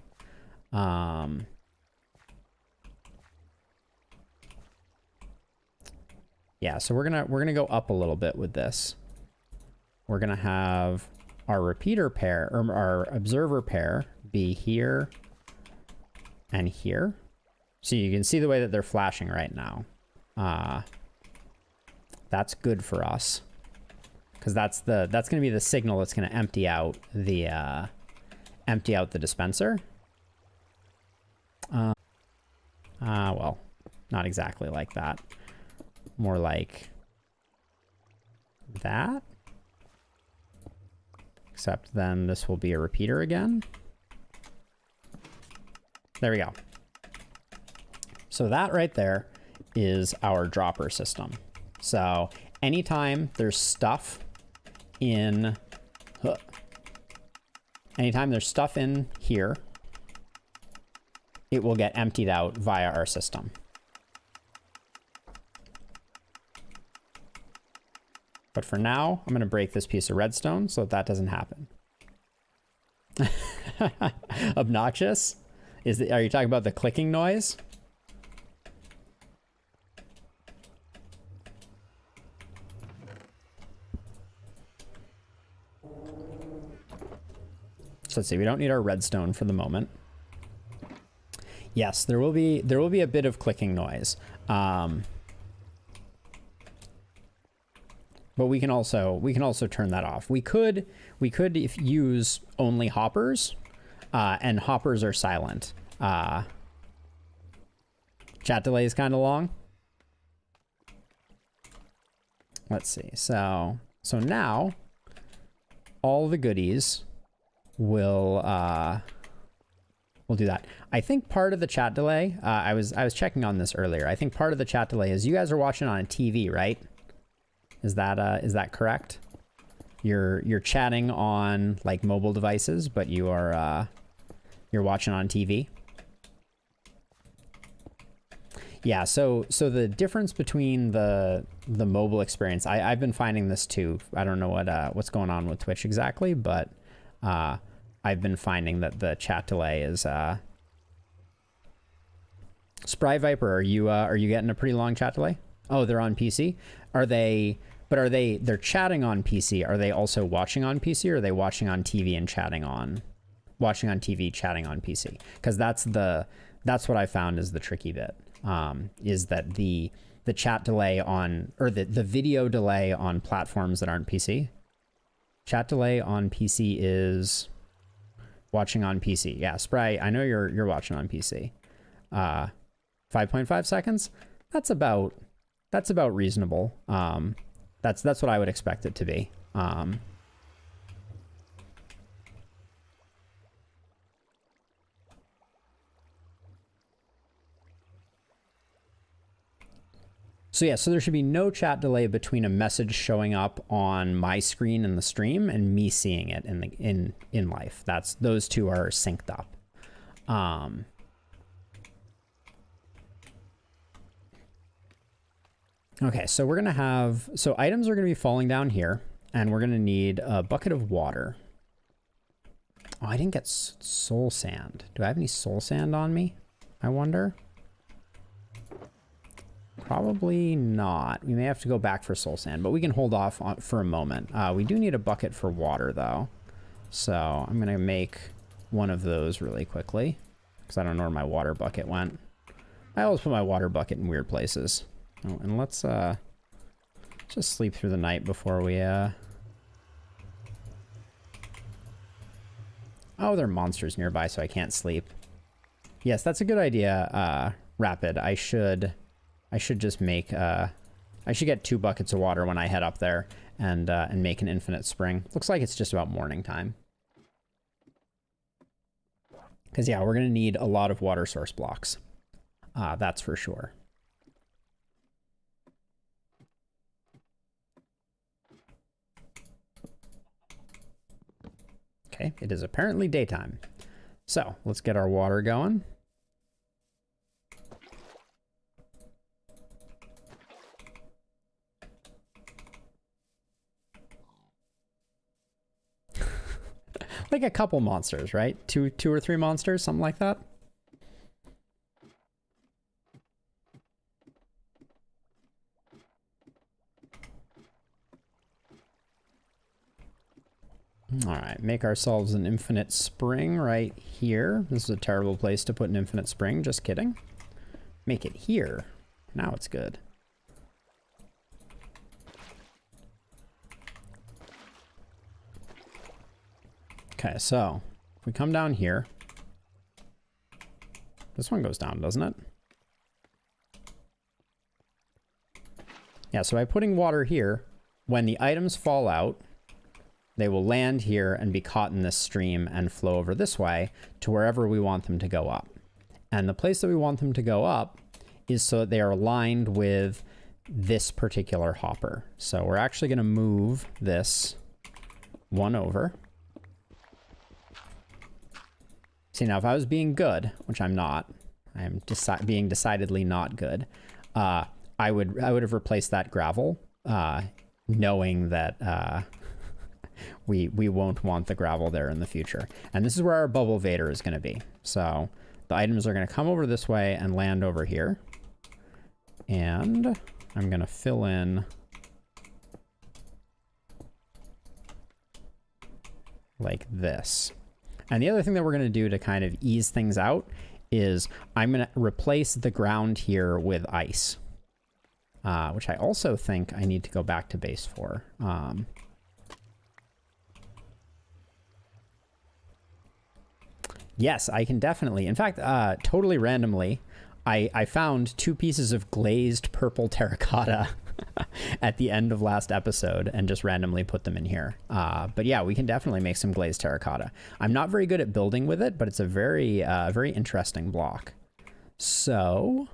Speaker 1: Yeah, so we're gonna go up a little bit with this. We're gonna have our repeater pair, or our observer pair, be here and here. So you can see the way that they're flashing right now. That's good for us, because that's gonna be the signal that's gonna empty out the dispenser. Well, not exactly like that. More like that. Except then this will be a repeater again. There we go. So that right there is our dropper system. So anytime there's stuff in, here, it will get emptied out via our system. But for now, I'm going to break this piece of redstone so that doesn't happen. Obnoxious? Are you talking about the clicking noise? So let's see, we don't need our redstone for the moment. Yes, there will be a bit of clicking noise. But we can also turn that off. We could use only hoppers, and hoppers are silent. Chat delay is kind of long. Let's see. So now all the goodies will do that. I think part of the chat delay, I was checking on this earlier. I think part of the chat delay is you guys are watching on a TV, right? Is that correct? You're chatting on like mobile devices, but you're watching on TV. Yeah, so the difference between the mobile experience, I've been finding this too. I don't know what's going on with Twitch exactly, but I've been finding that the chat delay is Spry Viper, are you getting a pretty long chat delay? Oh, they're on PC? Are they, but are they're chatting on PC. Are they also watching on PC, or are they watching on TV and watching on TV, chatting on PC? Because that's what I found is the tricky bit, is that the chat delay on, or the video delay on platforms that aren't PC. Chat delay on PC is watching on PC. Yeah, Spry, I know you're watching on PC. 5.5 seconds. That's about reasonable. That's what I would expect it to be. So yeah, so there should be no chat delay between a message showing up on my screen in the stream and me seeing it in life. Those two are synced up. Okay, so we're gonna have, so items are gonna be falling down here, and we're gonna need a bucket of water. Oh, I didn't get soul sand. Do I have any soul sand on me? I wonder. Probably not. We may have to go back for soul sand, but we can hold off for a moment. We do need a bucket for water though. So I'm gonna make one of those really quickly, because I don't know where my water bucket went. I always put my water bucket in weird places. Oh, and let's just sleep through the night before we Oh, there are monsters nearby, so I can't sleep. Yes, that's a good idea, Rapid. I should just make I should get 2 buckets of water when I head up there and make an infinite spring. Looks like it's just about morning time. Because yeah, we're gonna need a lot of water source blocks. That's for sure. Okay, it is apparently daytime. So let's get our water going. Like a couple monsters, right? Two or 3 monsters, something like that. All right, make ourselves an infinite spring right here. This is a terrible place to put an infinite spring, just kidding. Make it here. Now it's good. Okay, so if we come down here, this one goes down, doesn't it? Yeah, so by putting water here, when the items fall out, they will land here and be caught in this stream and flow over this way to wherever we want them to go up. And the place that we want them to go up is so that they are aligned with this particular hopper. So we're actually going to move this one over. See, now if I was being good, which I'm not, I am being decidedly not good, I would have replaced that gravel, knowing that we won't want the gravel there in the future. And this is where our bubble vader is going to be. So the items are going to come over this way and land over here. And I'm going to fill in like this. And the other thing that we're going to do to kind of ease things out is I'm going to replace the ground here with ice, which I also think I need to go back to base for. Yes, I can definitely. In fact, totally randomly, I found 2 pieces of glazed purple terracotta at the end of last episode and just randomly put them in here. But yeah, we can definitely make some glazed terracotta. I'm not very good at building with it, but it's a very, very interesting block. So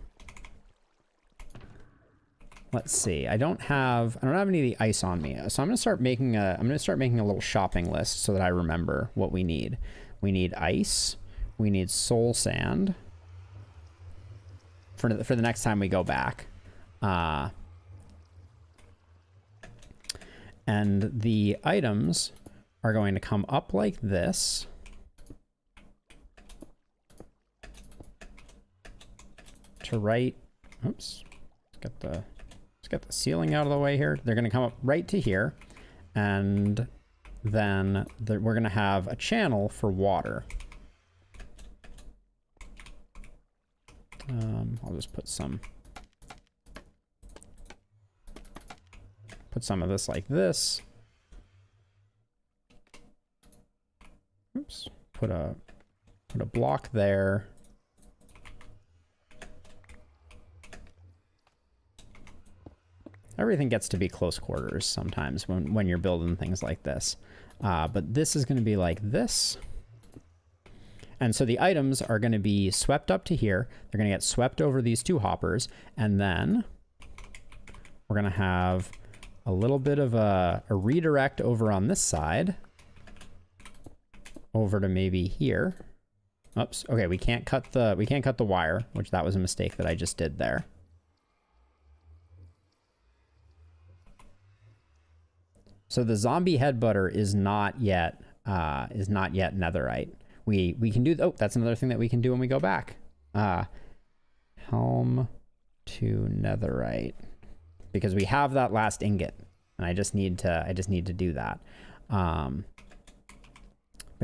Speaker 1: let's see. I don't have any of the ice on me, so I'm gonna start making a little shopping list so that I remember what we need. We need ice. We need soul sand for the next time we go back. And the items are going to come up like this. To right. Oops. Get the get the ceiling out of the way here. They're going to come up right to here. And then we're going to have a channel for water. I'll just put some of this like this. Oops. Put a block there. Everything gets to be close quarters sometimes when you're building things like this. But this is going to be like this. And so the items are going to be swept up to here. They're going to get swept over these two hoppers. And then we're going to have a little bit of a redirect over on this side. Over to maybe here. Oops. Okay, we can't cut the wire, which that was a mistake that I just did there. So the zombie headbutter is not yet netherite. We can do, oh, that's another thing that we can do when we go back. Helm to netherite, because we have that last ingot, and I just need to do that. But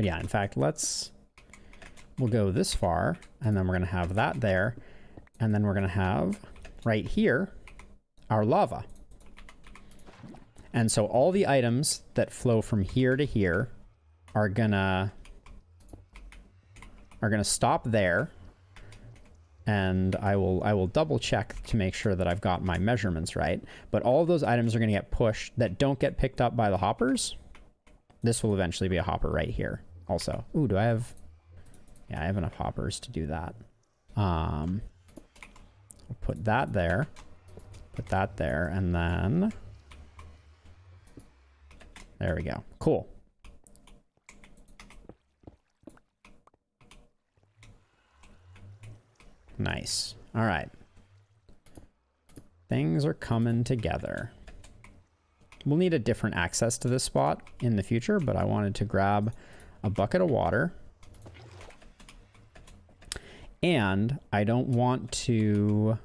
Speaker 1: yeah, in fact, we'll go this far, and then we're gonna have that there, and then we're gonna have right here our lava. And so all the items that flow from here to here are gonna stop there. And I will double check to make sure that I've got my measurements right. But all of those items are gonna get pushed that don't get picked up by the hoppers. This will eventually be a hopper right here also. Ooh, do I have... Yeah, I have enough hoppers to do that. I'll put that there. Put that there, and then... There we go. Cool. Nice. All right. Things are coming together. We'll need a different access to this spot in the future, but I wanted to grab a bucket of water. And I don't want to...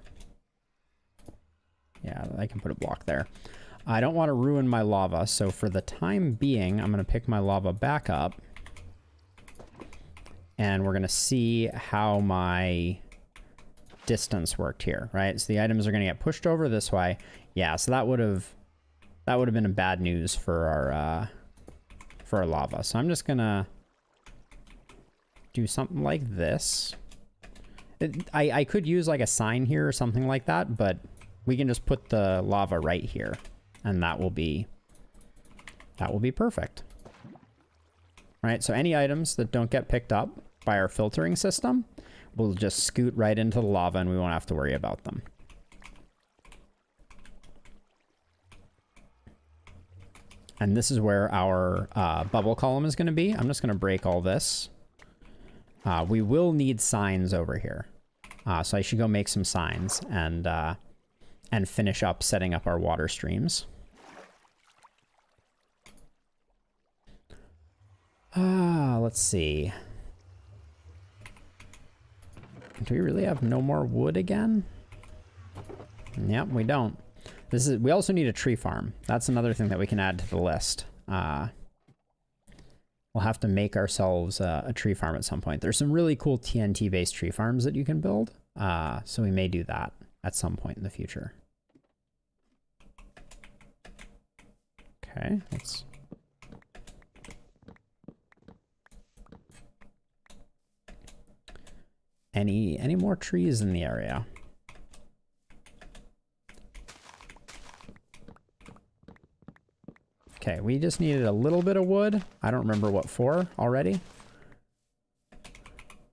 Speaker 1: Yeah, I can put a block there. I don't want to ruin my lava, so for the time being, I'm going to pick my lava back up. And we're going to see how my distance worked here, right? So the items are going to get pushed over this way. Yeah, so that would have been a bad news for our lava. So I'm just going to do something like this. I could use like a sign here or something like that, but we can just put the lava right here. And that will be perfect. Right, so any items that don't get picked up by our filtering system will just scoot right into the lava and we won't have to worry about them. And this is where our bubble column is going to be. I'm just going to break all this. We will need signs over here. So I should go make some signs and finish up setting up our water streams. Let's see. Do we really have no more wood again? Yep, we don't. We also need a tree farm. That's another thing that we can add to the list. We'll have to make ourselves a tree farm at some point. There's some really cool TNT-based tree farms that you can build. So we may do that at some point in the future. Okay, let's... Any more trees in the area? Okay, we just needed a little bit of wood. I don't remember what for already.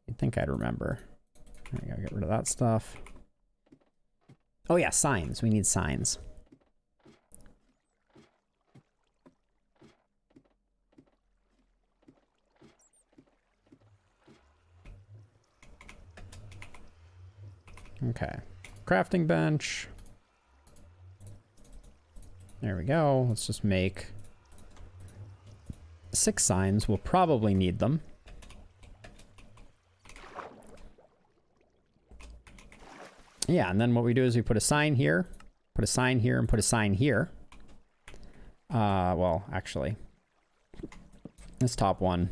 Speaker 1: You'd think I'd remember. There we go, get rid of that stuff. Oh yeah, signs. We need signs. Okay, crafting bench. There we go. Let's just make 6 signs. We'll probably need them. Yeah, and then what we do is we put a sign here, Put a sign here and put a sign here. Well, actually, this top one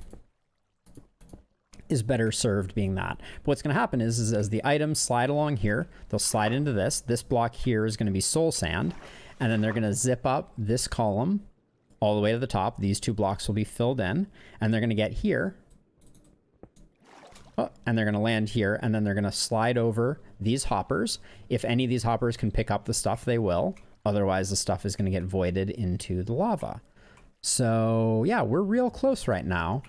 Speaker 1: is better served being that. But what's going to happen is as the items slide along here, they'll slide into this. This block here is going to be soul sand. And then they're going to zip up this column all the way to the top. These two blocks will be filled in. And they're going to get here. Oh, and they're going to land here. And then they're going to slide over these hoppers. If any of these hoppers can pick up the stuff, they will. Otherwise, the stuff is going to get voided into the lava. So, yeah, we're real close right now.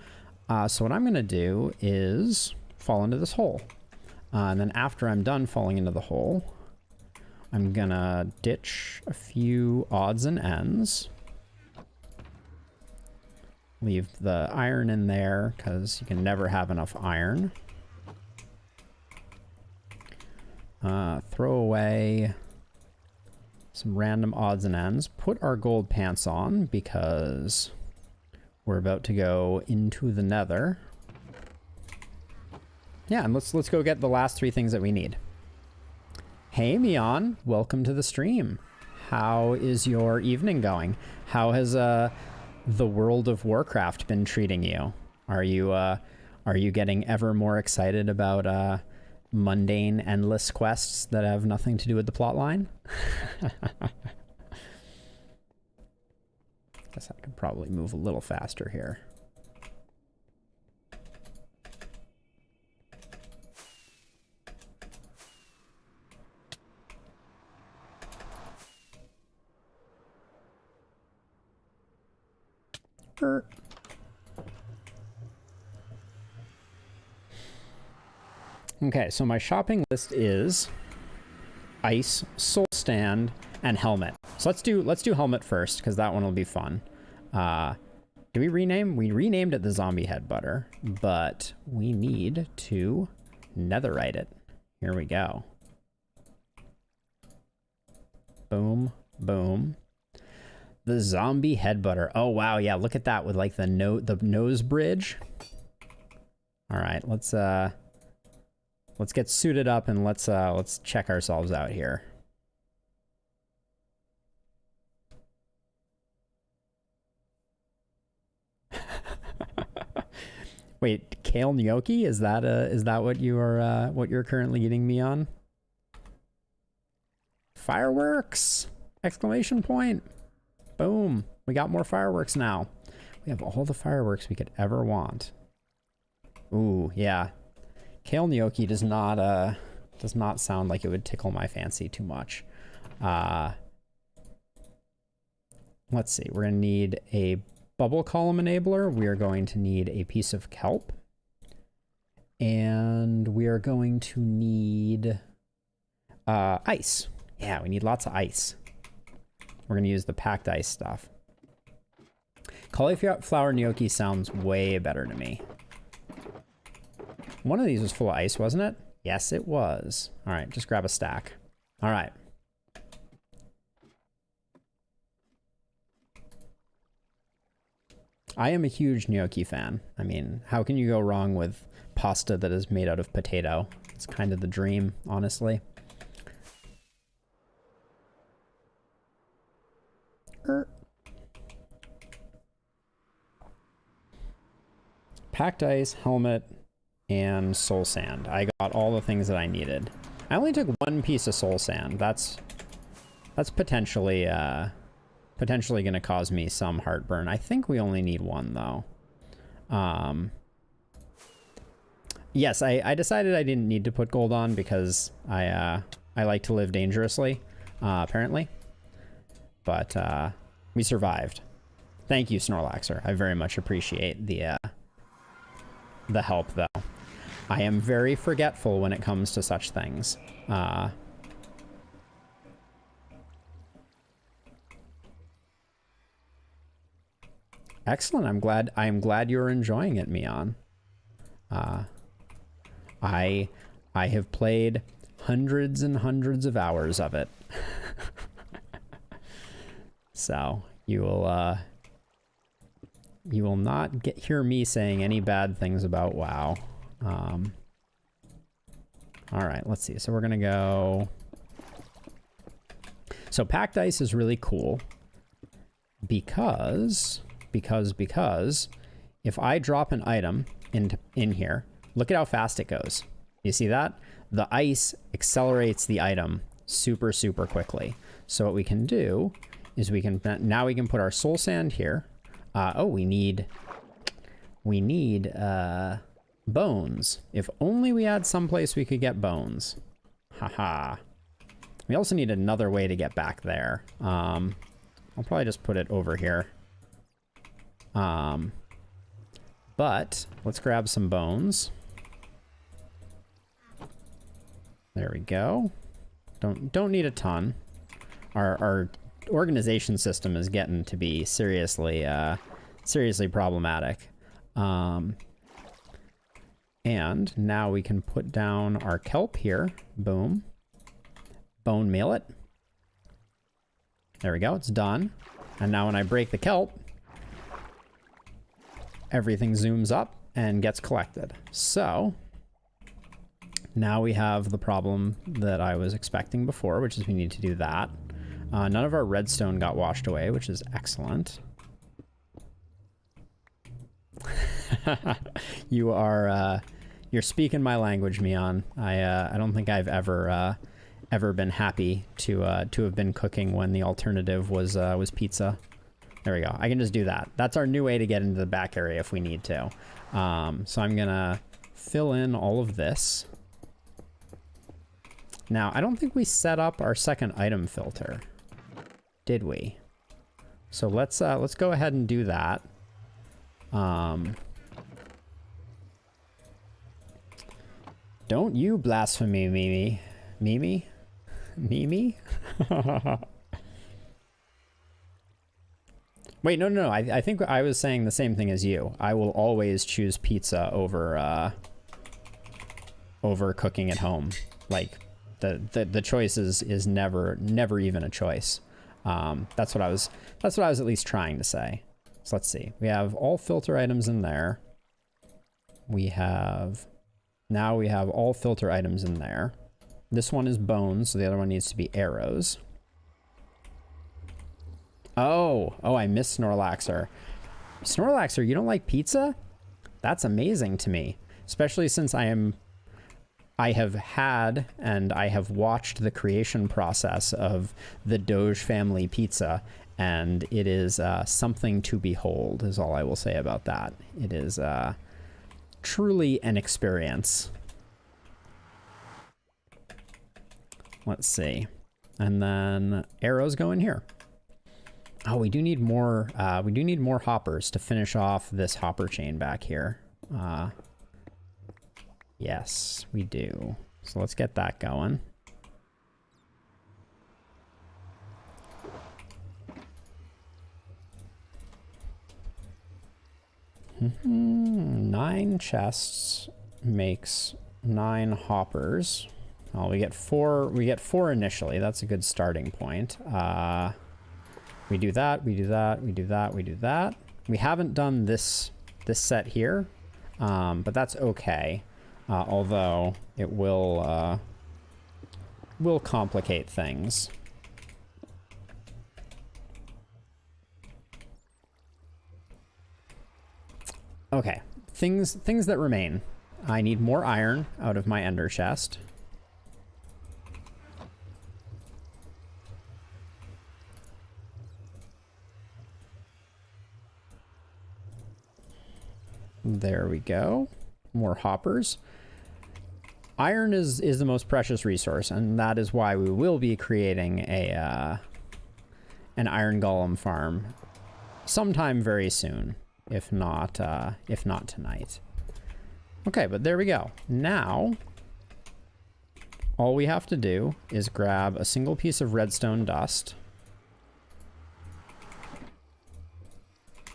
Speaker 1: So what I'm going to do is fall into this hole. And then after I'm done falling into the hole, I'm going to ditch a few odds and ends. Leave the iron in there because you can never have enough iron. Throw away some random odds and ends. Put our gold pants on because we're about to go into the nether. Yeah, and let's go get the last 3 things that we need. Hey, Mion, welcome to the stream. How is your evening going? How has the World of Warcraft been treating you? Are you getting ever more excited about mundane, endless quests that have nothing to do with the plot line? Guess I could probably move a little faster here. Okay, so my shopping list is ice, soul stand, and helmet. So let's do helmet first because that one will be fun. Do we rename? We renamed it the zombie head butter, but we need to netherite it. Here we go. Boom, boom. The zombie head butter. Oh wow, yeah, look at that with like the nose bridge. All right, let's get suited up and let's check ourselves out here. Wait, kale gnocchi? Is that what you're currently eating me on? Fireworks! Exclamation point. Boom. We got more fireworks now. We have all the fireworks we could ever want. Ooh, yeah. Kale gnocchi does not sound like it would tickle my fancy too much. Let's see. We're going to need a bubble column enabler. We are going to need a piece of kelp. And we are going to need ice. Yeah, we need lots of ice. We're going to use the packed ice stuff. Cauliflower gnocchi sounds way better to me. One of these was full of ice, wasn't it? Yes, it was. All right, just grab a stack. All right. I am a huge gnocchi fan. I mean, how can you go wrong with pasta that is made out of potato? It's kind of the dream, honestly. Packed ice, helmet, and soul sand. I got all the things that I needed. I only took one piece of soul sand. That's potentially going to cause me some heartburn. I think we only need one though. Yes, I decided I didn't need to put gold on because I like to live dangerously, apparently. But we survived. Thank you, Snorlaxer. I very much appreciate the help, though. I am very forgetful when it comes to such things. Excellent. I am glad you're enjoying it, Mion. I have played hundreds and hundreds of hours of it. So you will not hear me saying any bad things about WoW. All right, let's see. So we're gonna go. So packed ice is really cool because if I drop an item in here, look at how fast it goes. You see that? The ice accelerates the item super, super quickly. So what we can do is now we can put our soul sand here. Oh, we need bones. If only we had someplace we could get bones. Haha. We also need another way to get back there. I'll probably just put it over here. But let's grab some bones. There we go. Don't need a ton. Our organization system is getting to be seriously problematic. And now we can put down our kelp here. Boom. Bone meal it. There we go, it's done. And now when I break the kelp, everything zooms up and gets collected. So now we have the problem that I was expecting before, which is we need to do that. None of our redstone got washed away, which is excellent. You're speaking my language, Mion. I don't think I've ever been happy to have been cooking when the alternative was pizza. There we go. I can just do that. That's our new way to get into the back area if we need to. So I'm gonna fill in all of this. Now, I don't think we set up our second item filter, did we? So let's go ahead and do that. Don't you blaspheme me, Mimi? Mimi? Wait, no. I think I was saying the same thing as you. I will always choose pizza over cooking at home. Like the choice is never even a choice. That's what I was at least trying to say. So let's see. We have all filter items in there. Now we have all filter items in there. This one is bones, so the other one needs to be arrows. Oh, I missed Snorlaxer. Snorlaxer, you don't like pizza? That's amazing to me, especially since I have had and I have watched the creation process of the Doge family pizza, and it is something to behold, is all I will say about that. It is truly an experience. Let's see. And then arrows go in here. Oh, we do need more hoppers to finish off this hopper chain back here. Yes, we do. So let's get that going. Nine chests makes 9 hoppers. Oh, we get 4 initially. That's a good starting point. We do that. We haven't done this set here, but that's okay. Although it will complicate things. Okay, things that remain. I need more iron out of my ender chest. There we go. More hoppers. Iron is the most precious resource, and that is why we will be creating an iron golem farm sometime very soon, if not tonight. Okay, but there we go. Now, all we have to do is grab a single piece of redstone dust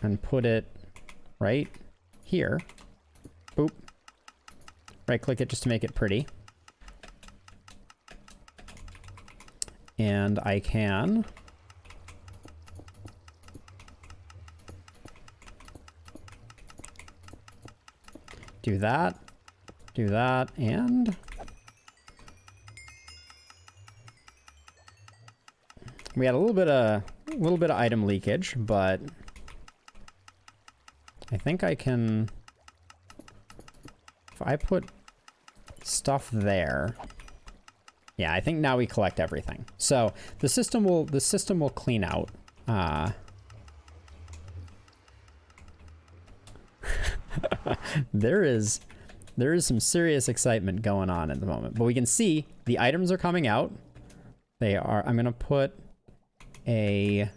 Speaker 1: and put it right here. Boop. Right click it just to make it pretty. And I can do that, and We had a little bit of item leakage, but I think I can, if I put stuff there, yeah, I think now we collect everything. So the system will clean out. There is some serious excitement going on at the moment, but we can see the items are coming out. They are, I'm going to put a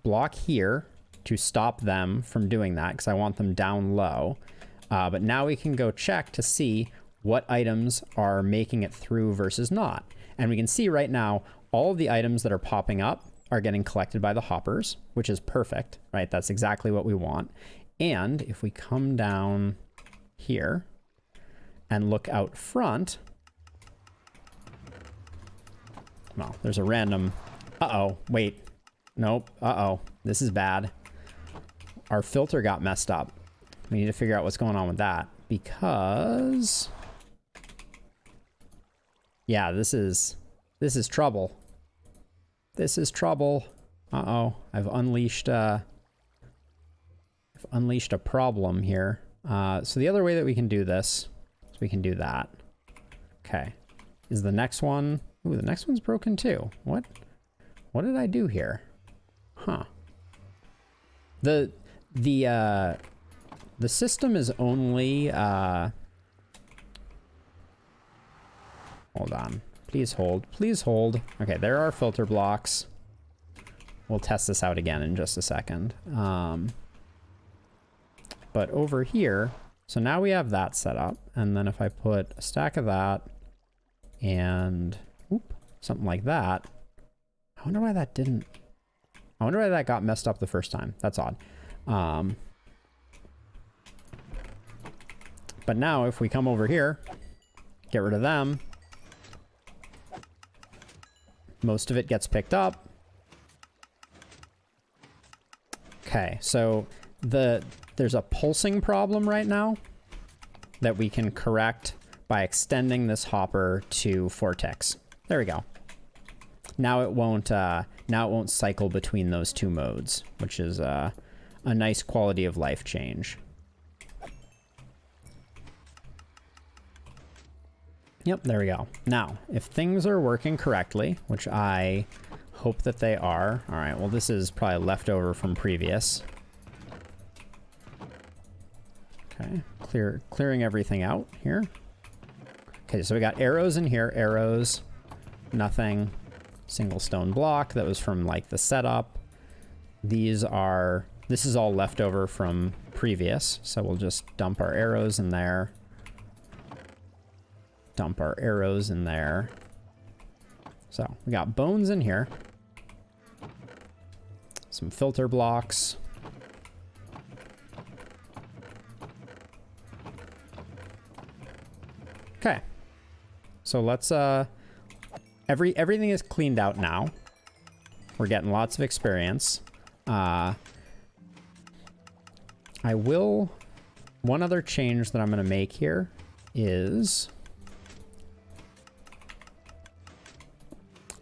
Speaker 1: block here to stop them from doing that because I want them down low. But now we can go check to see what items are making it through versus not. And we can see right now, all of the items that are popping up are getting collected by the hoppers, which is perfect, right? That's exactly what we want. And if we come down here and look out front, well, there's a random, uh-oh, wait, nope, uh-oh, this is bad. Our filter got messed up. We need to figure out what's going on with that because, yeah, this is trouble. This is trouble. Uh-oh, I've unleashed a problem here. So the other way that we can do this is we can do that. Okay, is the next one? Ooh, the next one's broken too. What did I do here? Huh. The system is only, hold on, please hold, please hold. Okay, there are filter blocks. We'll test this out again in just a second. But over here, so now we have that set up. And then if I put a stack of that and something like that, I wonder why that didn't, I wonder why that got messed up the first time. That's odd. But now if we come over here, get rid of them, most of it gets picked up. Okay, so there's a pulsing problem right now that we can correct by extending this hopper to 4 ticks. There we go. Now it won't cycle between those two modes, which is a nice quality of life change. Yep, there we go. Now, if things are working correctly, which I hope that they are. All right, well, this is probably leftover from previous. Okay, clearing everything out here. Okay, so we got arrows in here, arrows, nothing. Single stone block that was from like the setup. This is all leftover from previous, so we'll just dump our arrows in there. Dump our arrows in there. So we got bones in here. Some filter blocks. Okay. So let's everything is cleaned out now. We're getting lots of experience. One other change that I'm going to make here is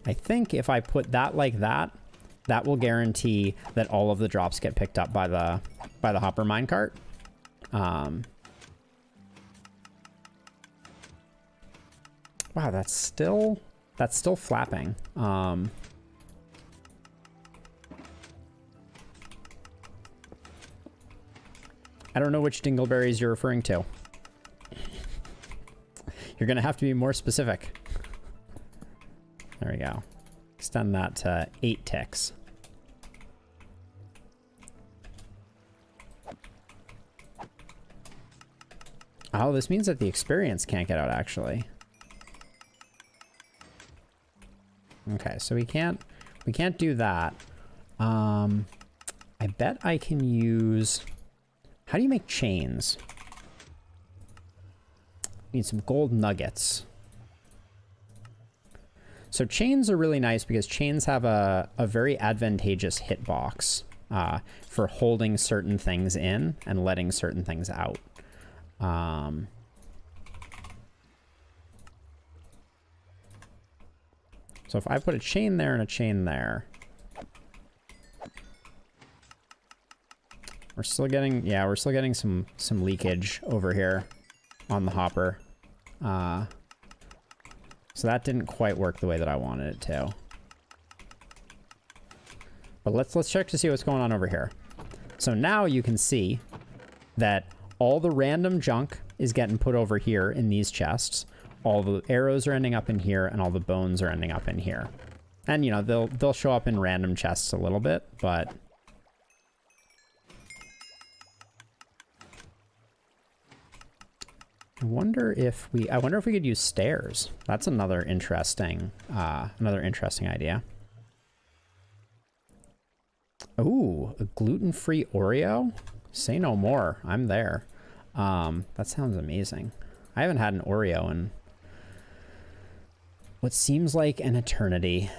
Speaker 1: I think if I put that like that, that will guarantee that all of the drops get picked up by the hopper minecart. Wow, that's still flapping. I don't know which dingleberries you're referring to. You're gonna have to be more specific. There we go. Extend that to 8 ticks. Oh, this means that the experience can't get out, actually. Okay, so we can't do that. I bet I can use... How do you make chains? Need some gold nuggets. So chains are really nice because chains have a very advantageous hitbox for holding certain things in and letting certain things out. So if I put a chain there and a chain there, we're still getting, yeah, we're still getting some leakage over here on the hopper. So that didn't quite work the way that I wanted it to. But let's check to see what's going on over here. So now you can see that all the random junk is getting put over here in these chests. All the arrows are ending up in here, and all the bones are ending up in here. And, you know, they'll show up in random chests a little bit, but... I wonder if we could use stairs. That's another interesting idea. Ooh, a gluten-free Oreo? Say no more. I'm there. That sounds amazing. I haven't had an Oreo in what seems like an eternity.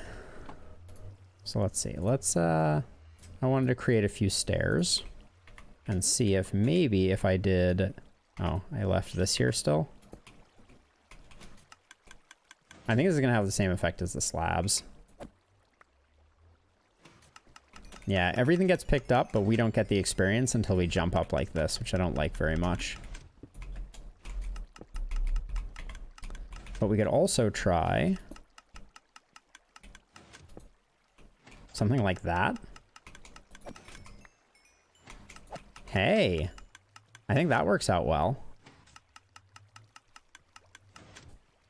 Speaker 1: So let's see. I wanted to create a few stairs and see if maybe if I did... Oh, I left this here still. I think this is going to have the same effect as the slabs. Yeah, everything gets picked up, but we don't get the experience until we jump up like this, which I don't like very much. But we could also try something like that. Hey, I think that works out well.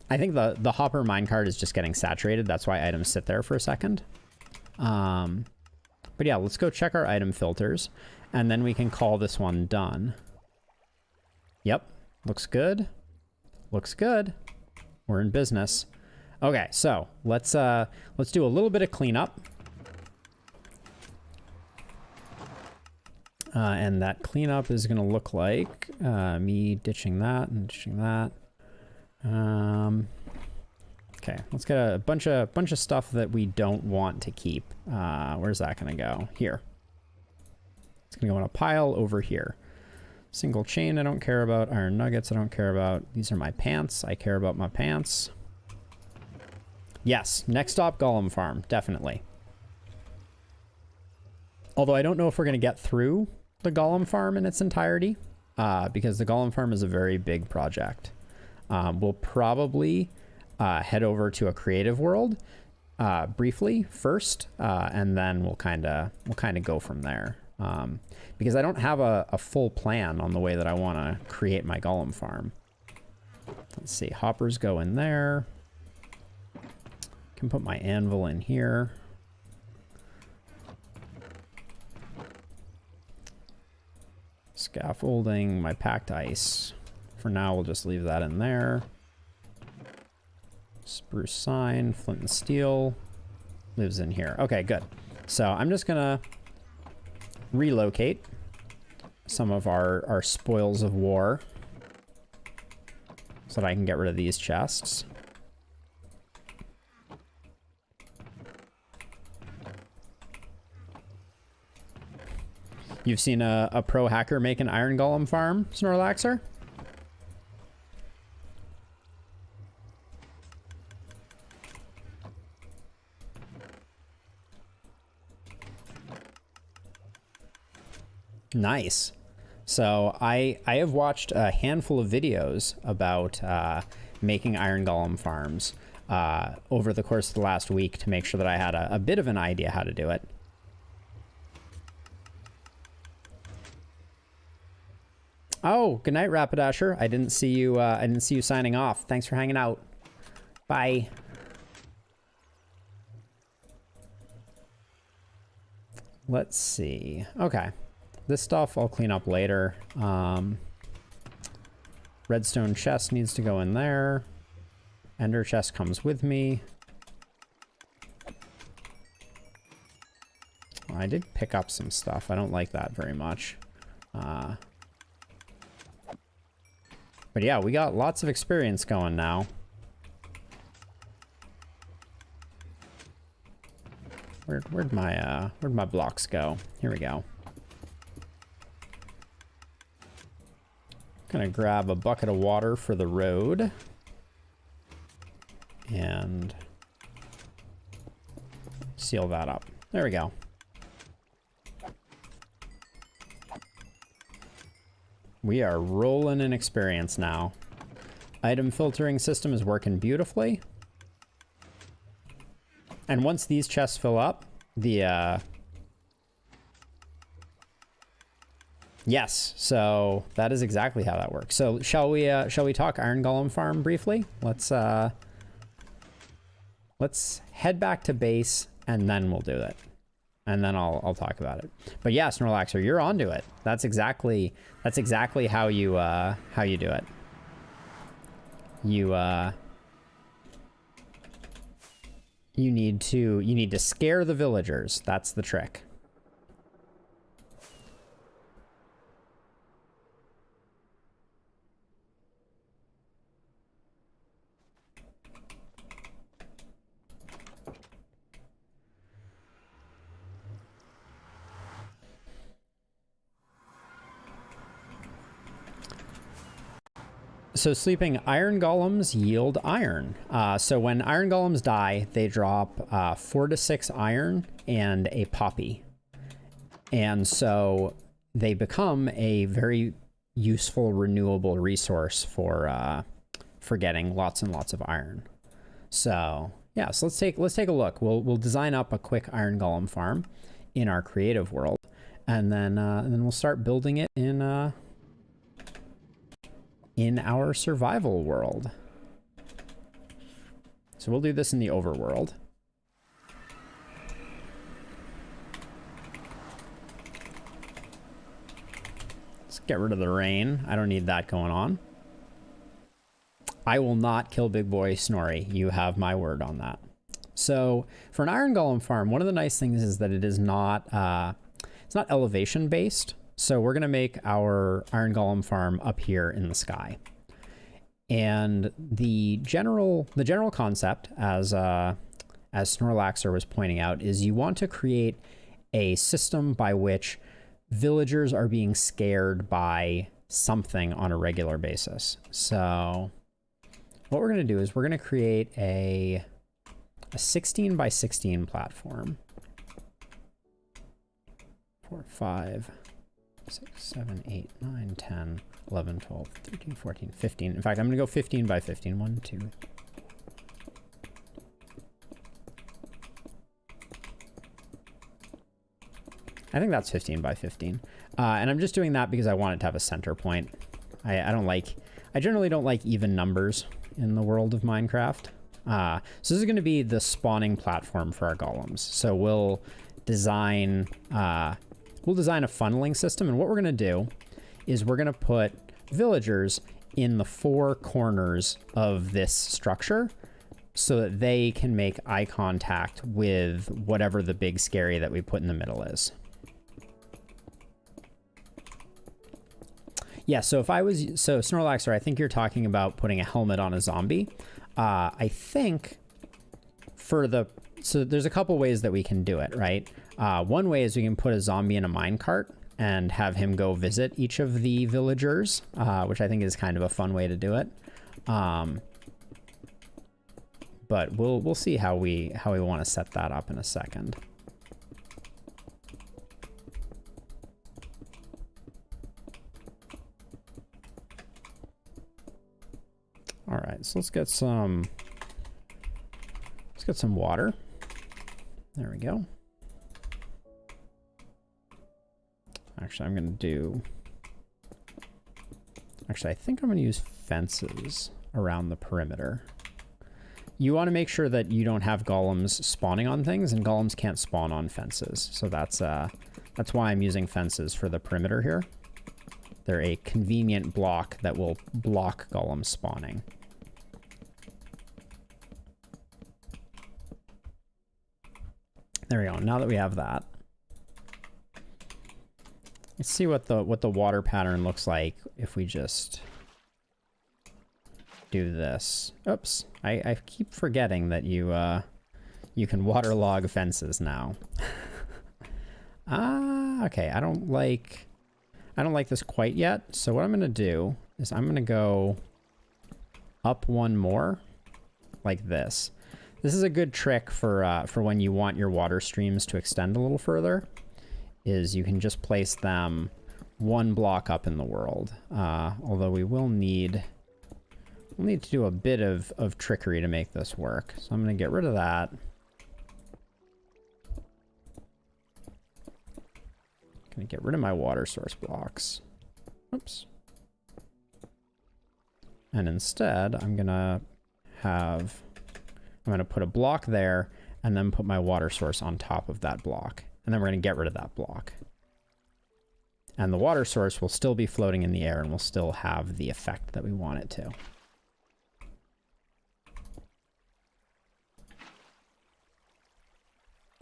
Speaker 1: I think the hopper minecart is just getting saturated. That's why items sit there for a second. But yeah, let's go check our item filters, and then we can call this one done. Yep, looks good. Looks good. We're in business. Okay, so let's do a little bit of cleanup. And that cleanup is gonna look like me ditching that and ditching that. Okay, let's get a bunch of stuff that we don't want to keep. Where's that gonna go? Here. It's gonna go in a pile over here. Single chain I don't care about. Iron nuggets I don't care about. These are my pants. I care about my pants. Yes, next stop Golem farm, definitely. Although I don't know if we're gonna get through the Golem farm in its entirety, because the Golem farm is a very big project. We'll probably head over to a creative world briefly first, and then we'll kind of go from there. Because I don't have a full plan on the way that I want to create my Golem farm. Let's see, hoppers go in there. Can put my anvil in here. Scaffolding, my packed ice. For now, we'll just leave that in there. Spruce sign, flint and steel lives in here. Okay, good. So I'm just gonna relocate some of our spoils of war so that I can get rid of these chests. You've seen a pro hacker make an iron golem farm, Snorlaxer? Nice. So I have watched a handful of videos about making iron golem farms over the course of the last week to make sure that I had a bit of an idea how to do it. Oh, good night, Rapidasher. I didn't see you. I didn't see you signing off. Thanks for hanging out. Bye. Let's see. Okay, this stuff I'll clean up later. Redstone chest needs to go in there. Ender chest comes with me. I did pick up some stuff. I don't like that very much. But yeah, we got lots of experience going now. Where'd my blocks go? Here we go. Gonna grab a bucket of water for the road. And seal that up. There we go. We are rolling in experience now. Item filtering system is working beautifully. And once these chests fill up, the yes, so that is exactly how that works. So shall we talk Iron Golem farm briefly? Let's head back to base and then we'll do it. And then I'll talk about it. But yeah, Snorlaxer, you're onto it. That's exactly how you do it. You need to scare the villagers. That's the trick. So sleeping iron golems yield iron. So when iron golems die, they drop 4 to 6 iron and a poppy. And so they become a very useful renewable resource for getting lots and lots of iron. So yeah, so let's take a look. We'll design up a quick iron golem farm in our creative world, and then we'll start building it in our survival world. So we'll do this in the overworld. Let's get rid of the rain. I don't need that going on. I will not kill Big Boy Snorri. You have my word on that. So for an iron golem farm, one of the nice things is that it is not it's not elevation based. So we're going to make our iron golem farm up here in the sky. And the general concept, as Snorlaxer was pointing out, is you want to create a system by which villagers are being scared by something on a regular basis. So what we're going to do is we're going to create a 16 by 16 platform. 4, 5, 6, 7, 8, 9, 10, 11, 12, 13, 14, 15. In fact, I'm going to go 15 by 15. 1, 2. I think that's 15 by 15. And I'm just doing that because I want it to have a center point. I generally don't like even numbers in the world of Minecraft. So this is going to be the spawning platform for our golems. So we'll design a funneling system, and what we're going to do is we're going to put villagers in the 4 corners of this structure so that they can make eye contact with whatever the big scary that we put in the middle is. Yeah, so Snorlaxer, I think you're talking about putting a helmet on a zombie. I think so there's a couple ways that we can do it, right? One way is we can put a zombie in a minecart and have him go visit each of the villagers, which I think is kind of a fun way to do it. But we'll see how we want to set that up in a second. All right, so let's get some water. There we go. Actually, I think I'm going to use fences around the perimeter. You want to make sure that you don't have golems spawning on things, and golems can't spawn on fences. So that's why I'm using fences for the perimeter here. They're a convenient block that will block golems spawning. There we go. Now that we have that, let's see what the water pattern looks like if we just do this. Oops, I keep forgetting that you can waterlog fences now. Okay. I don't like this quite yet. So what I'm gonna do is I'm gonna go up one more, like this. This is a good trick for when you want your water streams to extend a little further, is you can just place them one block up in the world. Although we'll need to do a bit of trickery to make this work. So I'm going to get rid of that. Going to get rid of my water source blocks. Oops. And instead, I'm going to put a block there and then put my water source on top of that block. And then we're going to get rid of that block. And the water source will still be floating in the air and will still have the effect that we want it to.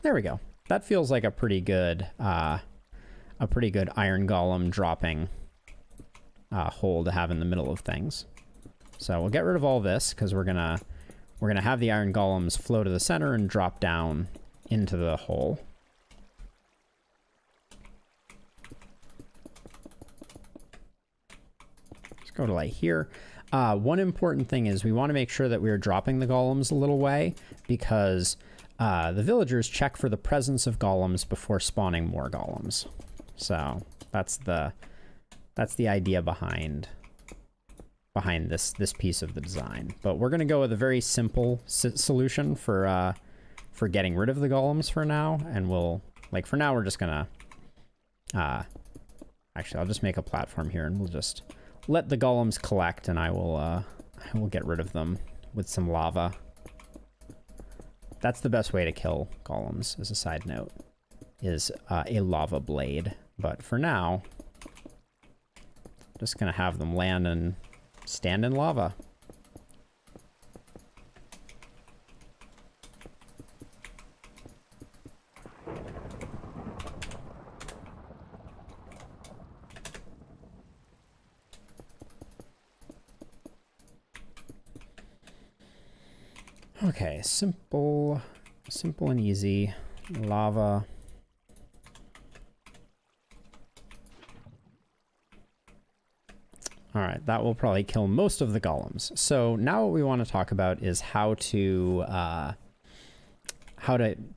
Speaker 1: There we go. That feels like a pretty good iron golem dropping hole to have in the middle of things. So we'll get rid of all this because we're gonna have the iron golems flow to the center and drop down into the hole. Let's go to like here. One important thing is we want to make sure that we are dropping the golems a little way, because the villagers check for the presence of golems before spawning more golems. So that's the idea behind this piece of the design. But we're going to go with a very simple solution for getting rid of the golems for now. And for now, we're just going to, actually, I'll just make a platform here and we'll just let the golems collect, and I will get rid of them with some lava. That's the best way to kill golems, as a side note, is a lava blade. But for now, just gonna have them land and stand in lava. Okay, simple and easy. Lava. All right, that will probably kill most of the golems. So now what we want to talk about is how to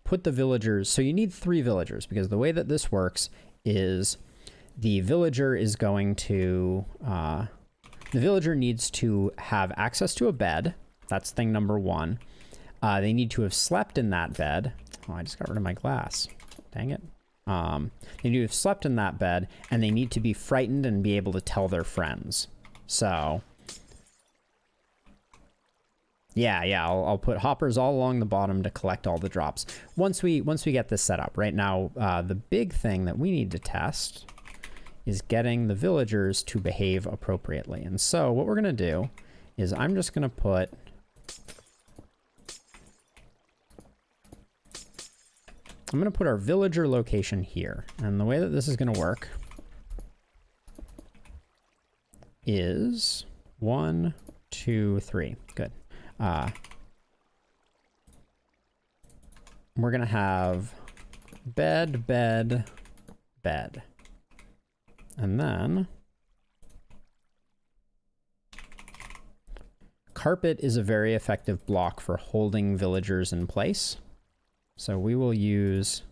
Speaker 1: put the villagers. So you need 3 villagers, because the way that this works is the villager is going to, the villager needs to have access to a bed. That's thing number 1. They need to have slept in that bed. Oh, I just got rid of my glass. Dang it. They need to have slept in that bed, and they need to be frightened and be able to tell their friends. So, yeah, I'll put hoppers all along the bottom to collect all the drops. Once we get this set up, right now, the big thing that we need to test is getting the villagers to behave appropriately. And so what we're going to do is I'm just going to put our villager location here. And the way that this is going to work is 1, 2, 3. Good. We're going to have bed, bed, bed. And then carpet is a very effective block for holding villagers in place. So we will use,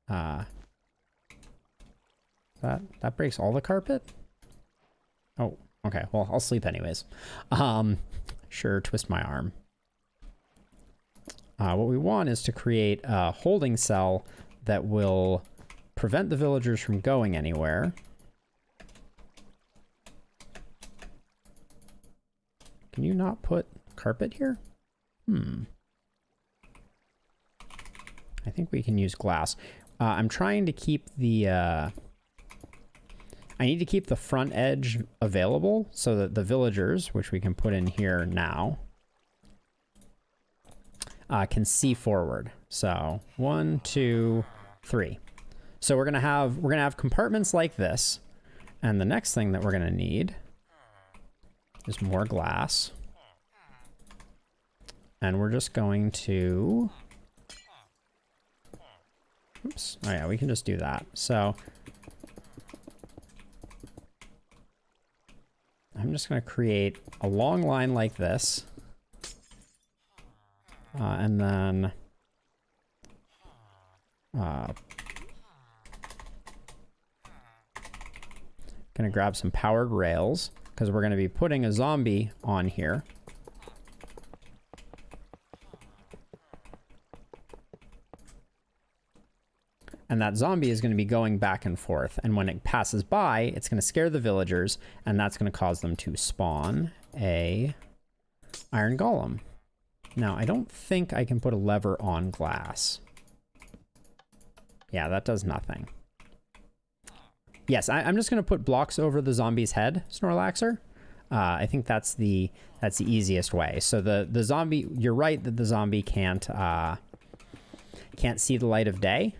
Speaker 1: that breaks all the carpet? Oh, okay, well, I'll sleep anyways. Sure, twist my arm. What we want is to create a holding cell that will prevent the villagers from going anywhere. Can you not put carpet here? I think we can use glass. I'm trying to keep the, I need to keep the front edge available so that the villagers, which we can put in here now, can see forward. So 1, 2, 3. So we're gonna have compartments like this, and the next thing that we're gonna need is more glass, and we're just going to. Oops. Oh yeah, we can just do that. So I'm just going to create a long line like this. And then gonna grab some powered rails because we're gonna be putting a zombie on here. And that zombie is going to be going back and forth. And when it passes by, it's going to scare the villagers, and that's going to cause them to spawn a iron golem. Now, I don't think I can put a lever on glass. Yeah, that does nothing. Yes, I'm just going to put blocks over the zombie's head, Snorlaxer. I think that's the easiest way. So the zombie, you're right that the zombie can't see the light of day.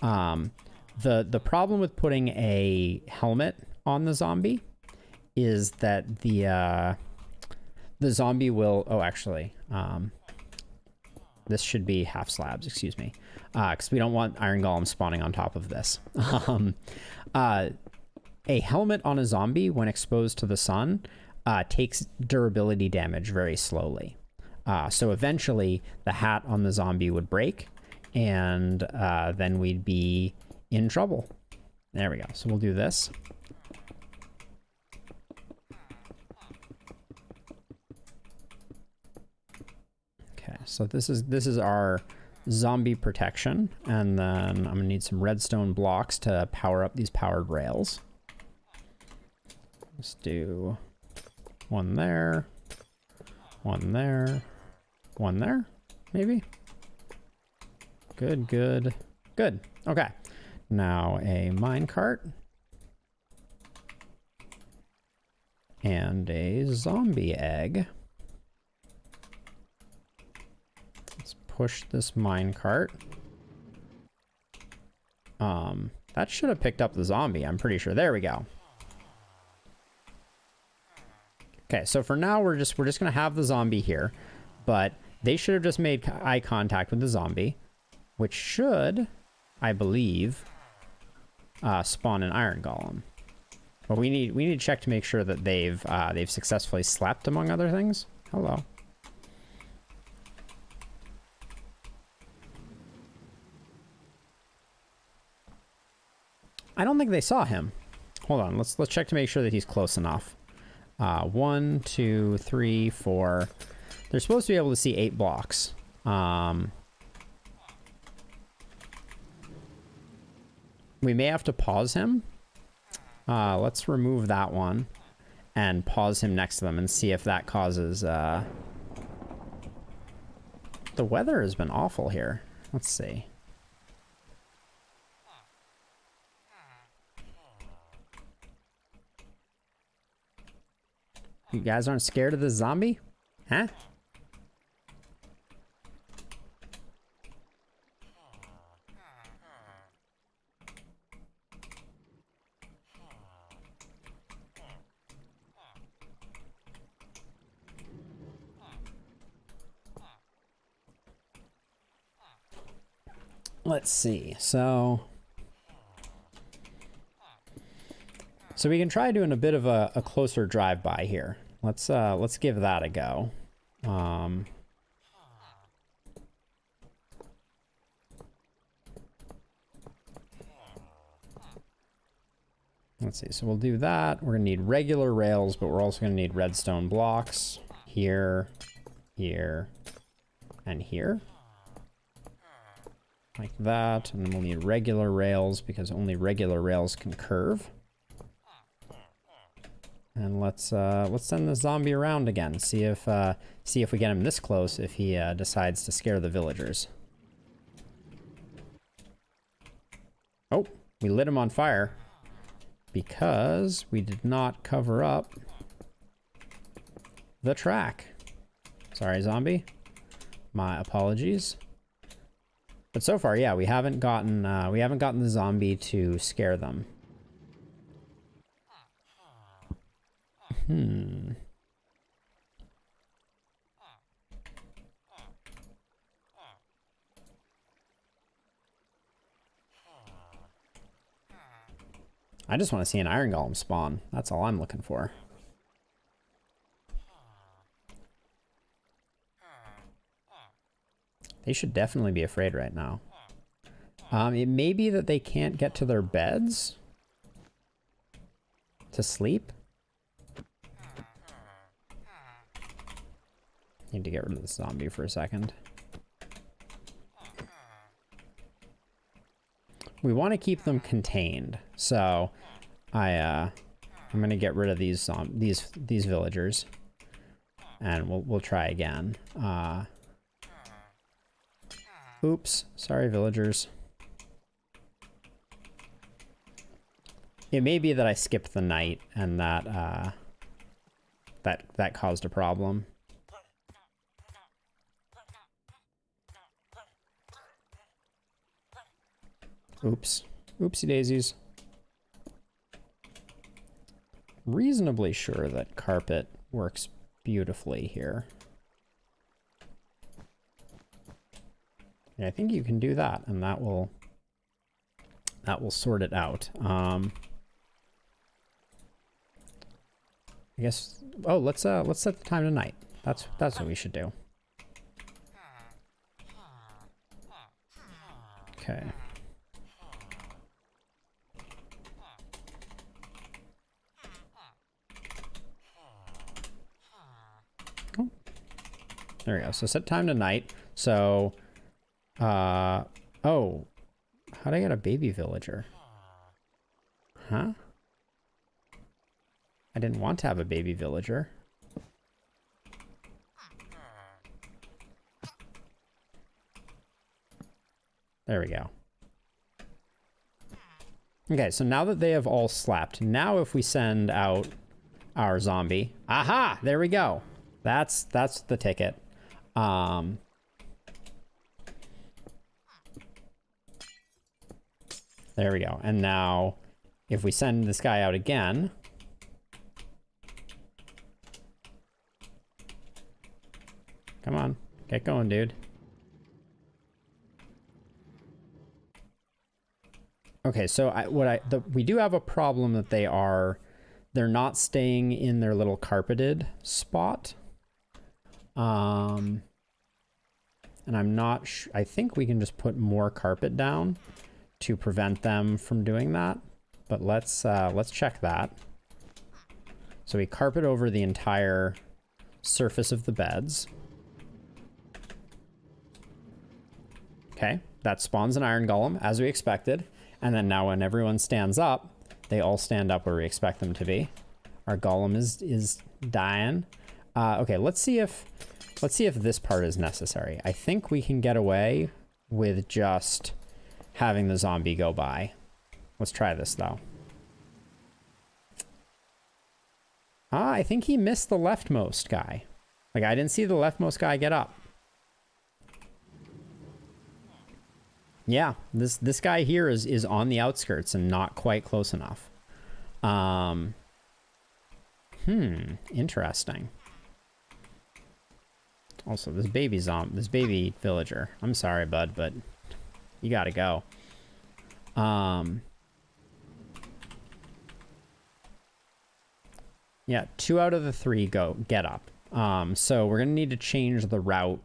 Speaker 1: The problem with putting a helmet on the zombie is that the zombie will, oh, actually, this should be half slabs, excuse me, because we don't want iron golem spawning on top of this. A helmet on a zombie when exposed to the sun takes durability damage very slowly. So eventually the hat on the zombie would break, and then we'd be in trouble. There we go. So we'll do this. Okay, so this is our zombie protection, and then I'm gonna need some redstone blocks to power up these powered rails. Let's do one there, one there, one there, maybe. Good, good, good. Okay. Now a minecart. And a zombie egg. Let's push this minecart. That should have picked up the zombie, I'm pretty sure. There we go. Okay, so for now we're just gonna have the zombie here, but they should have just made eye contact with the zombie, which should, I believe, spawn an iron golem. But we need to check to make sure that they've successfully slept, among other things. Hello. I don't think they saw him. Hold on, let's check to make sure that he's close enough. 1, 2, 3, 4. They're supposed to be able to see 8 blocks. We may have to pause him. Let's remove that one and pause him next to them and see if that causes... The weather has been awful here. Let's see. You guys aren't scared of the zombie? Huh? Let's see. So we can try doing a bit of a closer drive-by here. Let's give that a go. Let's see. So we'll do that. We're gonna need regular rails, but we're also gonna need redstone blocks here, here, and here. Like that, and then we'll need regular rails because only regular rails can curve. And let's send the zombie around again. See if we get him this close. If he decides to scare the villagers. Oh, we lit him on fire because we did not cover up the track. Sorry, zombie. My apologies. But so far, yeah, we haven't gotten the zombie to scare them. I just want to see an iron golem spawn. That's all I'm looking for. They should definitely be afraid right now. It may be that they can't get to their beds to sleep. Need to get rid of the zombie for a second. We want to keep them contained, so I'm gonna get rid of these villagers, and we'll try again. Oops, sorry, villagers. It may be that I skipped the night, and that that caused a problem. Oops. Oopsie daisies. Reasonably sure that carpet works beautifully here. Yeah, I think you can do that, and that will sort it out. I guess. Oh, let's set the time to night. That's what we should do. Okay. Oh. There we go. So set time to night. So, oh, how'd I get a baby villager? Huh? I didn't want to have a baby villager. There we go. Okay, so now that they have all slept, now if we send out our zombie, aha, there we go. That's the ticket. There we go. And now if we send this guy out again, come on, get going, dude. Okay, so we do have a problem that they're not staying in their little carpeted spot. And I'm not I think we can just put more carpet down to prevent them from doing that. But let's check that. So we carpet over the entire surface of the beds. Okay, that spawns an iron golem, as we expected. And then now when everyone stands up, they all stand up where we expect them to be. Our golem is dying. Okay, let's see if this part is necessary. I think we can get away with just having the zombie go by. Let's try this though. I think he missed the leftmost guy. Like, I didn't see the leftmost guy get up. Yeah, this guy here is on the outskirts and not quite close enough. Interesting. Also, this baby villager. I'm sorry, bud, but you gotta go. Yeah, 2 out of the 3 get up. So we're gonna need to change the route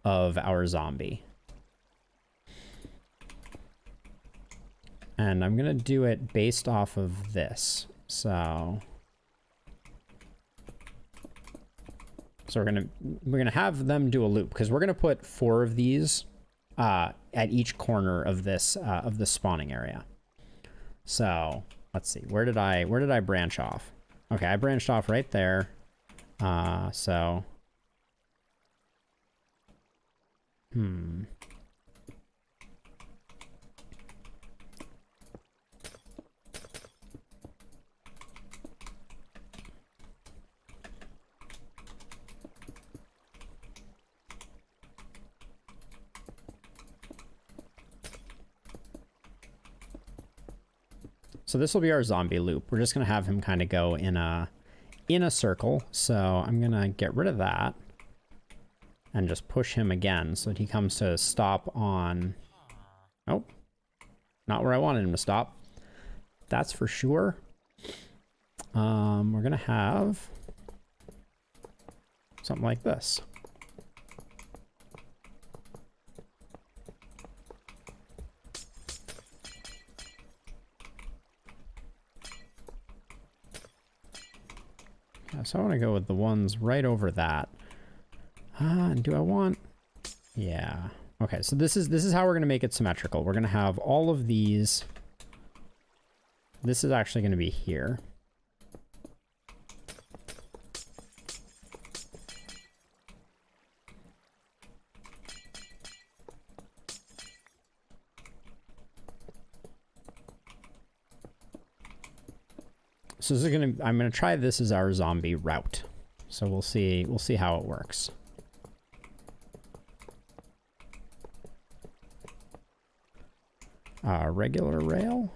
Speaker 1: of our zombie. And I'm gonna do it based off of this. So we're gonna have them do a loop, because we're gonna put 4 of these at each corner of this of the spawning area. So let's see, where did I branch off? Okay, I branched off right there. So So this will be our zombie loop. We're just gonna have him kind of go in a circle. So I'm gonna get rid of that and just push him again so that he comes to stop on. Oh, not where I wanted him to stop. That's for sure. We're gonna have something like this. Yeah, so I want to go with the ones right over that. Do I want... Yeah. Okay, so this is how we're going to make it symmetrical. We're going to have all of these. This is actually going to be here. So this is I'm gonna try this as our zombie route. So we'll see how it works. Regular rail.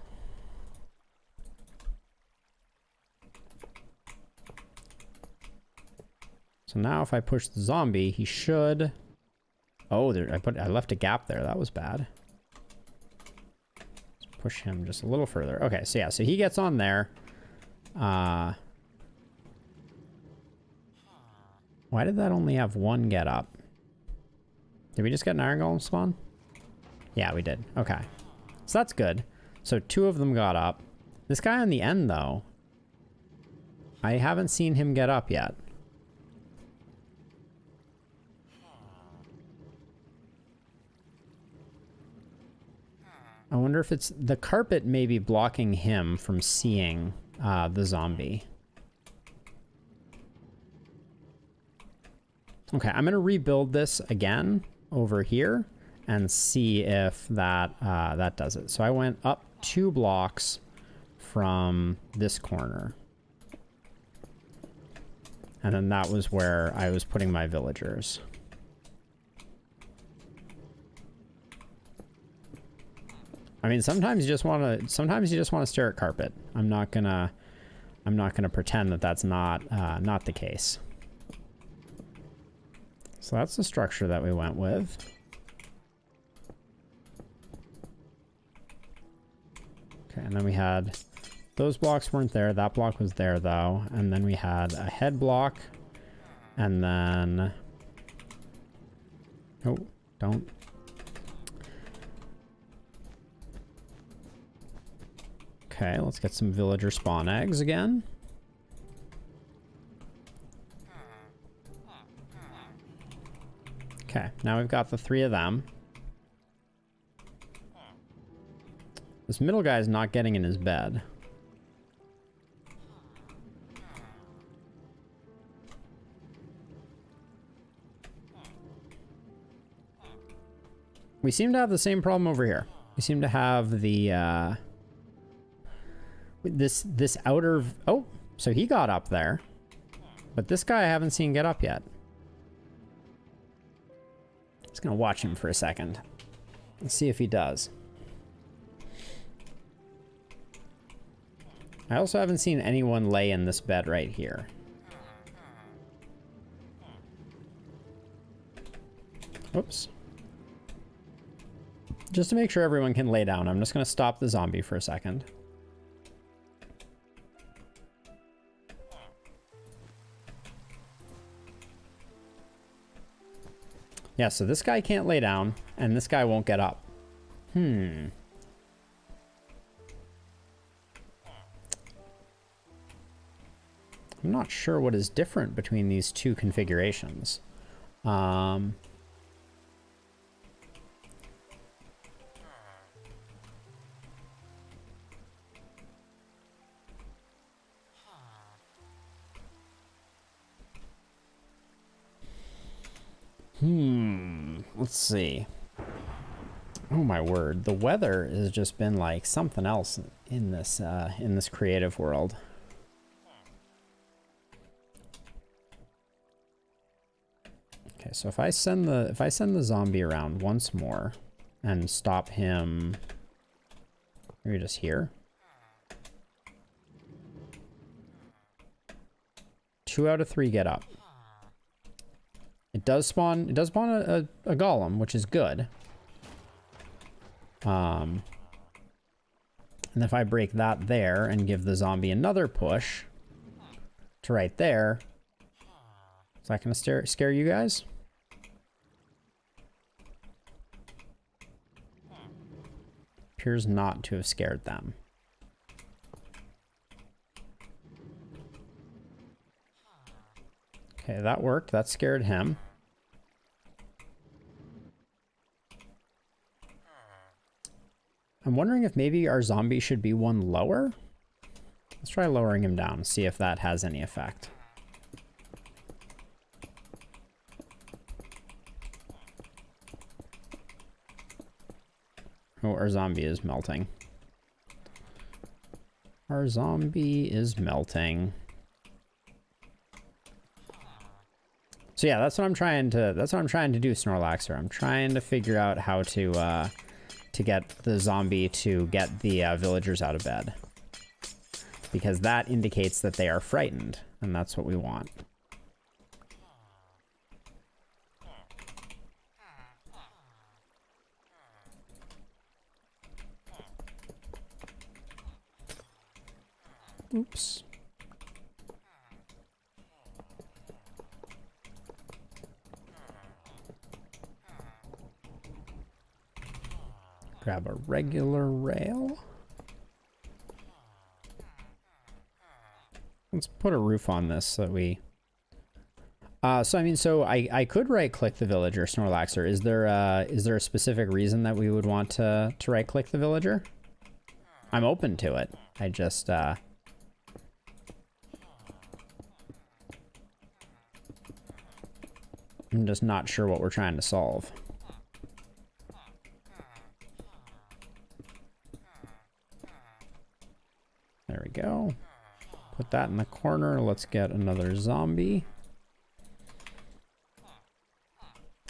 Speaker 1: So now if I push the zombie, he should... Oh, I left a gap there. That was bad. Let's push him just a little further. Okay, so yeah, so he gets on there. Why did that only have one get up? Did we just get an iron golem spawn? Yeah, we did. Okay. So that's good. So 2 of them got up. This guy on the end, though, I haven't seen him get up yet. I wonder if it's the carpet maybe blocking him from seeing the zombie. Okay, I'm gonna rebuild this again over here and see if that that does it. So I went up 2 blocks from this corner. And then that was where I was putting my villagers. I mean, sometimes you just want to stare at carpet. I'm not gonna pretend that that's not the case. So that's the structure that we went with. Okay, and then we had those blocks weren't there. That block was there though, and then we had a head block, and then oh, don't. Okay, let's get some villager spawn eggs again. Okay, now we've got the 3 of them. This middle guy is not getting in his bed. We seem to have the same problem over here. We seem to have the this outer... Oh, so he got up there. But this guy I haven't seen get up yet. Just gonna watch him for a second. Let's see if he does. I also haven't seen anyone lay in this bed right here. Whoops. Just to make sure everyone can lay down, I'm just gonna stop the zombie for a second. Yeah, so this guy can't lay down, and this guy won't get up. I'm not sure what is different between these 2 configurations. Let's see. Oh my word, the weather has just been like something else in this creative world. Okay, so if I send the zombie around once more and stop him, maybe just here. 2 out of 3 get up. It does spawn a golem, which is good. And if I break that there and give the zombie another push to right there, is that gonna scare you guys? Appears not to have scared them. Okay, that worked. That scared him. I'm wondering if maybe our zombie should be one lower. Let's try lowering him down, see if that has any effect. Oh, our zombie is melting. Our zombie is melting. So yeah, that's what I'm trying to do, Snorlaxer. I'm trying to figure out how to get the zombie to get the villagers out of bed. Because that indicates that they are frightened, and that's what we want. Oops. Grab a regular rail. Let's put a roof on this so that we... So I could right-click the villager, Snorlaxer. Is there a specific reason that we would want to right-click the villager? I'm open to it. I just... I'm just not sure what we're trying to solve. There we go. Put that in the corner. Let's get another zombie.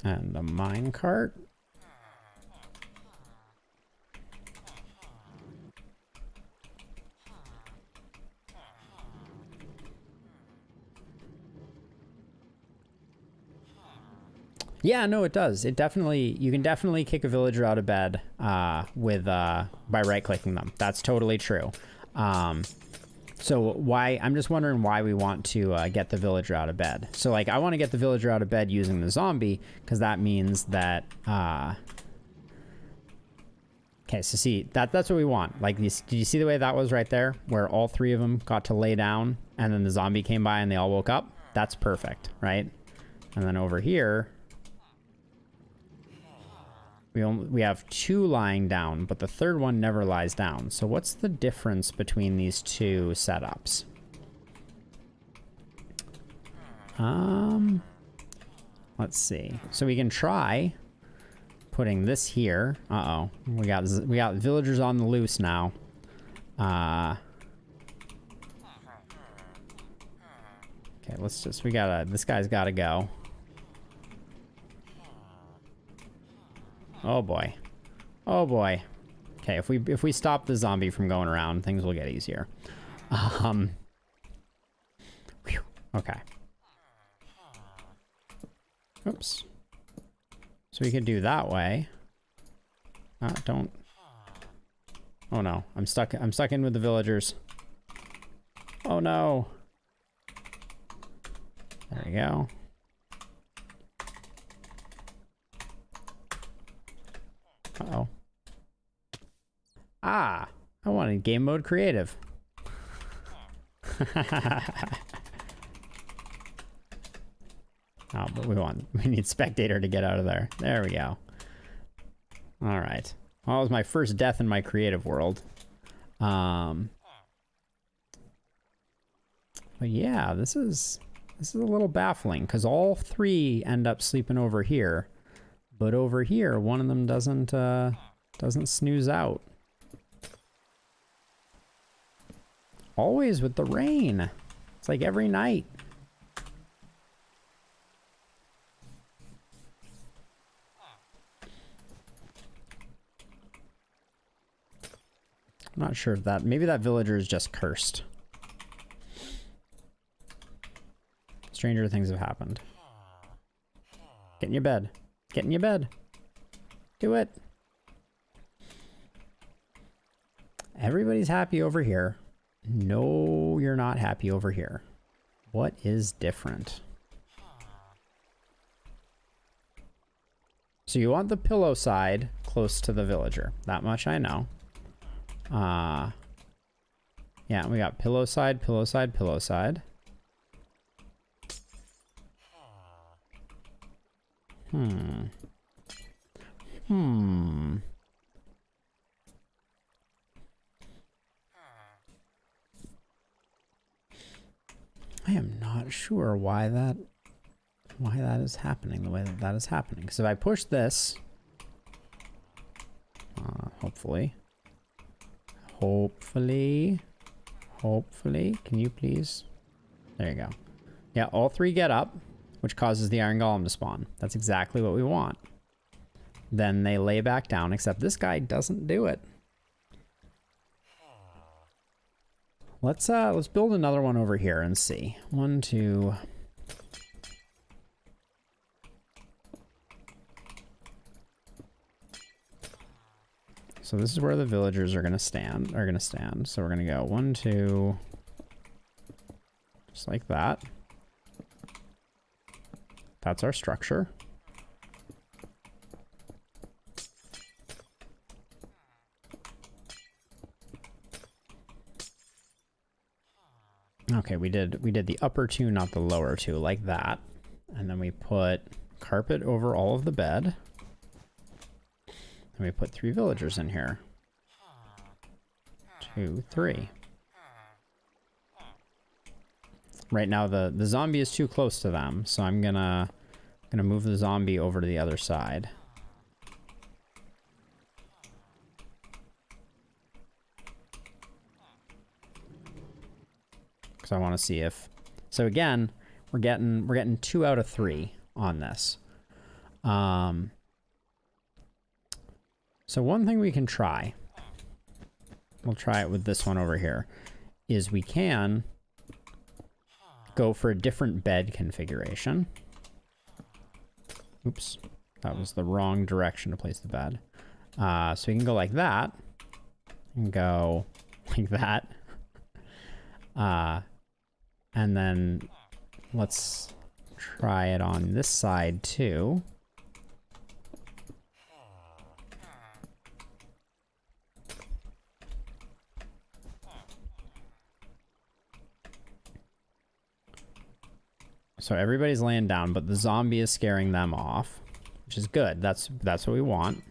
Speaker 1: And a minecart. Yeah, no, it does. It definitely, you can definitely kick a villager out of bed by right-clicking them. That's totally true. So why, I'm just wondering why we want to get the villager out of bed. So like, I want to get the villager out of bed using the zombie, because that means that, okay, so see, that's what we want. Like, did you see the way that was right there? Where all three of them got to lay down, and then the zombie came by and they all woke up? That's perfect, right? And then over here, we have two lying down, but the third one never lies down. So what's the difference between these two setups? Let's see. So we can try putting this here. Uh-oh. We got villagers on the loose now. Okay, this guy's gotta go. Oh boy. Oh boy. Okay, if we stop the zombie from going around, things will get easier. Whew, okay. Oops. So we could do that way. Don't. Oh no, I'm stuck in with the villagers. Oh no. There we go. Uh-oh. Ah, I wanted game mode creative. Oh, but we need spectator to get out of there. There we go. All right. Well, that was my first death in my creative world. But yeah, this is a little baffling because all three end up sleeping over here. But over here, one of them doesn't snooze out. Always with the rain. It's like every night. I'm not sure if that, maybe that villager is just cursed. Stranger things have happened. Get in your bed. Get in your bed. Do it. Everybody's happy over here. No, you're not happy over here. What is different? So you want the pillow side close to the villager. That much I know. Yeah, we got pillow side, pillow side, pillow side. I am not sure why that is happening the way that is happening. Because if I push this, hopefully, can you please? There you go. Yeah, all three get up, which causes the iron golem to spawn. That's exactly what we want. Then they lay back down, except this guy doesn't do it. Let's build another one over here and see. 1, 2. So this is where the villagers are gonna stand. So we're gonna go 1, 2, just like that. That's our structure. Okay, we did the upper two, not the lower two, like that. And then we put carpet over all of the bed. And we put 3 villagers in here. 2, 3. Right now the zombie is too close to them, so I'm gonna move the zombie over to the other side. Because I want to see if... So again, we're getting 2 out of 3 on this. So one thing we can try, we'll try it with this one over here, is we can go for a different bed configuration. Oops, that was the wrong direction to place the bed. So we can go like that, and go like that. And then let's try it on this side too. So everybody's laying down, but the zombie is scaring them off, which is good. That's what we want.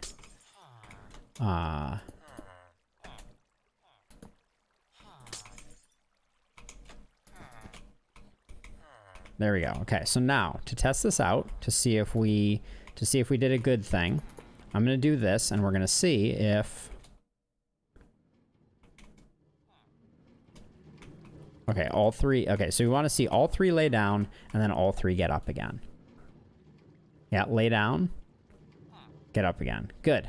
Speaker 1: There we go. Okay, so now to test this out, to see if we did a good thing, I'm gonna do this, and we're gonna see if... Okay, all 3. Okay, so we want to see all 3 lay down, and then all 3 get up again. Yeah, lay down, get up again. Good.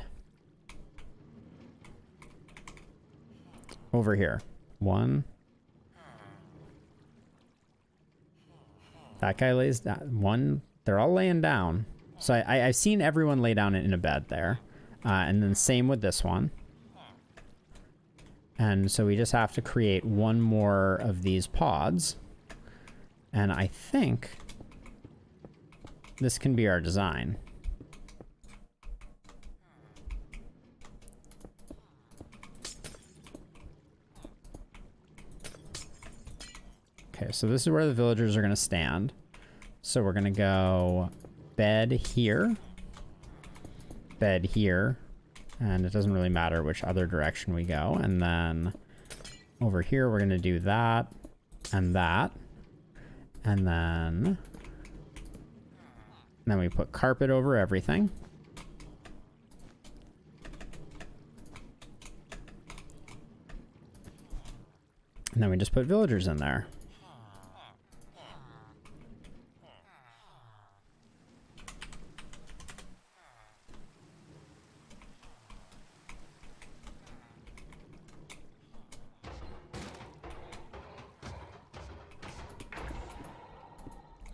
Speaker 1: Over here. 1. That guy lays down. 1. They're all laying down. So I've seen everyone lay down in a bed there. And then same with this one. And so we just have to create 1 more of these pods. And I think this can be our design. Okay, so this is where the villagers are going to stand. So we're going to go bed here, and it doesn't really matter which other direction we go. And then over here, we're going to do that, and then we put carpet over everything. And then we just put villagers in there.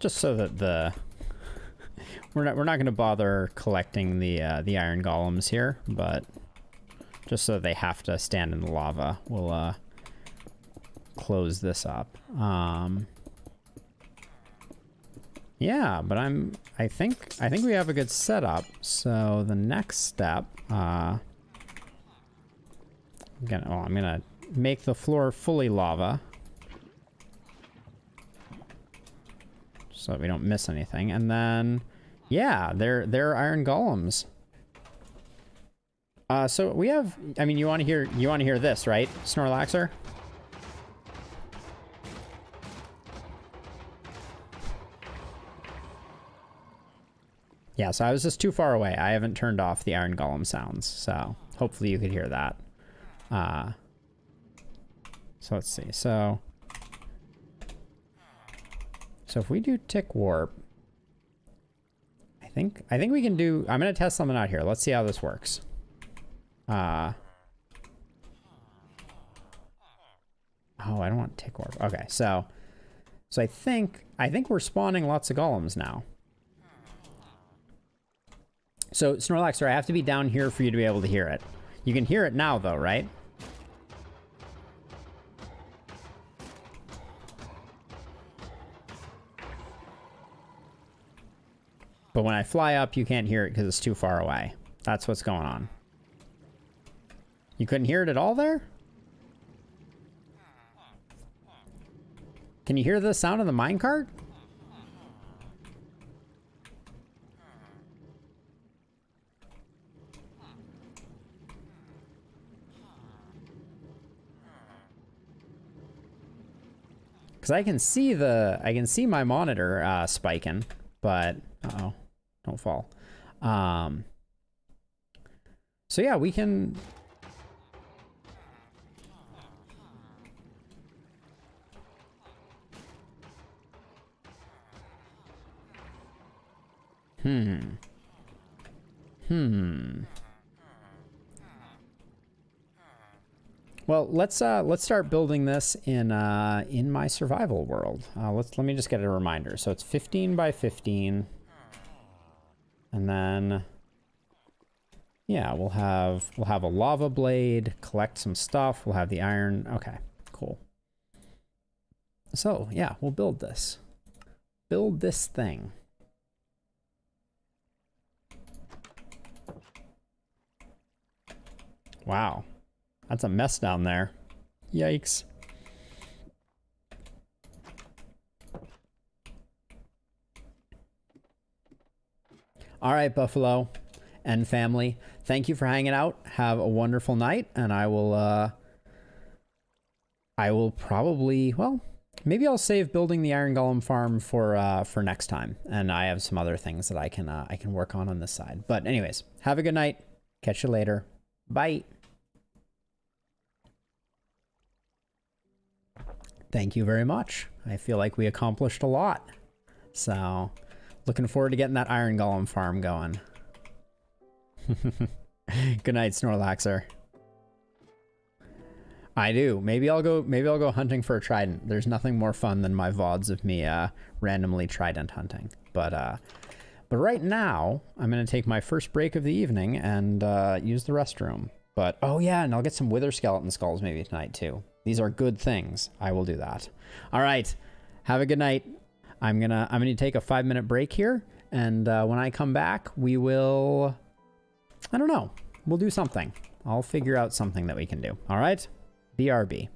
Speaker 1: Just so that we're not going to bother collecting the iron golems here, but just so they have to stand in the lava, we'll close this up. Yeah, but I think we have a good setup. So the next step, I'm gonna make the floor fully lava, so that we don't miss anything. And then Yeah, they're iron golems. So we have, I mean, you want to hear this, right, Snorlaxer? Yeah, so I was just too far away. I haven't turned off the iron golem sounds, so hopefully you could hear that. So let's see. So if we do tick warp, I think we can do. I'm gonna test something out here. Let's see how this works. Oh, I don't want tick warp. Okay, so I think we're spawning lots of golems now. So Snorlaxer, I have to be down here for you to be able to hear it. You can hear it now, though, right? But when I fly up, you can't hear it because it's too far away. That's what's going on. You couldn't hear it at all there? Can you hear the sound of the minecart? Because I can see my monitor spiking, but uh-oh, don't fall. So yeah, we can. Well, let's start building this in my survival world. Let me just get a reminder. So it's 15 by 15, and then yeah, we'll have a lava blade, collect some stuff. We'll have the iron. Okay, cool. So yeah, we'll build this. Build this thing. Wow. That's a mess down there. Yikes. All right, Buffalo and family. Thank you for hanging out. Have a wonderful night, and I will probably, well, maybe I'll save building the Iron Golem farm for next time. And I have some other things that I can work on this side. But anyways, have a good night. Catch you later. Bye. Thank you very much. I feel like we accomplished a lot. So, looking forward to getting that Iron Golem farm going. Good night, Snorlaxer. I do. Maybe I'll go hunting for a trident. There's nothing more fun than my VODs of me randomly trident hunting. But right now, I'm gonna take my first break of the evening and use the restroom. But oh yeah, and I'll get some wither skeleton skulls maybe tonight too. These are good things. I will do that. All right. Have a good night. I'm gonna take a 5-minute break here, and when I come back, we will. I don't know. We'll do something. I'll figure out something that we can do. All right. BRB.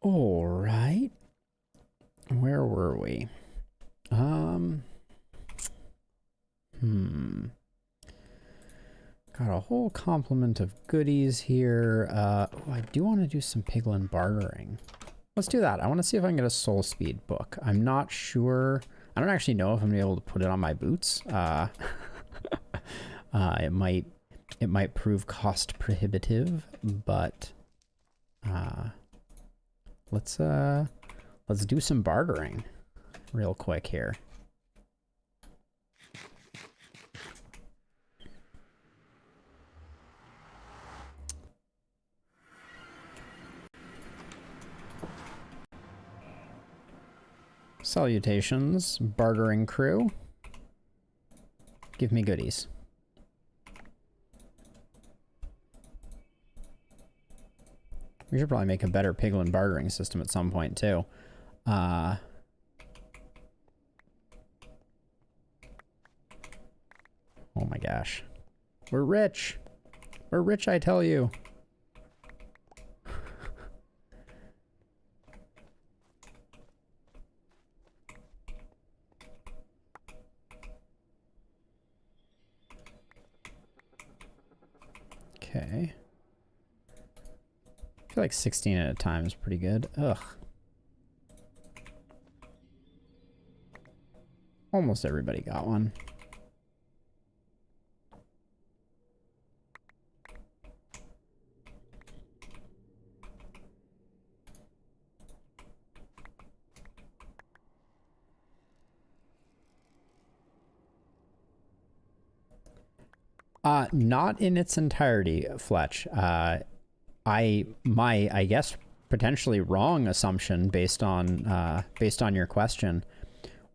Speaker 1: All right. Where were we? Got a whole complement of goodies here. Oh, I do want to do some piglin bartering. Let's do that. I want to see if I can get a soul speed book. I'm not sure. I don't actually know if I'm gonna be able to put it on my boots. It might prove cost prohibitive, but let's do some bartering real quick here. Salutations, bartering crew. Give me goodies. We should probably make a better piglin bartering system at some point, too. Oh my gosh. We're rich. We're rich, I tell you. Okay. I feel like 16 at a time is pretty good. Ugh. Almost everybody got one. Not in its entirety, Fletch. I guess potentially wrong assumption based on your question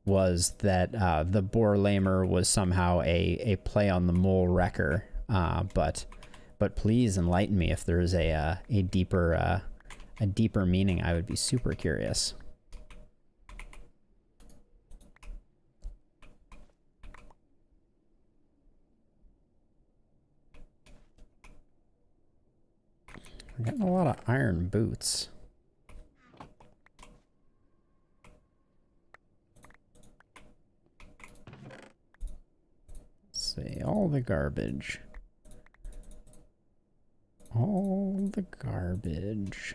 Speaker 1: was that the boar lamer was somehow a play on the mole wrecker. But please enlighten me if there is a deeper meaning. I would be super curious. We're getting a lot of iron boots. Let's see, all the garbage. All the garbage.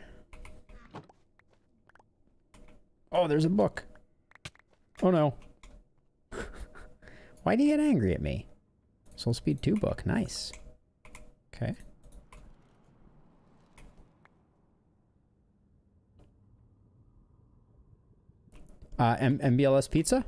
Speaker 1: Oh, there's a book. Oh no. Why do you get angry at me? Soul Speed 2 book, nice. Okay. MBLS pizza?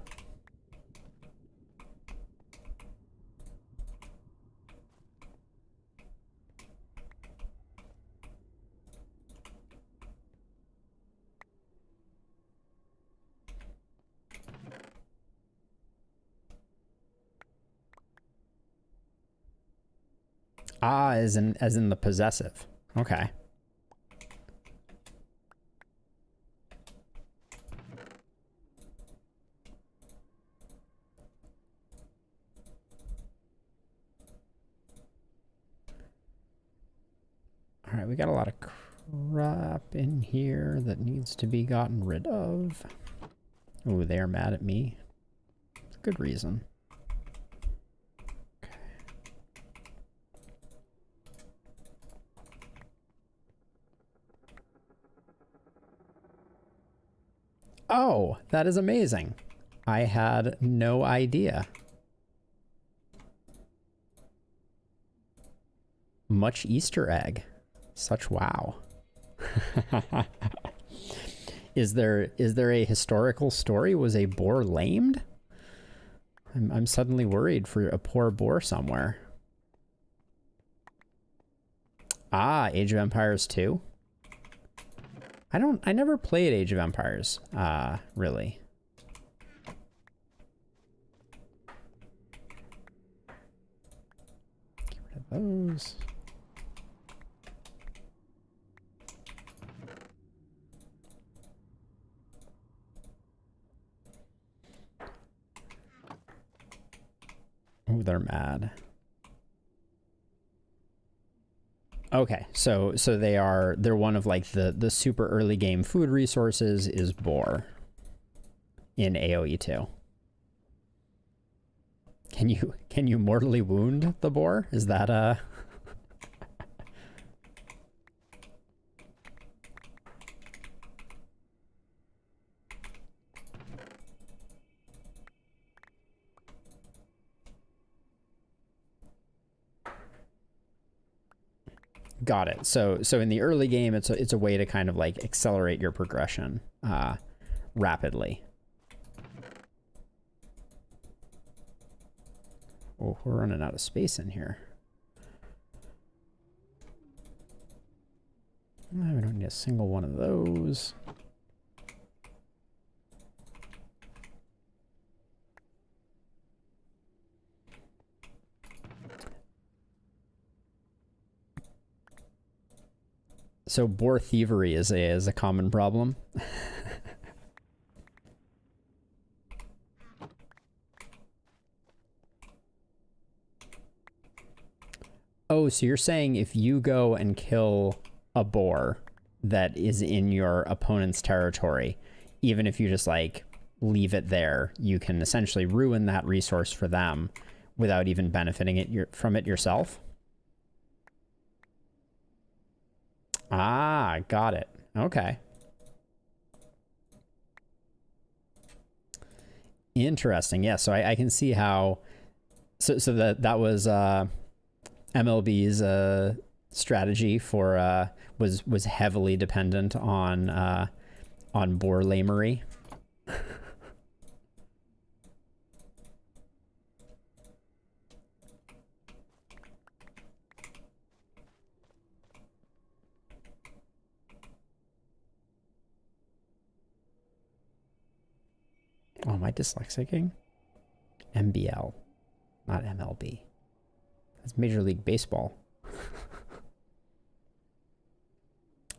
Speaker 1: As in the possessive. Okay. All right, we got a lot of crap in here that needs to be gotten rid of. Oh, they're mad at me. Good reason. Okay. Oh, that is amazing. I had no idea. Much Easter egg. Such wow. Is there a historical story? Was a boar lamed? I'm suddenly worried for a poor boar somewhere. Ah, Age of Empires 2? I never played Age of Empires, really. Get rid of those. Oh, they're mad. Okay, so they're one of like the super early game food resources is boar in AoE 2. Can you mortally wound the boar? Is that Got it. So in the early game, it's a way to kind of like accelerate your progression rapidly. Oh, we're running out of space in here. We don't need a single one of those. So boar thievery is a common problem. Oh, so you're saying if you go and kill a boar that is in your opponent's territory, even if you just like leave it there, you can essentially ruin that resource for them without even benefiting from it yourself? Ah, got it. Okay. Interesting. Yeah, so I can see how so that was MLB's strategy for was heavily dependent on boar lamery. Oh, am I dyslexicing? MBL, not MLB. That's Major League Baseball.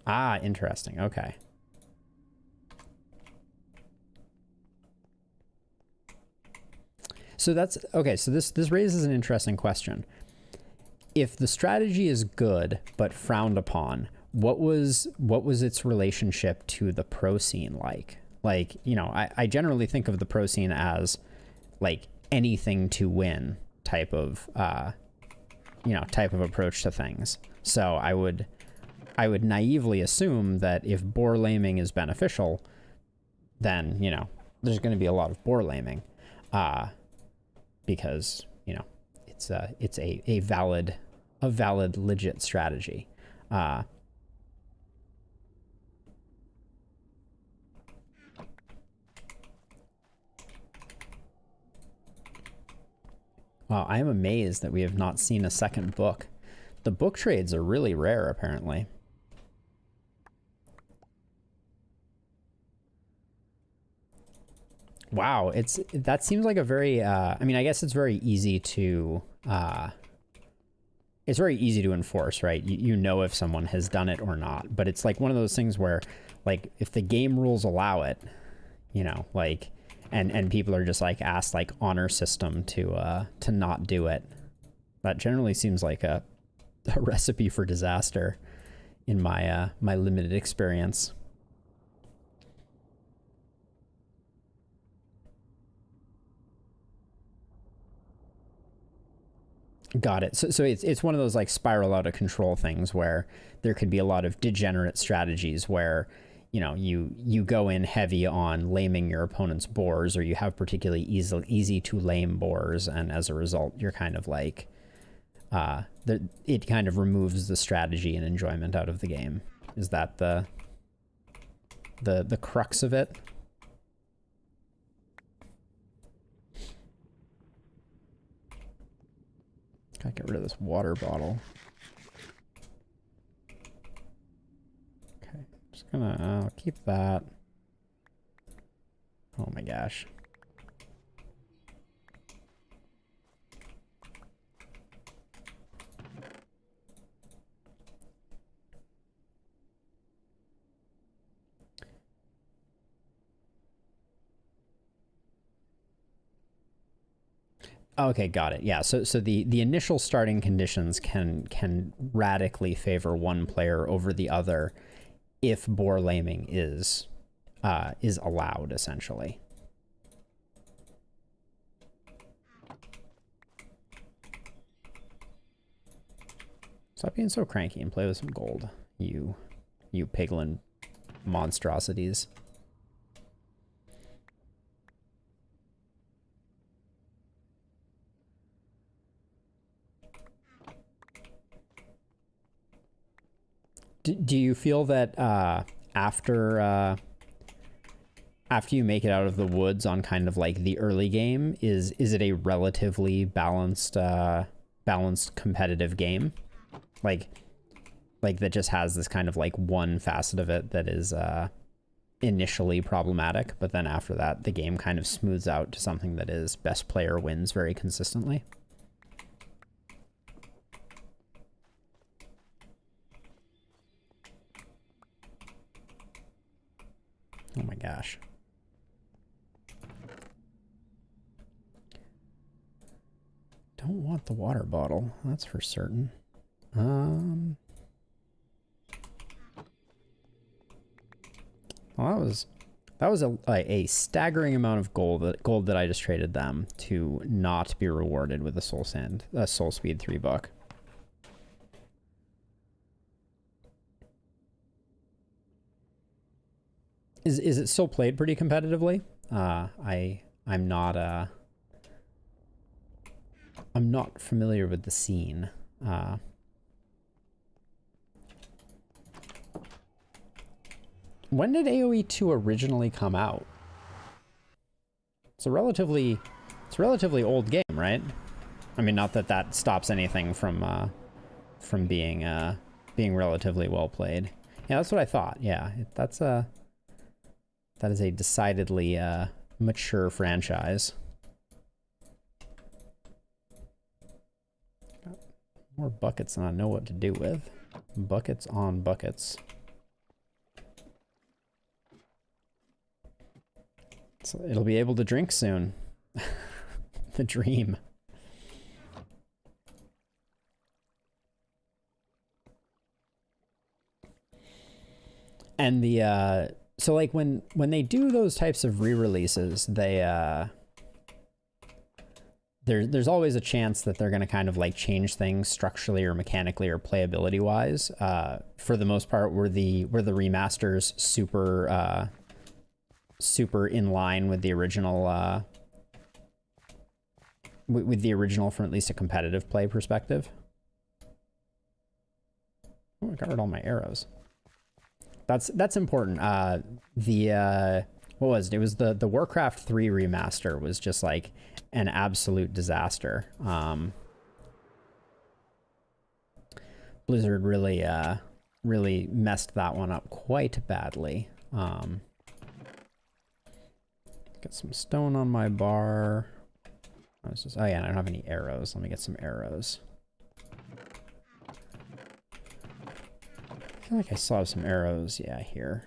Speaker 1: Ah, interesting. Okay. So that's okay. So this raises an interesting question. If the strategy is good but frowned upon, what was its relationship to the pro scene like? Like, you know, I generally think of the pro scene as like anything to win type of type of approach to things. So I would naively assume that if boar laming is beneficial, then, you know, there's going to be a lot of boar laming, because, you know, it's a valid legit strategy. Wow, I am amazed that we have not seen a second book. The book trades are really rare, apparently. Wow, that seems like a very I mean, I guess it's very easy to enforce, right? You know if someone has done it or not, but it's like one of those things where, like, if the game rules allow it, you know, like, and people are just like asked like honor system to not do it, that generally seems like a recipe for disaster in my my limited experience. Got it. So it's one of those like spiral out of control things where there could be a lot of degenerate strategies where, you know, you go in heavy on laming your opponent's boars, or you have particularly easy to lame boars, and as a result you're kind of like it kind of removes the strategy and enjoyment out of the game. Is that the crux of it? Gotta get rid of this water bottle. Okay, just gonna I'll keep that. Oh my gosh. Okay, got it. Yeah, so the initial starting conditions can radically favor one player over the other if boar laming is allowed, essentially. Stop being so cranky and play with some gold, you piglin monstrosities. Do you feel that after you make it out of the woods on kind of like the early game, is it a relatively balanced competitive game? Like that just has this kind of like one facet of it that is initially problematic, but then after that the game kind of smooths out to something that is best player wins very consistently? Oh my gosh. Don't want the water bottle, that's for certain. Well, that was a staggering amount of gold that I just traded them to not be rewarded with a soul speed 3 book. Is it still played pretty competitively? I'm not familiar with the scene. When did AoE 2 originally come out? It's a relatively old game, right? I mean, not that that stops anything from being relatively well played. Yeah, that's what I thought. Yeah, that is a decidedly mature franchise. Got more buckets than I know what to do with. Buckets on buckets. So it'll be able to drink soon. The dream. And the so like when they do those types of re-releases, they there's always a chance that they're going to kind of like change things structurally or mechanically or playability wise. For the most part, were the remasters super in line with the original with the original from at least a competitive play perspective? Oh, I got all my arrows. That's important. What was it? It was the Warcraft 3 remaster was just like an absolute disaster. Blizzard really messed that one up quite badly. Get some stone on my bar. Oh yeah, I don't have any arrows. Let me get some arrows. I feel like I saw some arrows, yeah, here.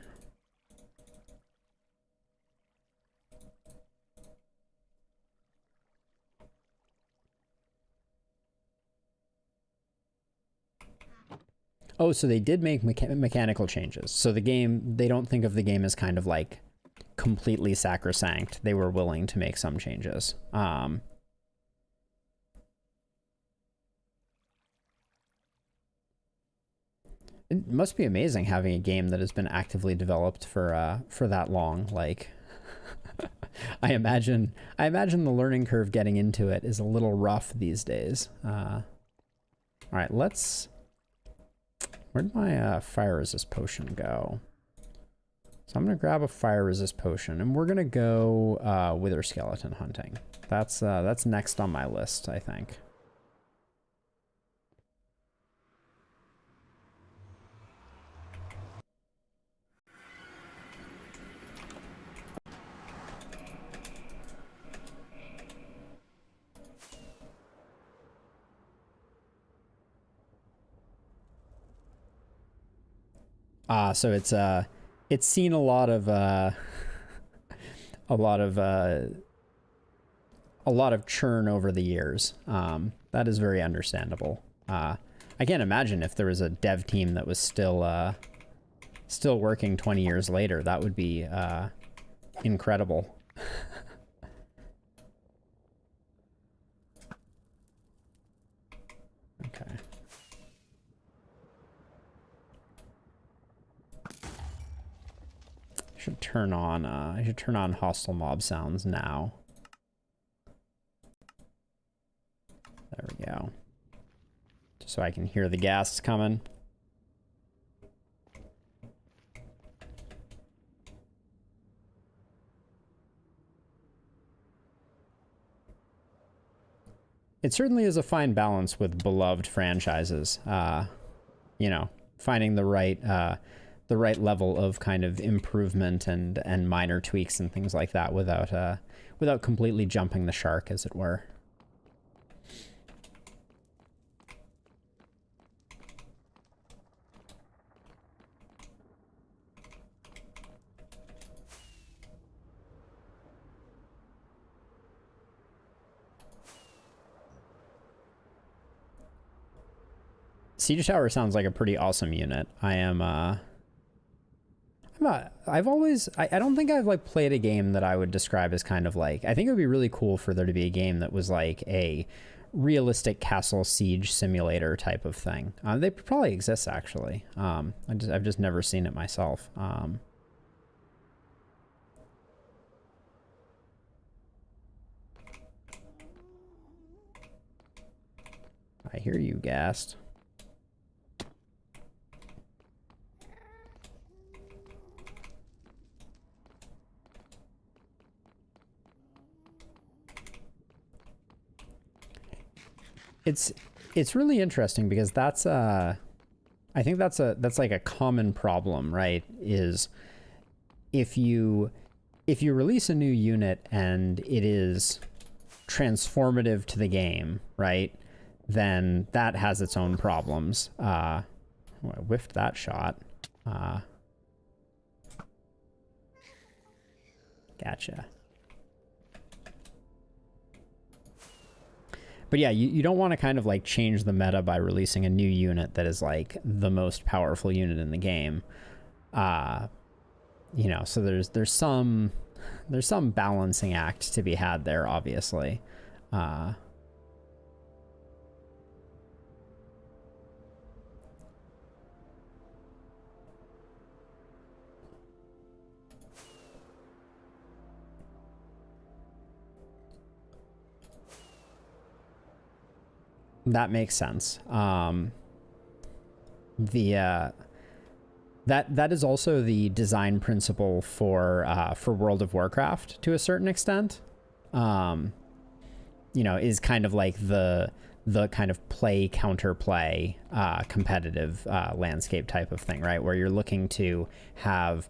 Speaker 1: Oh, so they did make mechanical changes. So the game, they don't think of the game as kind of like completely sacrosanct. They were willing to make some changes. It must be amazing having a game that has been actively developed for that long. Like, I imagine the learning curve getting into it is a little rough these days. All right, where'd my fire resist potion go? So I'm gonna grab a fire resist potion, and we're gonna go wither skeleton hunting. That's next on my list, I think. So it's seen a lot of a lot of churn over the years. That is very understandable. I can't imagine if there was a dev team that was still working 20 years later. That would be incredible. Okay. I should turn on hostile mob sounds now. There we go. Just so I can hear the gas coming. It certainly is a fine balance with beloved franchises. You know, finding the right level of kind of improvement and minor tweaks and things like that without completely jumping the shark, as it were. Siege Tower sounds like a pretty awesome unit. I am, I don't think I've like played a game that I would describe as kind of like, I think it would be really cool for there to be a game that was like a realistic castle siege simulator type of thing. They probably exist actually. I've just never seen it myself. I hear you, Gast. It's really interesting because that's I think that's like a common problem, right? Is if you release a new unit and it is transformative to the game, right? Then that has its own problems. Oh, I whiffed that shot. Gotcha. But yeah, you don't want to kind of like change the meta by releasing a new unit that is like the most powerful unit in the game. You know, so there's some balancing act to be had there, obviously. That makes sense. That is also the design principle for World of Warcraft to a certain extent. You know, is kind of like the kind of play counterplay competitive landscape type of thing, right? Where you're looking to have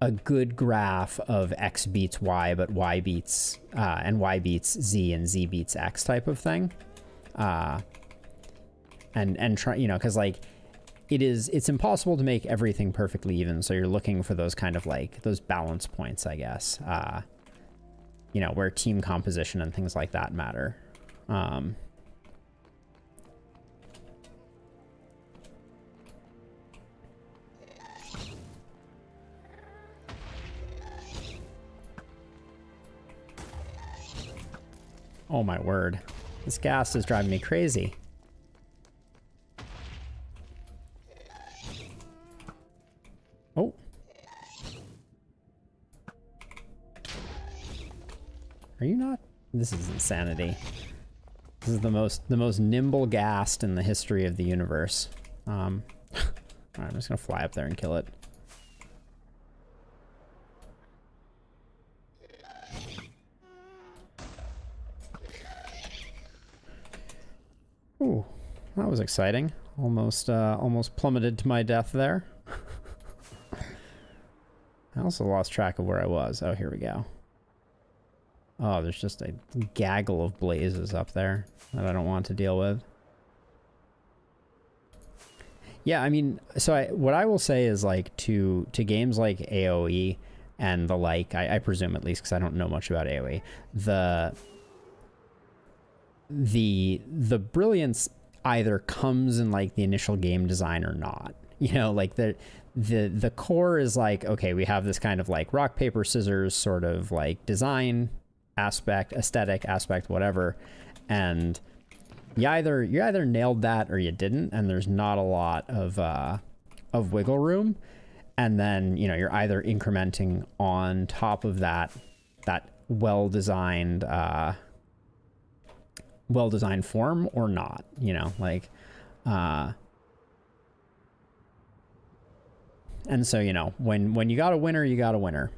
Speaker 1: a good graph of X beats Y, but Y beats and Y beats Z and Z beats X type of thing. And try, you know, because like it's impossible to make everything perfectly even, so you're looking for those kind of like those balance points, I guess, you know, where team composition and things like that matter. Oh my word, this gas is driving me crazy. Oh. Are you not? This is insanity. This is the most nimble ghast in the history of the universe. Alright, I'm just gonna fly up there and kill it. Ooh, that was exciting. Almost plummeted to my death there. I also lost track of where I was. Oh, here we go. Oh, there's just a gaggle of blazes up there that I don't want to deal with. Yeah, I mean, so what I will say is, like, to games like AoE and the like, I presume at least, because I don't know much about AoE, the brilliance either comes in like the initial game design or not. You know, like the core is like, okay, we have this kind of like rock, paper, scissors sort of like design aspect, aesthetic aspect, whatever. And you either nailed that or you didn't, and there's not a lot of wiggle room. And then, you know, you're either incrementing on top of that well-designed form or not, you know, like, and so, you know, when you got a winner, you got a winner.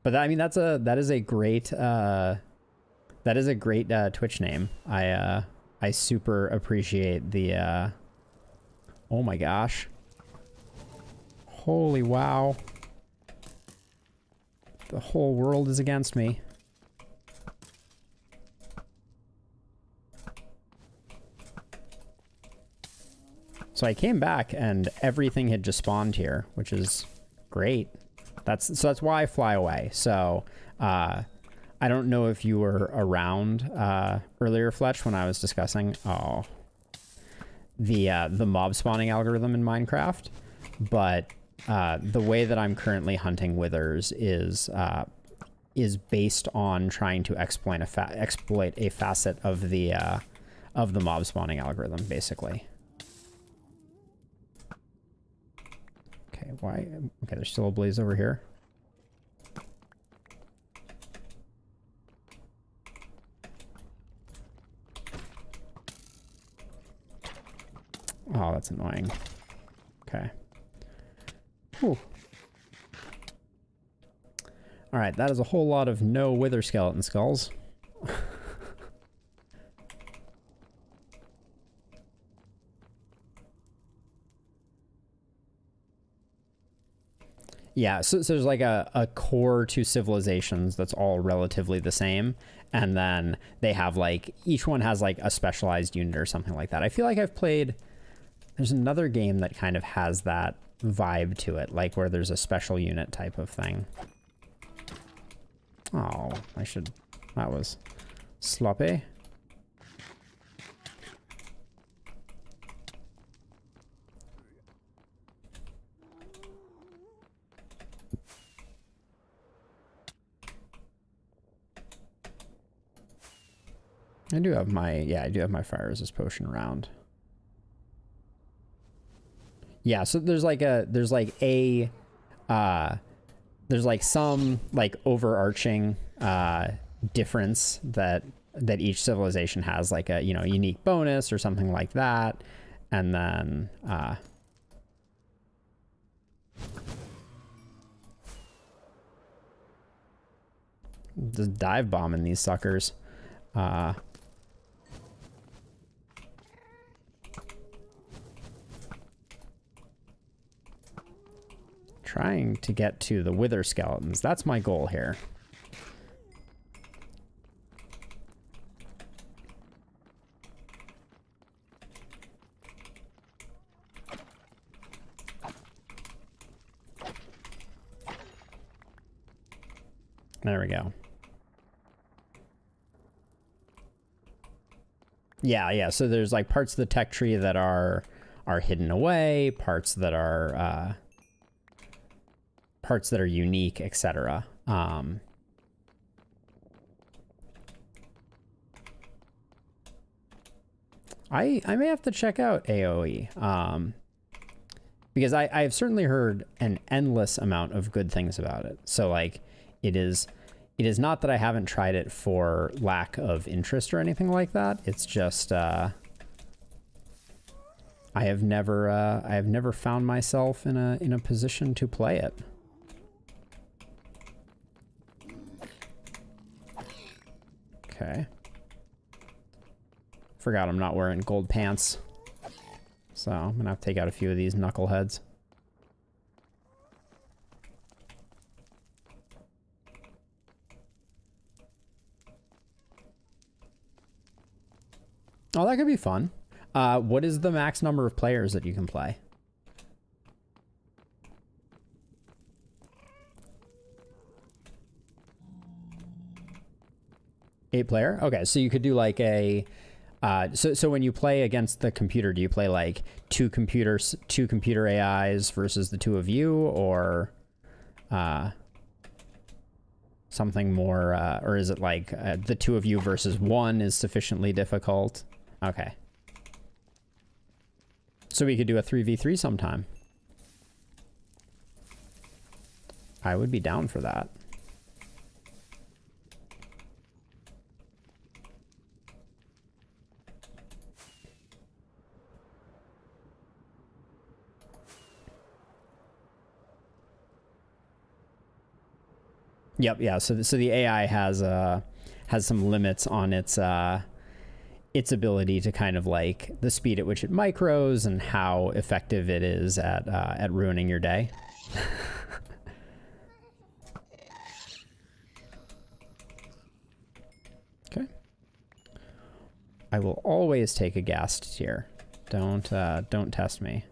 Speaker 1: But I mean, that is a great Twitch name. I super appreciate the, oh my gosh. Holy wow. The whole world is against me. So I came back and everything had just spawned here, which is great. That's why I fly away. So I don't know if you were around earlier, Fletch, when I was discussing the mob spawning algorithm in Minecraft, but the way that I'm currently hunting withers is based on trying to exploit a facet of the mob spawning algorithm, basically. Okay, why? Okay, there's still a blaze over here. Oh, that's annoying. Okay. Whew. All right, that is a whole lot of no wither skeleton skulls. Yeah, so there's like a core to civilizations that's all relatively the same. And then they have like, each one has like a specialized unit or something like that. I feel like I've played, there's another game that kind of has that vibe to it, like where there's a special unit type of thing. Oh, that was sloppy. I do have my fire resist potion around. Yeah, so there's like some like overarching difference that each civilization has, like a, you know, unique bonus or something like that. And then just dive bombing these suckers. Trying to get to the wither skeletons. That's my goal here. There we go. Yeah, so there's like parts of the tech tree that are hidden away, parts that are unique, etc. I may have to check out AoE, because I've certainly heard an endless amount of good things about it. So like, it is not that I haven't tried it for lack of interest or anything like that. It's just I have never found myself in a position to play it. Okay. Forgot I'm not wearing gold pants. So I'm gonna have to take out a few of these knuckleheads. Oh, that could be fun. What is the max number of players that you can play? 8-player? Okay, so you could do like a so when you play against the computer, do you play like two computer AIs versus the two of you, or something more, or is it like the two of you versus one is sufficiently difficult? Okay. So we could do a 3v3 sometime. I would be down for that. Yep, yeah. So the AI has some limits on its ability to kind of like the speed at which it micros and how effective it is at ruining your day. Okay. I will always take a ghast tier. Don't test me.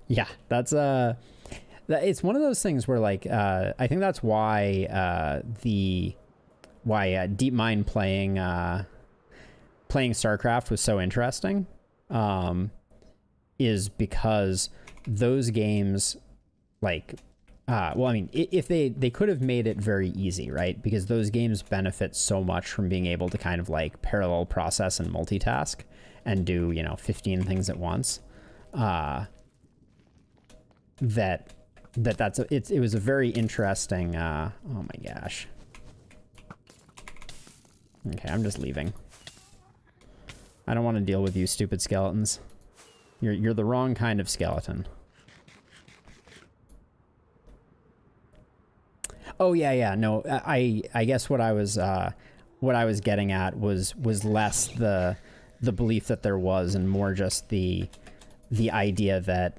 Speaker 1: Yeah, that's it's one of those things where like I think that's why DeepMind playing StarCraft was so interesting, is because those games, like well, I mean, if they could have made it very easy, right? Because those games benefit so much from being able to kind of like parallel process and multitask and do, you know, 15 things at once. It was a very interesting, oh my gosh. Okay, I'm just leaving. I don't want to deal with you stupid skeletons. You're the wrong kind of skeleton. Oh yeah, no, I guess what I was getting at was less the belief that there was, and more just the idea that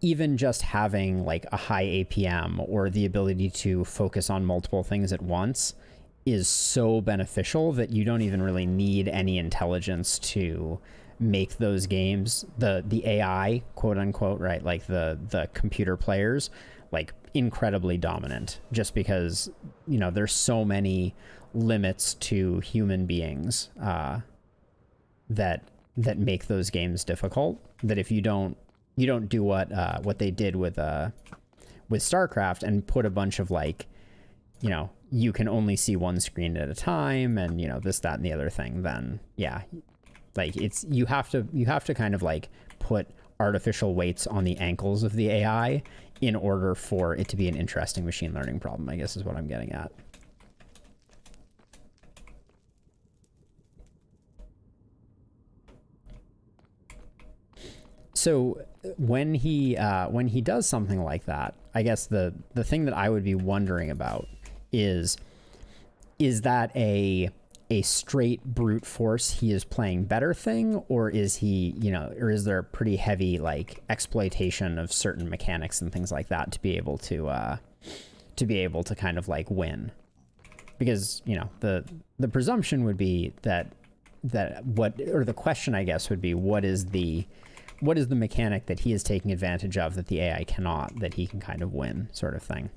Speaker 1: even just having like a high APM or the ability to focus on multiple things at once is so beneficial that you don't even really need any intelligence to make those games, the AI, quote unquote, right? Like the computer players, like incredibly dominant, just because, you know, there's so many limits to human beings that make those games difficult, that if you don't do what they did with StarCraft and put a bunch of like, you know, you can only see one screen at a time, and, you know, this, that, and the other thing, then yeah, like you have to kind of like put artificial weights on the ankles of the AI in order for it to be an interesting machine learning problem, I guess is what I'm getting at. So when he does something like that, I guess the thing that I would be wondering about is that a straight brute force he is playing better thing, or is he, you know, or is there a pretty heavy like exploitation of certain mechanics and things like that to be able to kind of like win? Because, you know, the presumption would be that the question, I guess, would be what is the mechanic that he is taking advantage of that the AI cannot, that he can kind of win, sort of thing.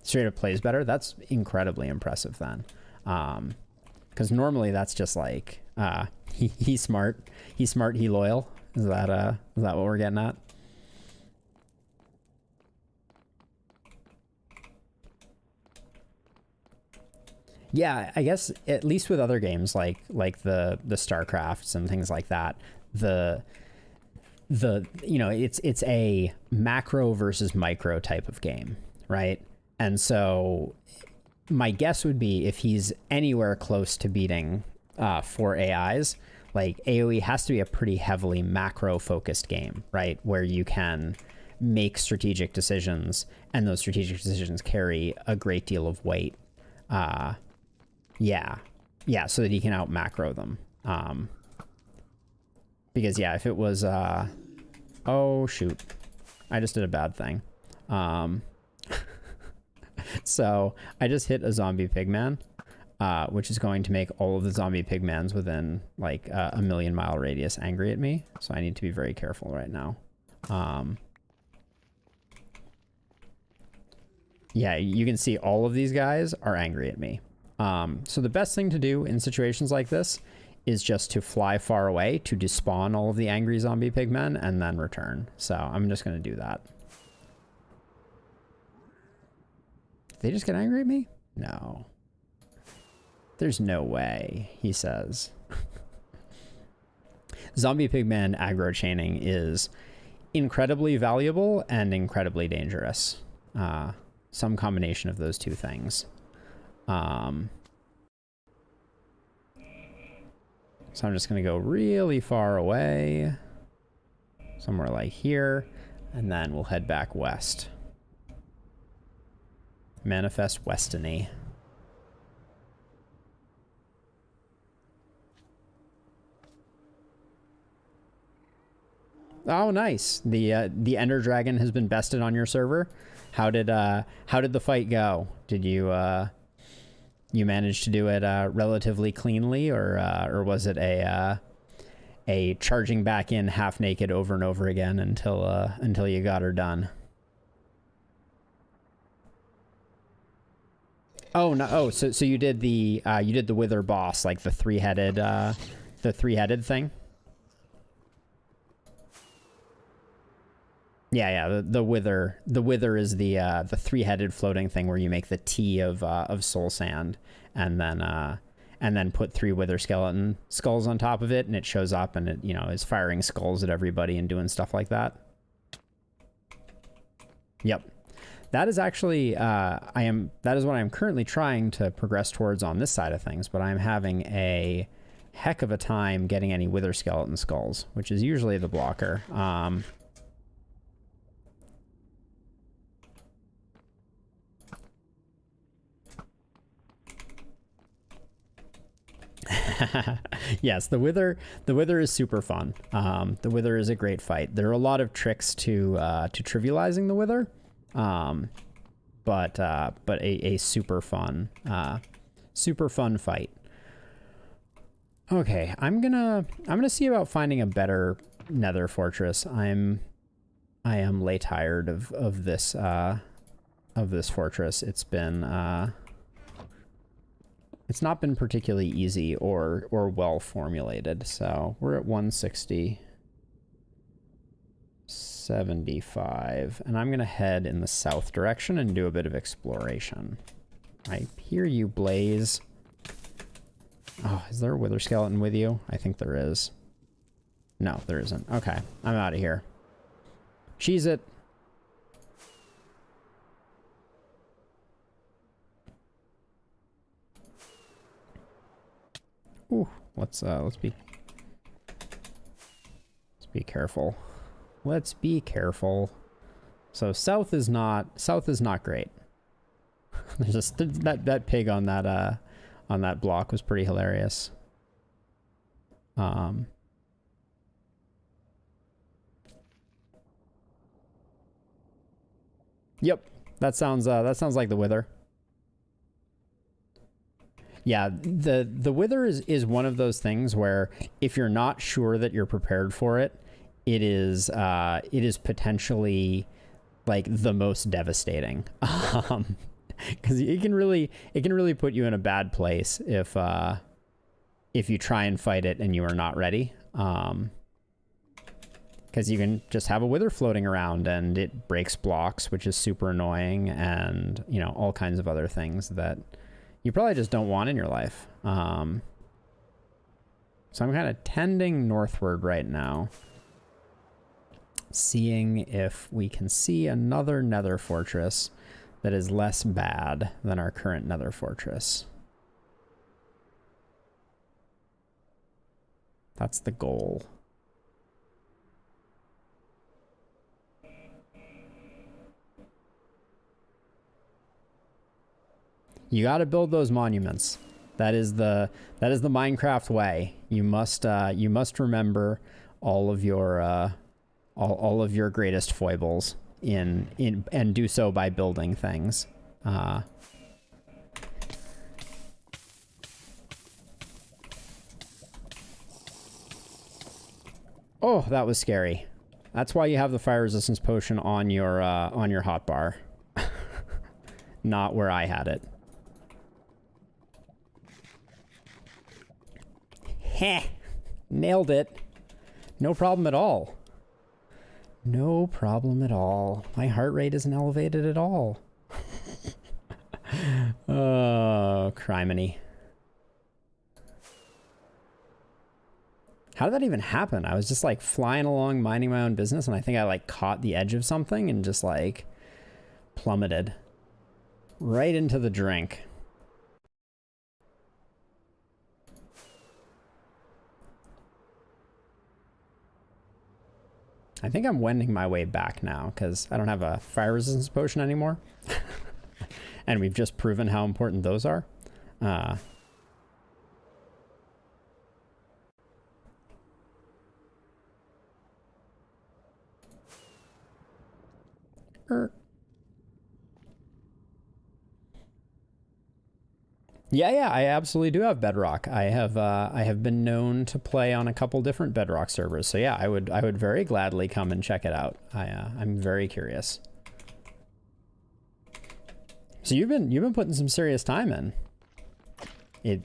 Speaker 1: Straight up plays better. That's incredibly impressive then. Because normally that's just like, he's smart, he loyal. Is that what we're getting at? Yeah, I guess at least with other games like the StarCrafts and things like that, you know, it's a macro versus micro type of game, right? And so my guess would be if he's anywhere close to beating 4 AIs, like AoE has to be a pretty heavily macro focused game, right? Where you can make strategic decisions, and those strategic decisions carry a great deal of weight. Yeah, so that he can out macro them. Because yeah, if it was, oh shoot, I just did a bad thing. So I just hit a zombie pigman, which is going to make all of the zombie pigmans within like a 1,000,000-mile radius angry at me. So I need to be very careful right now. Yeah, you can see all of these guys are angry at me. So the best thing to do in situations like this is just to fly far away to despawn all of the angry zombie pigmen and then return. So I'm just going to do that. Did they just get angry at me? No. There's no way, he says. Zombie pigman aggro chaining is incredibly valuable and incredibly dangerous. Some combination of those two things. So I'm just going to go really far away, somewhere like here, and then we'll head back west. Manifest Westiny. Oh, nice. The Ender Dragon has been bested on your server. How did the fight go? Did you you manage to do it relatively cleanly, or was it a charging back in half naked over and over again until you got her done? Oh no! Oh, so you did the Wither boss, like the three-headed thing. Yeah, the Wither is the three-headed floating thing where you make the T of soul sand and then put 3 Wither skeleton skulls on top of it, and it shows up and it, you know, is firing skulls at everybody and doing stuff like that. Yep. That is actually that is what I'm currently trying to progress towards on this side of things, but I'm having a heck of a time getting any Wither skeleton skulls, which is usually the blocker. Yes, the Wither is super fun. The Wither is a great fight. There are a lot of tricks to trivializing the Wither, but a super fun fight. Okay, I'm gonna see about finding a better Nether fortress. I am lay tired of this fortress. It's not been particularly easy or well formulated. So we're at 160, 75, and I'm gonna head in the south direction and do a bit of exploration. I hear you, Blaze. Oh, is there a Wither skeleton with you? I think there is. No, there isn't. Okay, I'm out of here. Cheese it. Ooh, let's be careful. Let's be careful. So south is not great. There's just that pig on that block was pretty hilarious. Yep, that sounds like the Wither. Yeah, the Wither is one of those things where if you're not sure that you're prepared for it, it is potentially like the most devastating. Because it can really put you in a bad place if you try and fight it and you are not ready. Because you can just have a Wither floating around and it breaks blocks, which is super annoying, and you know, all kinds of other things that you probably just don't want in your life. So I'm kind of tending northward right now, seeing if we can see another Nether fortress that is less bad than our current Nether fortress. That's the goal. You got to build those monuments. That is the Minecraft way. You must remember all of your greatest foibles and do so by building things. Oh, that was scary. That's why you have the fire resistance potion on your hotbar. not where I had it. Heh! Nailed it. No problem at all. No problem at all. My heart rate isn't elevated at all. Oh, criminy. How did that even happen? I was just like flying along, minding my own business, and I think I like caught the edge of something and just like plummeted right into the drink. I think I'm wending my way back now because I don't have a fire resistance potion anymore. And we've just proven how important those are. Yeah, I absolutely do have Bedrock. I have been known to play on a couple different Bedrock servers. So yeah, I would very gladly come and check it out. I'm very curious. So you've been putting some serious time in. It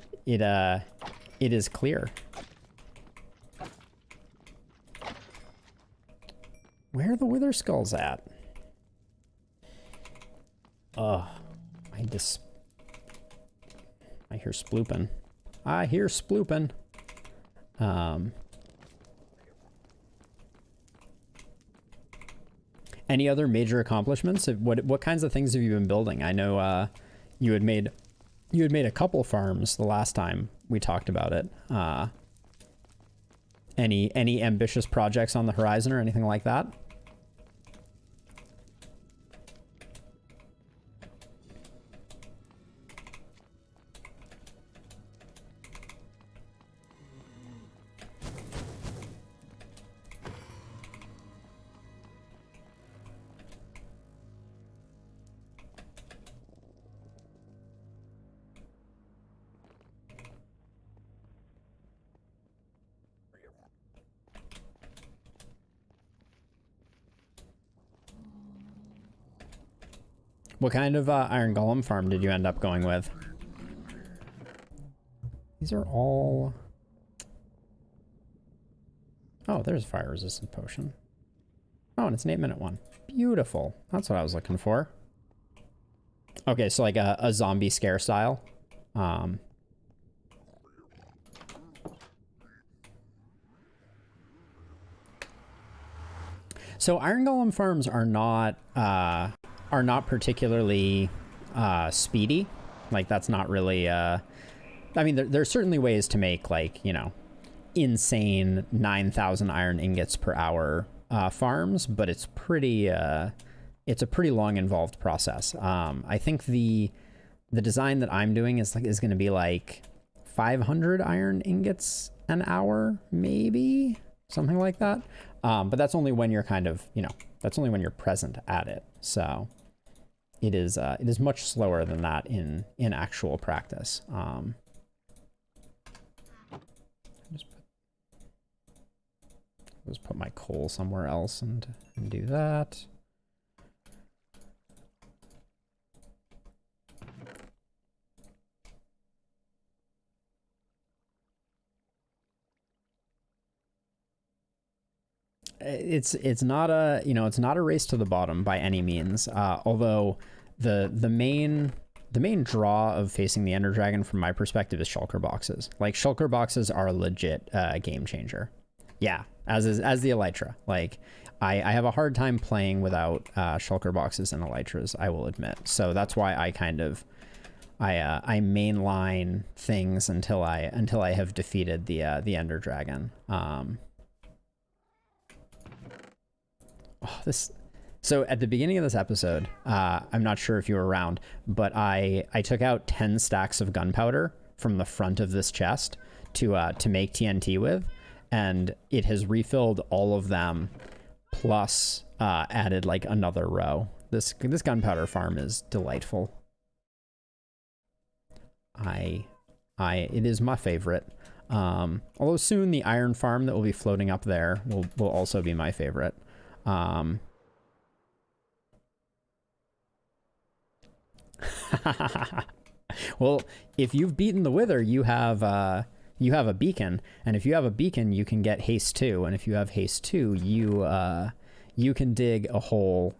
Speaker 1: is clear. Where are the Wither Skulls at? Ugh, I hear splooping. I hear splooping. Any other major accomplishments? What kinds of things have you been building? I know you had made a couple farms the last time we talked about it. Any ambitious projects on the horizon or anything like that? What kind of iron golem farm did you end up going with? These are all... Oh, there's a fire resistant potion. Oh, and it's an 8-minute one. Beautiful. That's what I was looking for. Okay, so like a zombie scare style. So iron golem farms are not particularly speedy. Like that's not really I mean there's certainly ways to make like, you know, insane 9,000 iron ingots per hour farms, but it's a pretty long involved process. I think the design that I'm doing is going to be like 500 iron ingots an hour, maybe something like that. But that's only when you're kind of, you know, that's only when you're present at it. So it is much slower than that in actual practice. Just put my coal somewhere else and do that. It's not a, you know, it's not a race to the bottom by any means. Although the main draw of facing the Ender Dragon from my perspective is shulker boxes. Like shulker boxes are a legit game changer. Yeah, as the Elytra. Like I have a hard time playing without shulker boxes and Elytras, I will admit. So that's why I kind of I mainline things until I have defeated the Ender Dragon. So at the beginning of this episode, I'm not sure if you were around, but I took out 10 stacks of gunpowder from the front of this chest to make TNT with, and it has refilled all of them, plus added like another row. This gunpowder farm is delightful. It is my favorite. Although soon the iron farm that will be floating up there will also be my favorite. Well, if you've beaten the Wither, you have a beacon, and if you have a beacon, you can get haste 2, and if you have haste 2, you can dig a hole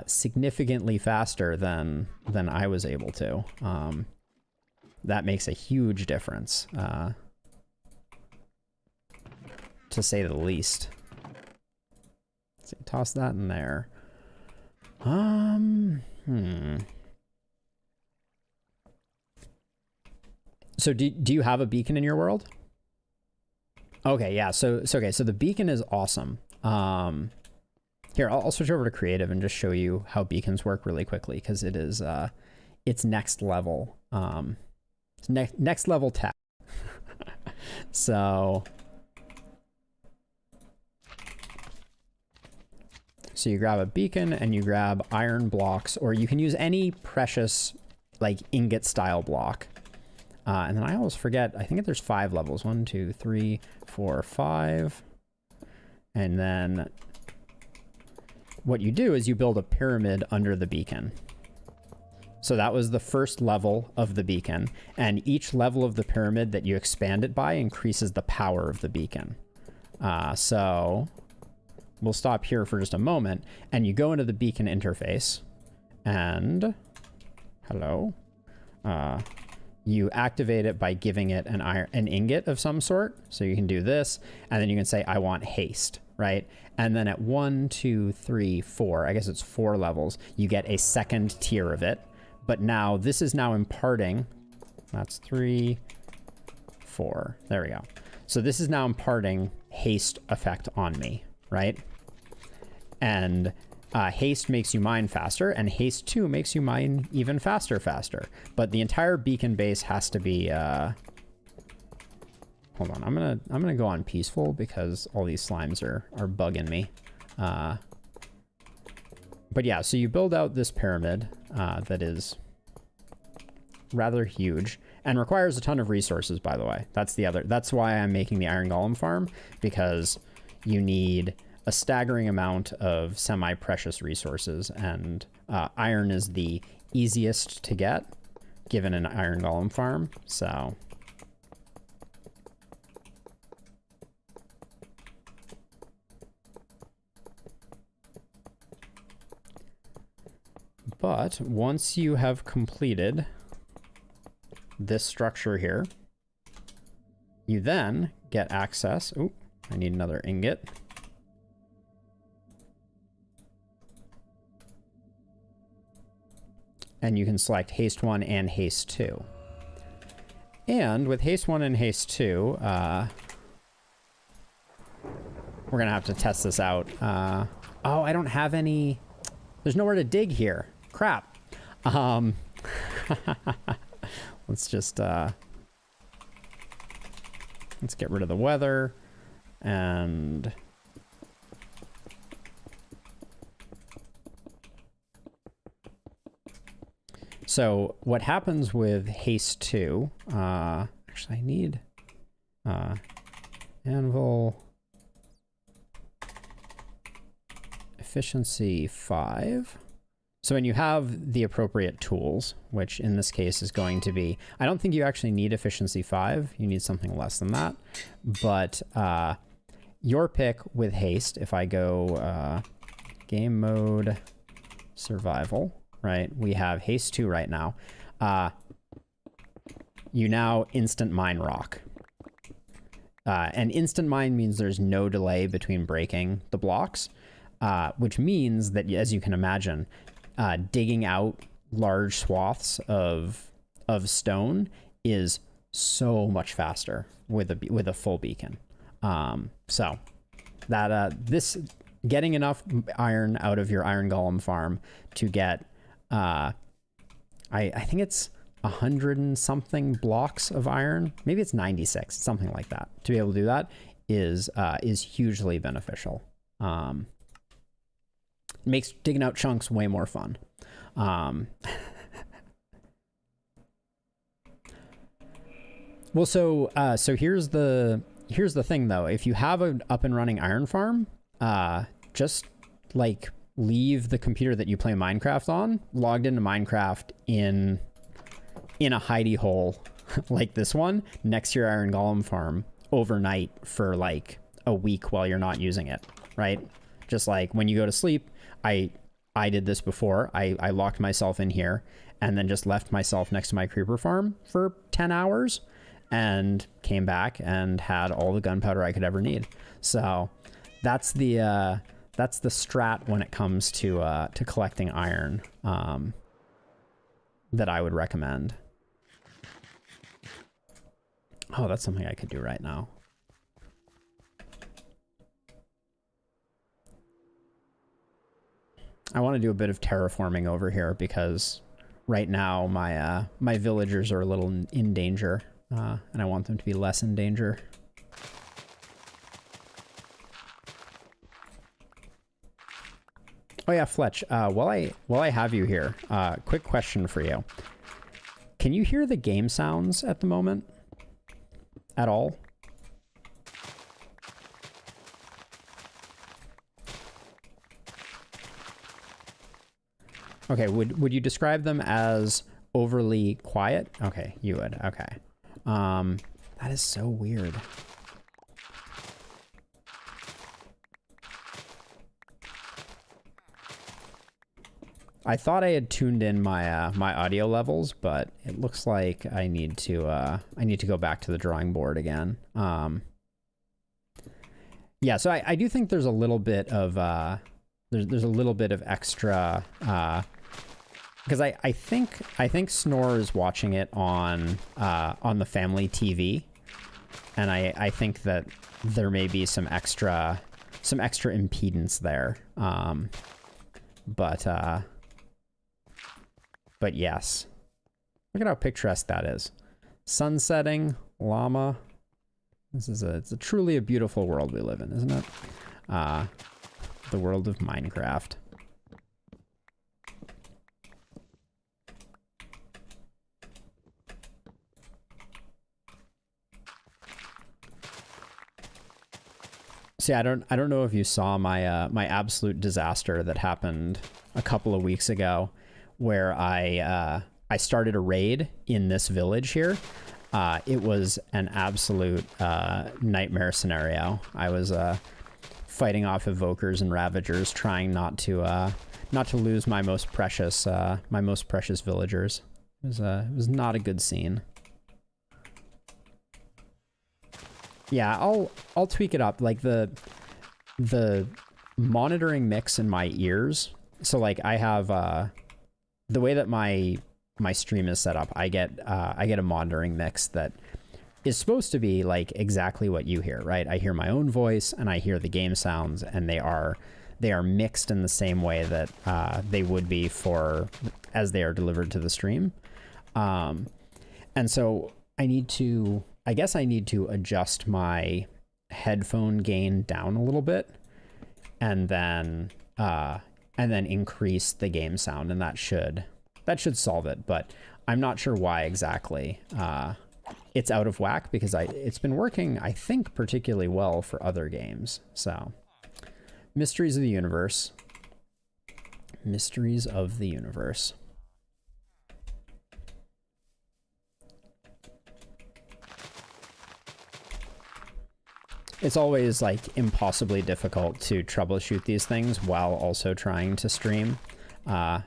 Speaker 1: significantly faster than I was able to. That makes a huge difference, to say the least. So toss that in there. So do you have a beacon in your world? Okay, yeah. So the beacon is awesome. Here, I'll switch over to creative and just show you how beacons work really quickly, because it is it's next level. It's next level tech. So you grab a beacon and you grab iron blocks, or you can use any precious like ingot style block. And then I always forget, I think there's 5 levels. 1, 2, 3, 4, 5. And then what you do is you build a pyramid under the beacon. So that was the first level of the beacon. And each level of the pyramid that you expand it by increases the power of the beacon. So we'll stop here for just a moment. And you go into the beacon interface. And hello. You activate it by giving it an ingot of some sort. So you can do this, and then you can say, I want haste, right? And then at 1, 2, 3, 4, I guess it's 4 levels, you get a second tier of it. But now this is now imparting, that's 3, 4, there we go. So this is now imparting haste effect on me, right? And haste makes you mine faster, and haste 2 makes you mine even faster. But the entire beacon base has to be hold on, I'm gonna go on peaceful because all these slimes are bugging me. But yeah, so you build out this pyramid that is rather huge and requires a ton of resources, by the way. That's why I'm making the iron golem farm, because you need a staggering amount of semi-precious resources, and iron is the easiest to get given an iron golem farm. So but once you have completed this structure here, you then get access. Oh, I need another ingot. And you can select haste 1 and haste 2. And with haste 1 and haste 2, we're gonna have to test this out. Oh, I don't have any. There's nowhere to dig here. Crap. Let's just let's get rid of the weather and so what happens with haste 2, actually I need anvil efficiency 5. So when you have the appropriate tools, which in this case is going to be, I don't think you actually need efficiency 5, you need something less than that, but your pick with haste, if I go game mode survival, right? We have haste 2 right now. You now instant mine rock. And instant mine means there's no delay between breaking the blocks, which means that, as you can imagine, digging out large swaths of stone is so much faster with a full beacon. So that this getting enough iron out of your iron golem farm to get I think it's 100 and something blocks of iron, maybe it's 96, something like that. To be able to do that is hugely beneficial. Makes digging out chunks way more fun. Well, so here's the thing though. If you have an up and running iron farm, just like leave the computer that you play Minecraft on, logged into Minecraft in a hidey hole like this one next to your iron golem farm overnight for like a week while you're not using it, right? Just like when you go to sleep, I did this before. I locked myself in here and then just left myself next to my creeper farm for 10 hours and came back and had all the gunpowder I could ever need. So that's the strat when it comes to collecting iron that I would recommend. Oh, that's something I could do right now. I want to do a bit of terraforming over here because right now my villagers are a little in danger, and I want them to be less in danger. Oh yeah, Fletch, while I have you here, quick question for you. Can you hear the game sounds at the moment? At all? Okay, would you describe them as overly quiet? Okay, you would. Okay. That is so weird. I thought I had tuned in my my audio levels, but it looks like I need to go back to the drawing board again. Yeah, so I do think there's a little bit of there's a little bit of extra because I think Snore is watching it on the family TV, and I think that there may be some extra impedance there. But yes, look at how picturesque that is. Sun setting, llama. It's truly a beautiful world we live in, isn't it? The world of Minecraft. See, I don't know if you saw my my absolute disaster that happened a couple of weeks ago, where I started a raid in this village here. It was an absolute nightmare scenario. I was fighting off evokers and ravagers, trying not to lose my most precious villagers. It was not a good scene. Yeah, I'll tweak it up. Like the monitoring mix in my ears. So like I have the way that my stream is set up, I get a monitoring mix that is supposed to be like exactly what you hear, right? I hear my own voice and I hear the game sounds, and they are mixed in the same way that they would be as they are delivered to the stream. And so I guess I need to adjust my headphone gain down a little bit, and then increase the game sound, and that should solve it. But I'm not sure why exactly it's out of whack, because it's been working, I think, particularly well for other games. So, mysteries of the universe. Mysteries of the universe. It's always like impossibly difficult to troubleshoot these things while also trying to stream,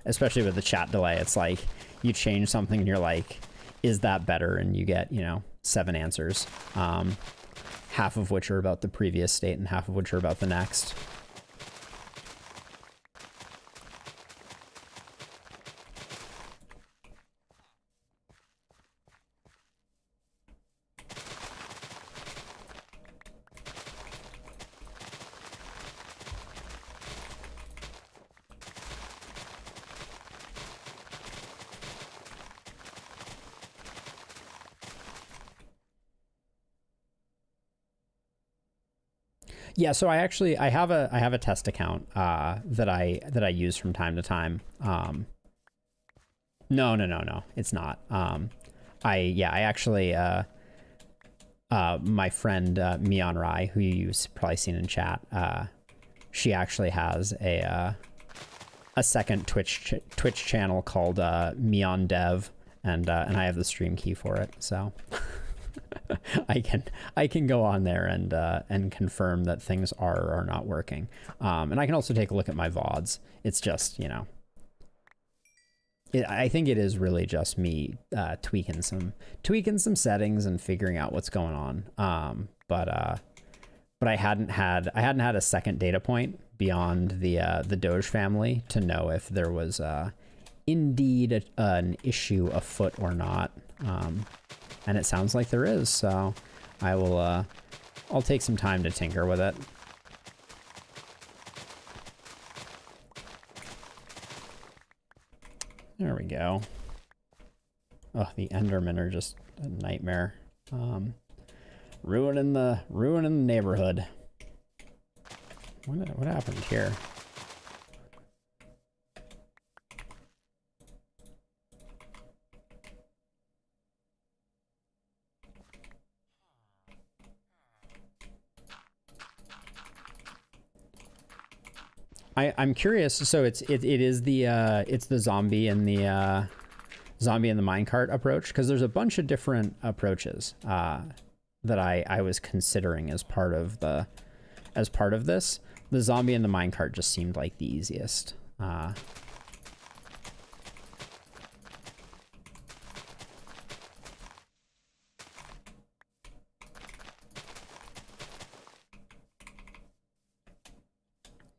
Speaker 1: especially with the chat delay. It's like you change something and you're like, is that better? And you get, 7 answers, half of which are about the previous state and half of which are about the next. Yeah, so I have a test account that I use from time to time. No, it's not. I actually my friend Mian Rai, who you've probably seen in chat, she actually has a a second Twitch channel called Meon Dev, and I have the stream key for it, so I can go on there and confirm that things are or are not working. And I can also take a look at my VODs. It's just, you know, I think it is really just me tweaking some settings and figuring out what's going on. But I hadn't had a second data point beyond the Doge family to know if there was indeed an issue afoot or not. And it sounds like there is, so I will I'll take some time to tinker with it. There we go. Oh, the Endermen are just a nightmare. Ruining the neighborhood. What happened here? I'm curious. So it is the zombie and the minecart approach, because there's a bunch of different approaches that I was considering as part of this. The zombie and the minecart just seemed like the easiest.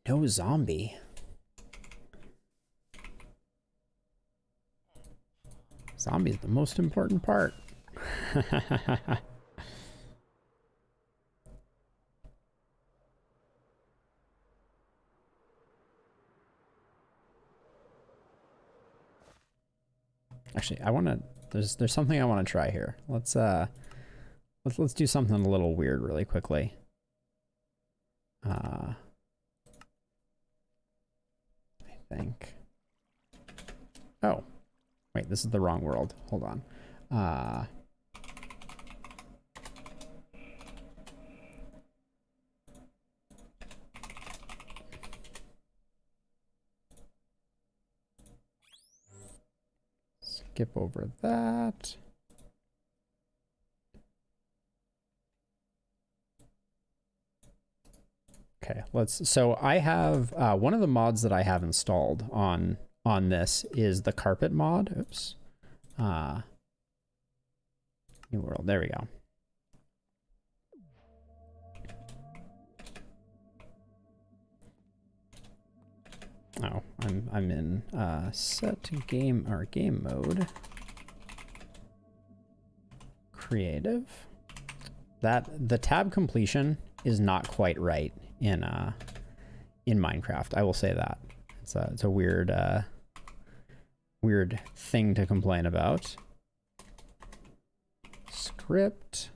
Speaker 1: No zombie. Zombie's the most important part. Actually, I want to. There's something I want to try here. Let's do something a little weird really quickly. I think. Oh, wait, this is the wrong world. Hold on. Skip over that. Okay, so I have, one of the mods that I have installed on this is the carpet mod. Oops. New world, there we go. Oh, I'm in set game mode. Creative. The tab completion is not quite right in Minecraft. I will say that. It's a weird thing to complain about. Script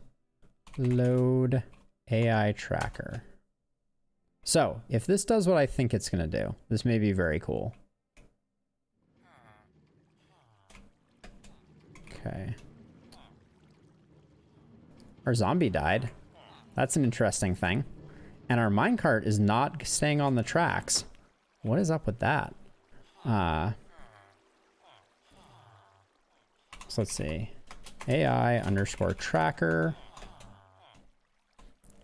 Speaker 1: load AI tracker. So, if this does what I think it's going to do, this may be very cool. Okay. Our zombie died. That's an interesting thing. And our minecart is not staying on the tracks. What is up with that? So let's see. AI underscore tracker.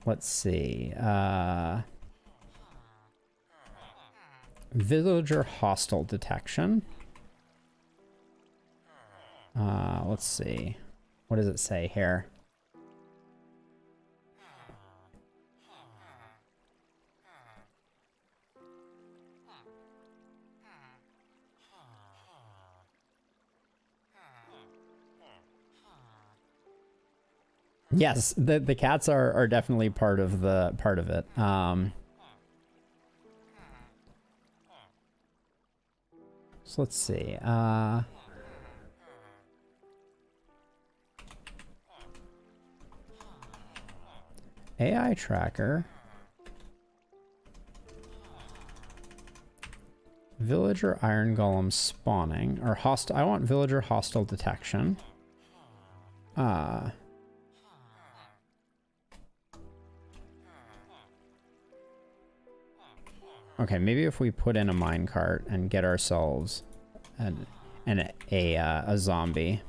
Speaker 1: Let's see. Villager hostile detection. Let's see. What does it say here? Yes, the cats are definitely part of it. So let's see. AI tracker. Villager iron golem spawning or hostile. I want villager hostile detection. Okay, maybe if we put in a minecart and get ourselves a zombie.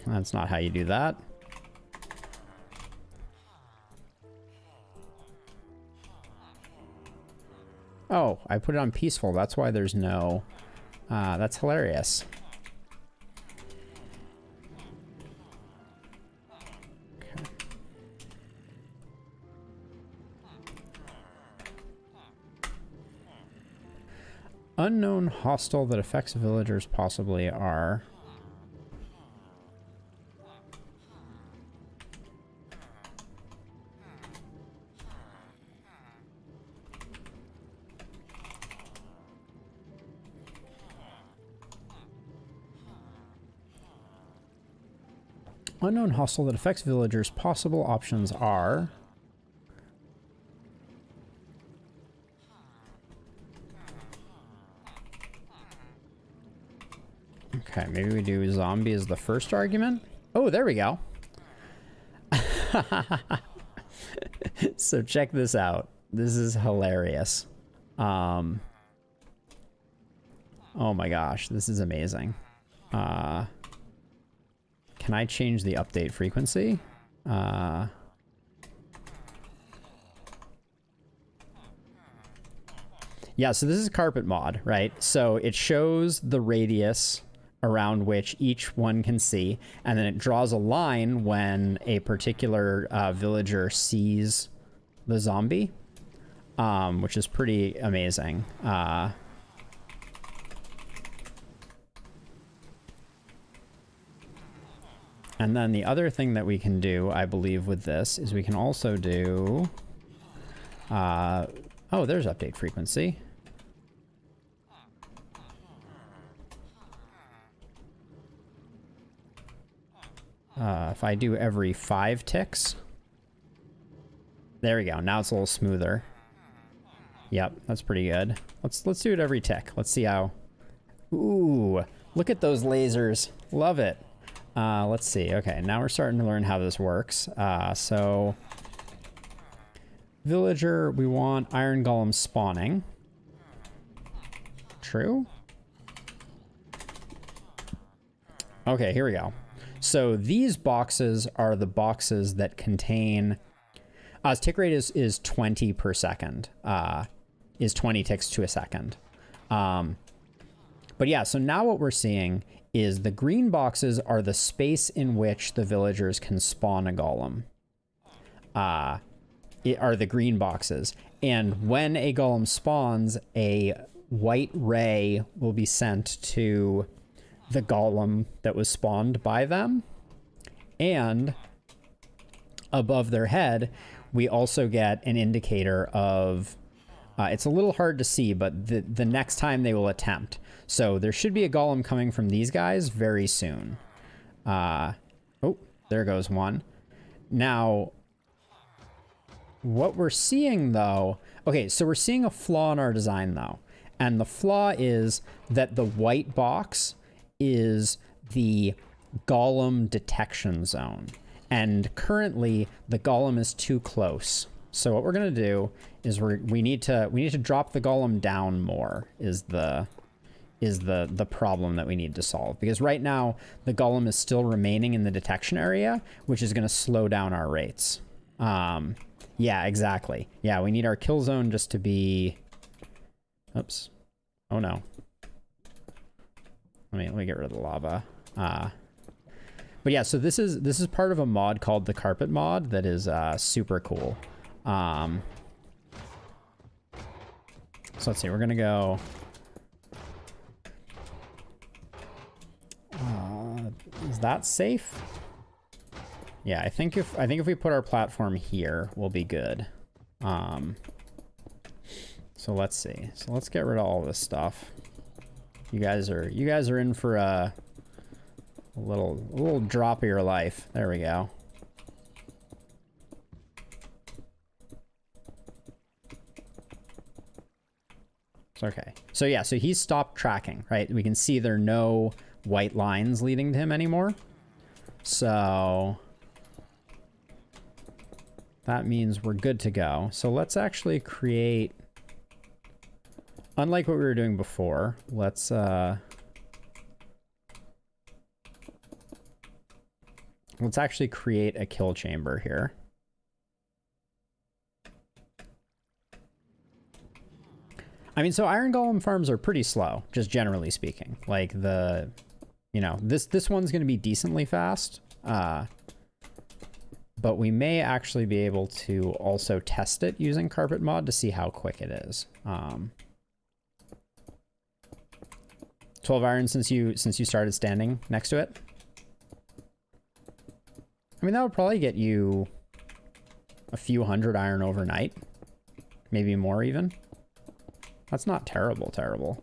Speaker 1: That's not how you do that. Oh, I put it on peaceful. That's why there's no... that's hilarious. Okay. Unknown hostile that affects villagers possibly are... Unknown hostile that affects villagers. Possible options are... Okay, maybe we do zombie as the first argument. Oh, there we go. So check this out. This is hilarious. Oh my gosh, this is amazing. Can I change the update frequency? Yeah, so this is carpet mod, right? So it shows the radius around which each one can see, and then it draws a line when a particular villager sees the zombie, which is pretty amazing. And then the other thing that we can do, I believe, with this is we can also do... oh, there's update frequency. If I do every 5 ticks... There we go. Now it's a little smoother. Yep, that's pretty good. Let's do it every tick. Let's see how... Ooh, look at those lasers. Love it. Let's see. Okay, now we're starting to learn how this works. So, villager, we want iron golem spawning. True? Okay, here we go. So these boxes are the boxes that contain... tick rate is 20 per second. Is 20 ticks to a second. But yeah, so now what we're seeing is the green boxes are the space in which the villagers can spawn a golem. It are the green boxes. And when a golem spawns, a white ray will be sent to the golem that was spawned by them. And above their head, we also get an indicator of... it's a little hard to see, but the next time they will attempt. So there should be a golem coming from these guys very soon. Oh, there goes one. Now, what we're seeing though... Okay, so we're seeing a flaw in our design though. And the flaw is that the white box is the golem detection zone. And currently, the golem is too close. So what we're gonna do is we need to drop the golem down more is the problem that we need to solve, because right now the golem is still remaining in the detection area, which is going to slow down our rates. Yeah, exactly. Yeah, we need our kill zone just to be... Oops. Oh no. Let me get rid of the lava. But yeah, so this is part of a mod called the carpet mod that is super cool. So let's see, we're gonna go... is that safe? Yeah, I think if we put our platform here, we'll be good. So let's see. So let's get rid of all this stuff. You guys are in for a little drop of your life. There we go. Okay. So yeah, so he's stopped tracking, right? We can see there are no white lines leading to him anymore. So that means we're good to go. So let's actually create, unlike what we were doing before, let's actually create a kill chamber here. I mean, so iron golem farms are pretty slow, just generally speaking. Like the, you know, this one's going to be decently fast, but we may actually be able to also test it using carpet mod to see how quick it is. 12 iron since you started standing next to it. I mean, that would probably get you a few hundred iron overnight, maybe more even. That's not terrible, terrible.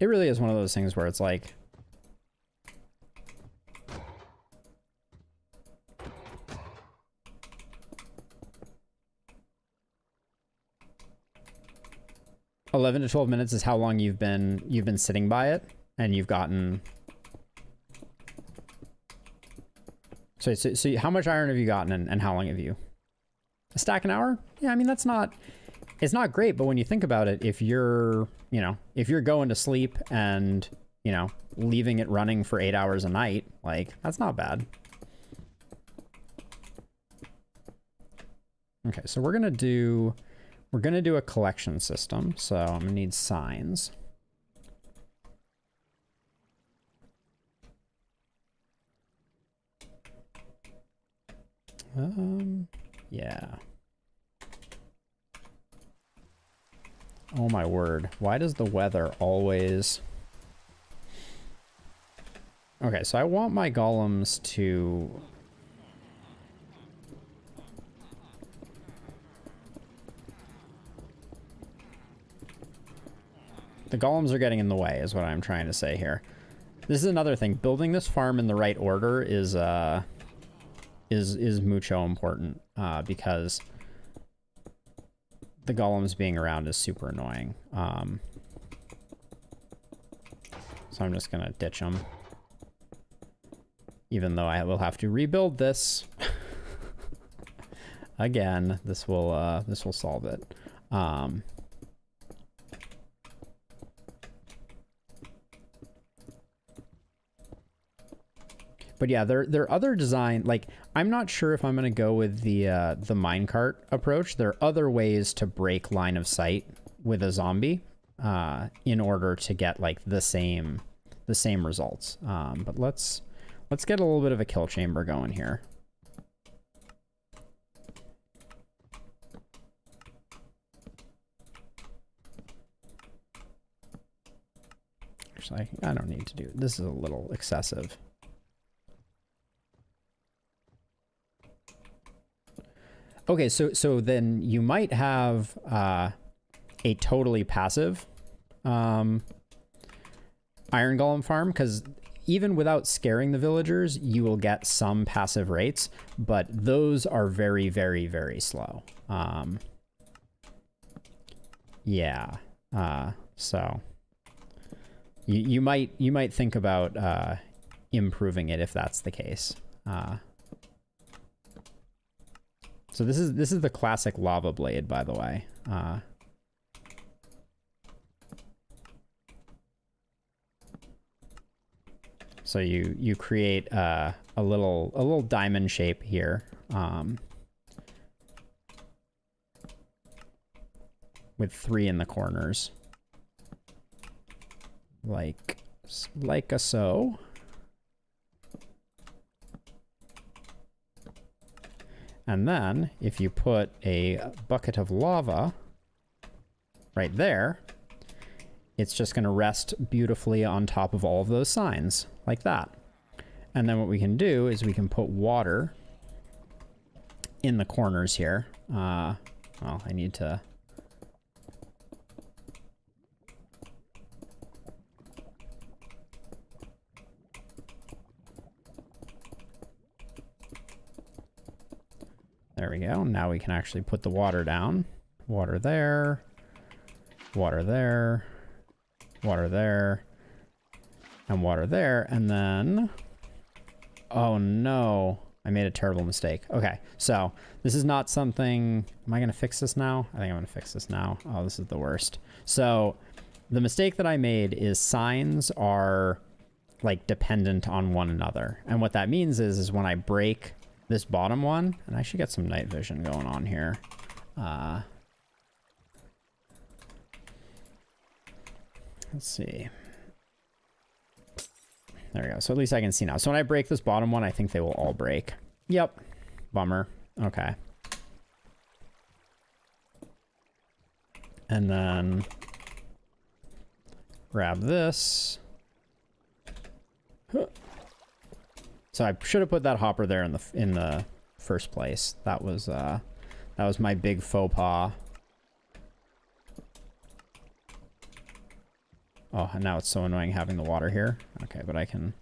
Speaker 1: It really is one of those things where it's like, $11 to 12 minutes is how long you've been sitting by it, and you've gotten. So how much iron have you gotten, and how long have you? A stack an hour? Yeah, I mean, it's not great, but when you think about it, if you're going to sleep and, you know, leaving it running for 8 hours a night, like, that's not bad. Okay, so we're gonna do a collection system, so I'm gonna need signs. Yeah. Oh my word. Why does the weather always... Okay, so I want my golems to... The golems are getting in the way, is what I'm trying to say here. This is another thing. Building this farm in the right order is mucho important, because the golems being around is super annoying. So I'm just gonna ditch them, even though I will have to rebuild this again. This will solve it. But yeah, there are other design, like, I'm not sure if I'm going to go with the minecart approach. There are other ways to break line of sight with a zombie in order to get, like, the same results. But let's get a little bit of a kill chamber going here. Actually, I don't need to do it. This is a little excessive. Okay, so then you might have a totally passive iron golem farm, because even without scaring the villagers, you will get some passive rates, but those are very, very, very slow. Yeah. So you might think about improving it if that's the case. So this is the classic lava blade, by the way. So you create a little diamond shape here, with 3 in the corners, like a so. And then, if you put a bucket of lava right there, it's just going to rest beautifully on top of all of those signs, like that. And then what we can do is we can put water in the corners here. Well, I need to... There we go. Now we can actually put the water down. Water there. Water there. water there, and water there, and then... Oh no, I made a terrible mistake. Okay, so this is not something... Am I going to fix this now? I think I'm going to fix this now. Oh, this is the worst. So the mistake that I made is signs are like dependent on one another. And what that means is when I break this bottom one, and I should get some night vision going on here. Let's see. There we go. So at least I can see now. So when I break this bottom one, I think they will all break. Yep. Bummer. Okay. And then grab this. So I should have put that hopper there in the first place. That was my big faux pas. Oh, and now it's so annoying having the water here. Okay, but I can...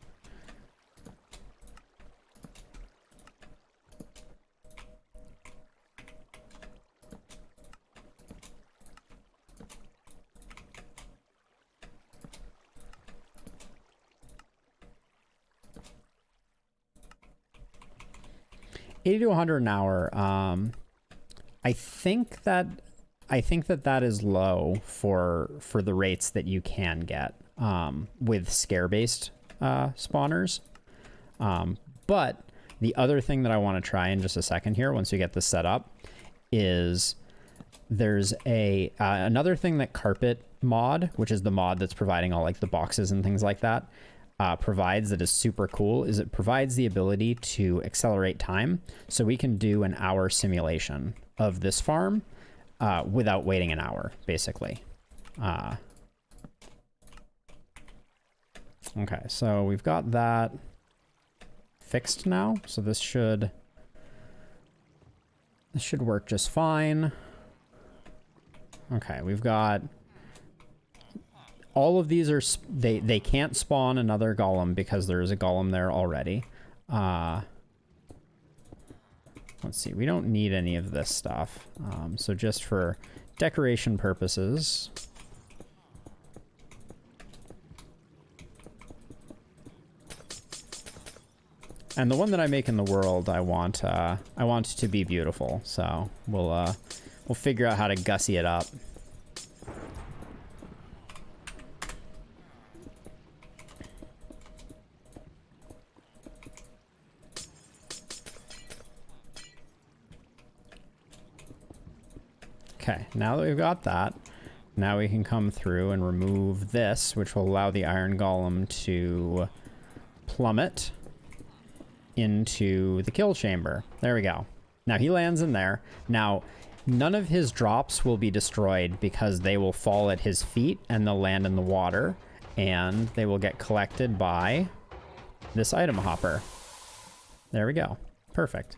Speaker 1: $80 to $100 an hour. I think that is low for the rates that you can get with scare-based spawners. But the other thing that I want to try in just a second here, once we get this set up, is there's another thing that Carpet mod, which is the mod that's providing all like the boxes and things like that, provides that is super cool, is it provides the ability to accelerate time. So we can do an hour simulation of this farm without waiting an hour, basically. Okay, so we've got that fixed now. So this should work just fine. Okay, we've got... All of these are... They can't spawn another golem because there is a golem there already. Let's see, we don't need any of this stuff. So just for decoration purposes... And the one that I make in the world, I want to be beautiful. So we'll figure out how to gussy it up. Okay, now that we've got that, now we can come through and remove this, which will allow the iron golem to plummet into the kill chamber. There we go. Now he lands in there. Now, none of his drops will be destroyed because they will fall at his feet and they'll land in the water and they will get collected by this item hopper. There we go. Perfect.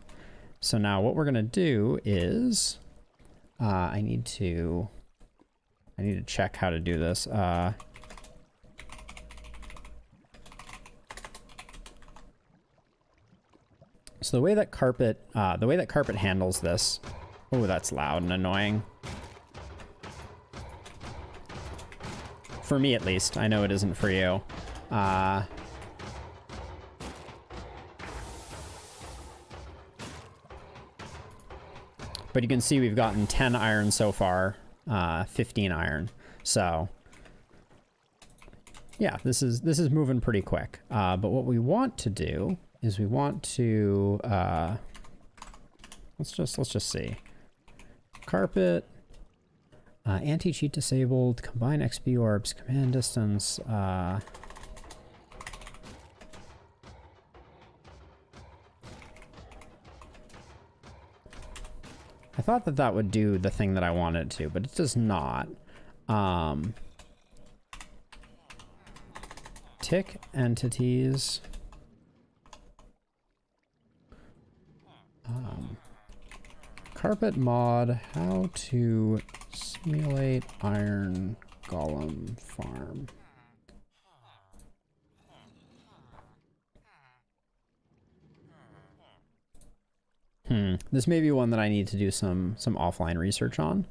Speaker 1: So now what we're going to do is I need to check how to do this. So the way that carpet handles this, oh, that's loud and annoying. For me, at least. I know it isn't for you. But you can see we've gotten 10 iron so far, 15 iron. So yeah, this is moving pretty quick. But what we want to do is we want to let's just see. Carpet, anti-cheat disabled, combine XP orbs, command distance. I thought that would do the thing that I wanted to, but it does not. Tick entities. Carpet mod, how to simulate iron golem farm. This may be one that I need to do some offline research on.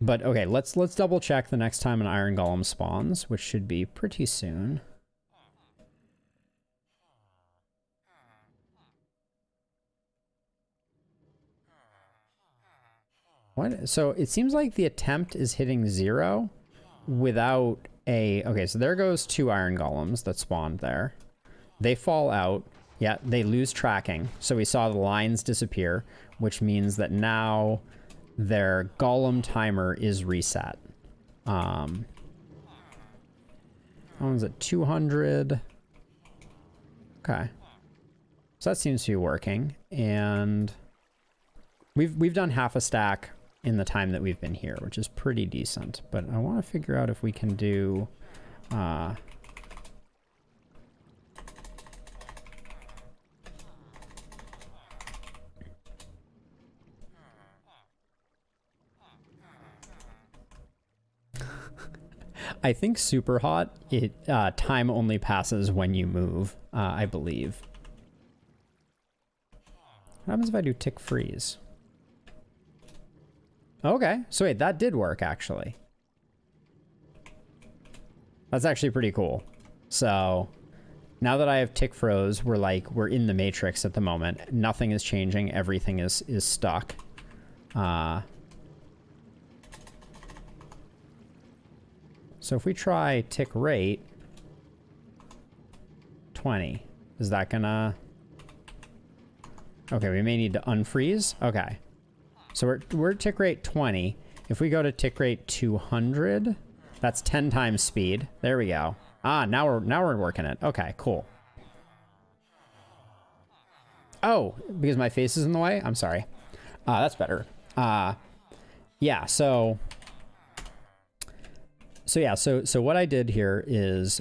Speaker 1: But okay, let's double check the next time an iron golem spawns, which should be pretty soon. What? So it seems like the attempt is hitting 0 without a... Okay, so there goes 2 iron golems that spawned there. They fall out. Yeah, they lose tracking. So we saw the lines disappear, which means that now their golem timer is reset. That one's at 200. Okay. So that seems to be working. And we've done half a stack in the time that we've been here, which is pretty decent. But I want to figure out if we can do... I think super hot, time only passes when you move, I believe. What happens if I do tick freeze? Okay, so wait, that did work, actually. That's actually pretty cool. So, now that I have tick froze, we're in the matrix at the moment. Nothing is changing, everything is stuck. So if we try tick rate 20, is that gonna... Okay, we may need to unfreeze. Okay. So we're tick rate 20. If we go to tick rate 200, that's 10 times speed. There we go. Ah, now we're working it. Okay, cool. Oh, because my face is in the way? I'm sorry. That's better. Yeah, so what I did here is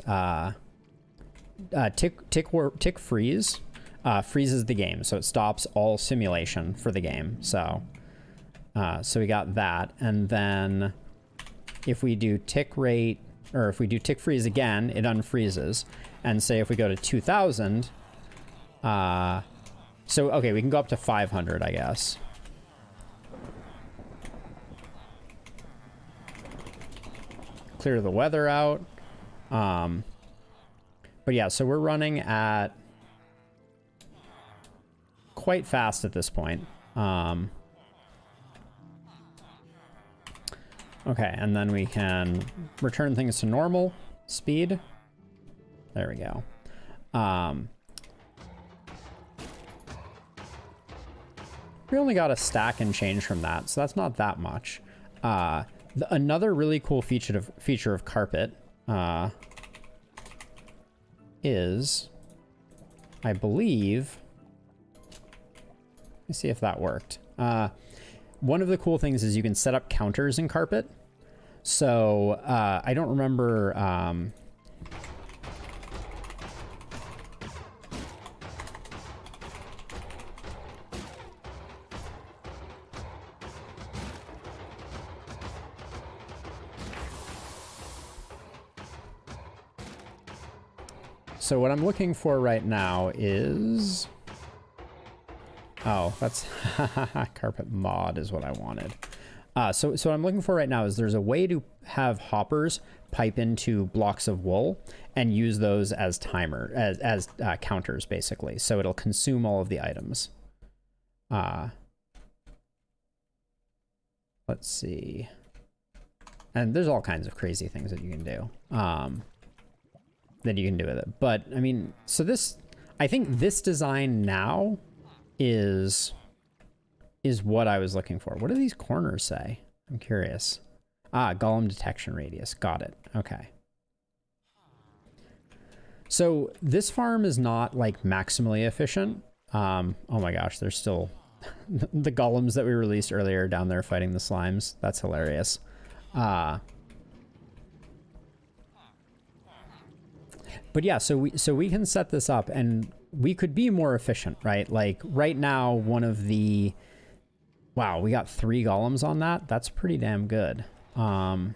Speaker 1: tick freeze freezes the game, so it stops all simulation for the game. So we got that, and then if we do tick rate, or if we do tick freeze again, it unfreezes. And say if we go to 2000, so okay, we can go up to 500, I guess. Clear the weather out. But yeah, so we're running at quite fast at this point. Okay, and then we can return things to normal speed. There we go. We only got a stack and change from that, so that's not that much. Another really cool feature of carpet is, I believe, let me see if that worked. One of the cool things is you can set up counters in carpet. So I don't remember. So what I'm looking for right now is... Oh, that's carpet mod is what I wanted. So what I'm looking for right now is there's a way to have hoppers pipe into blocks of wool and use those as counters, basically. So it'll consume all of the items. Let's see. And there's all kinds of crazy things that you can do. With it. But I mean, so I think this design now is what I was looking for. What do these corners say? I'm curious. Golem detection radius. Got it. Okay. So this farm is not like maximally efficient. Oh my gosh, there's still the golems that we released earlier down there fighting the slimes. That's hilarious. But yeah, so we can set this up and we could be more efficient, right? Like right now, wow, we got 3 golems on that. That's pretty damn good. Yeah,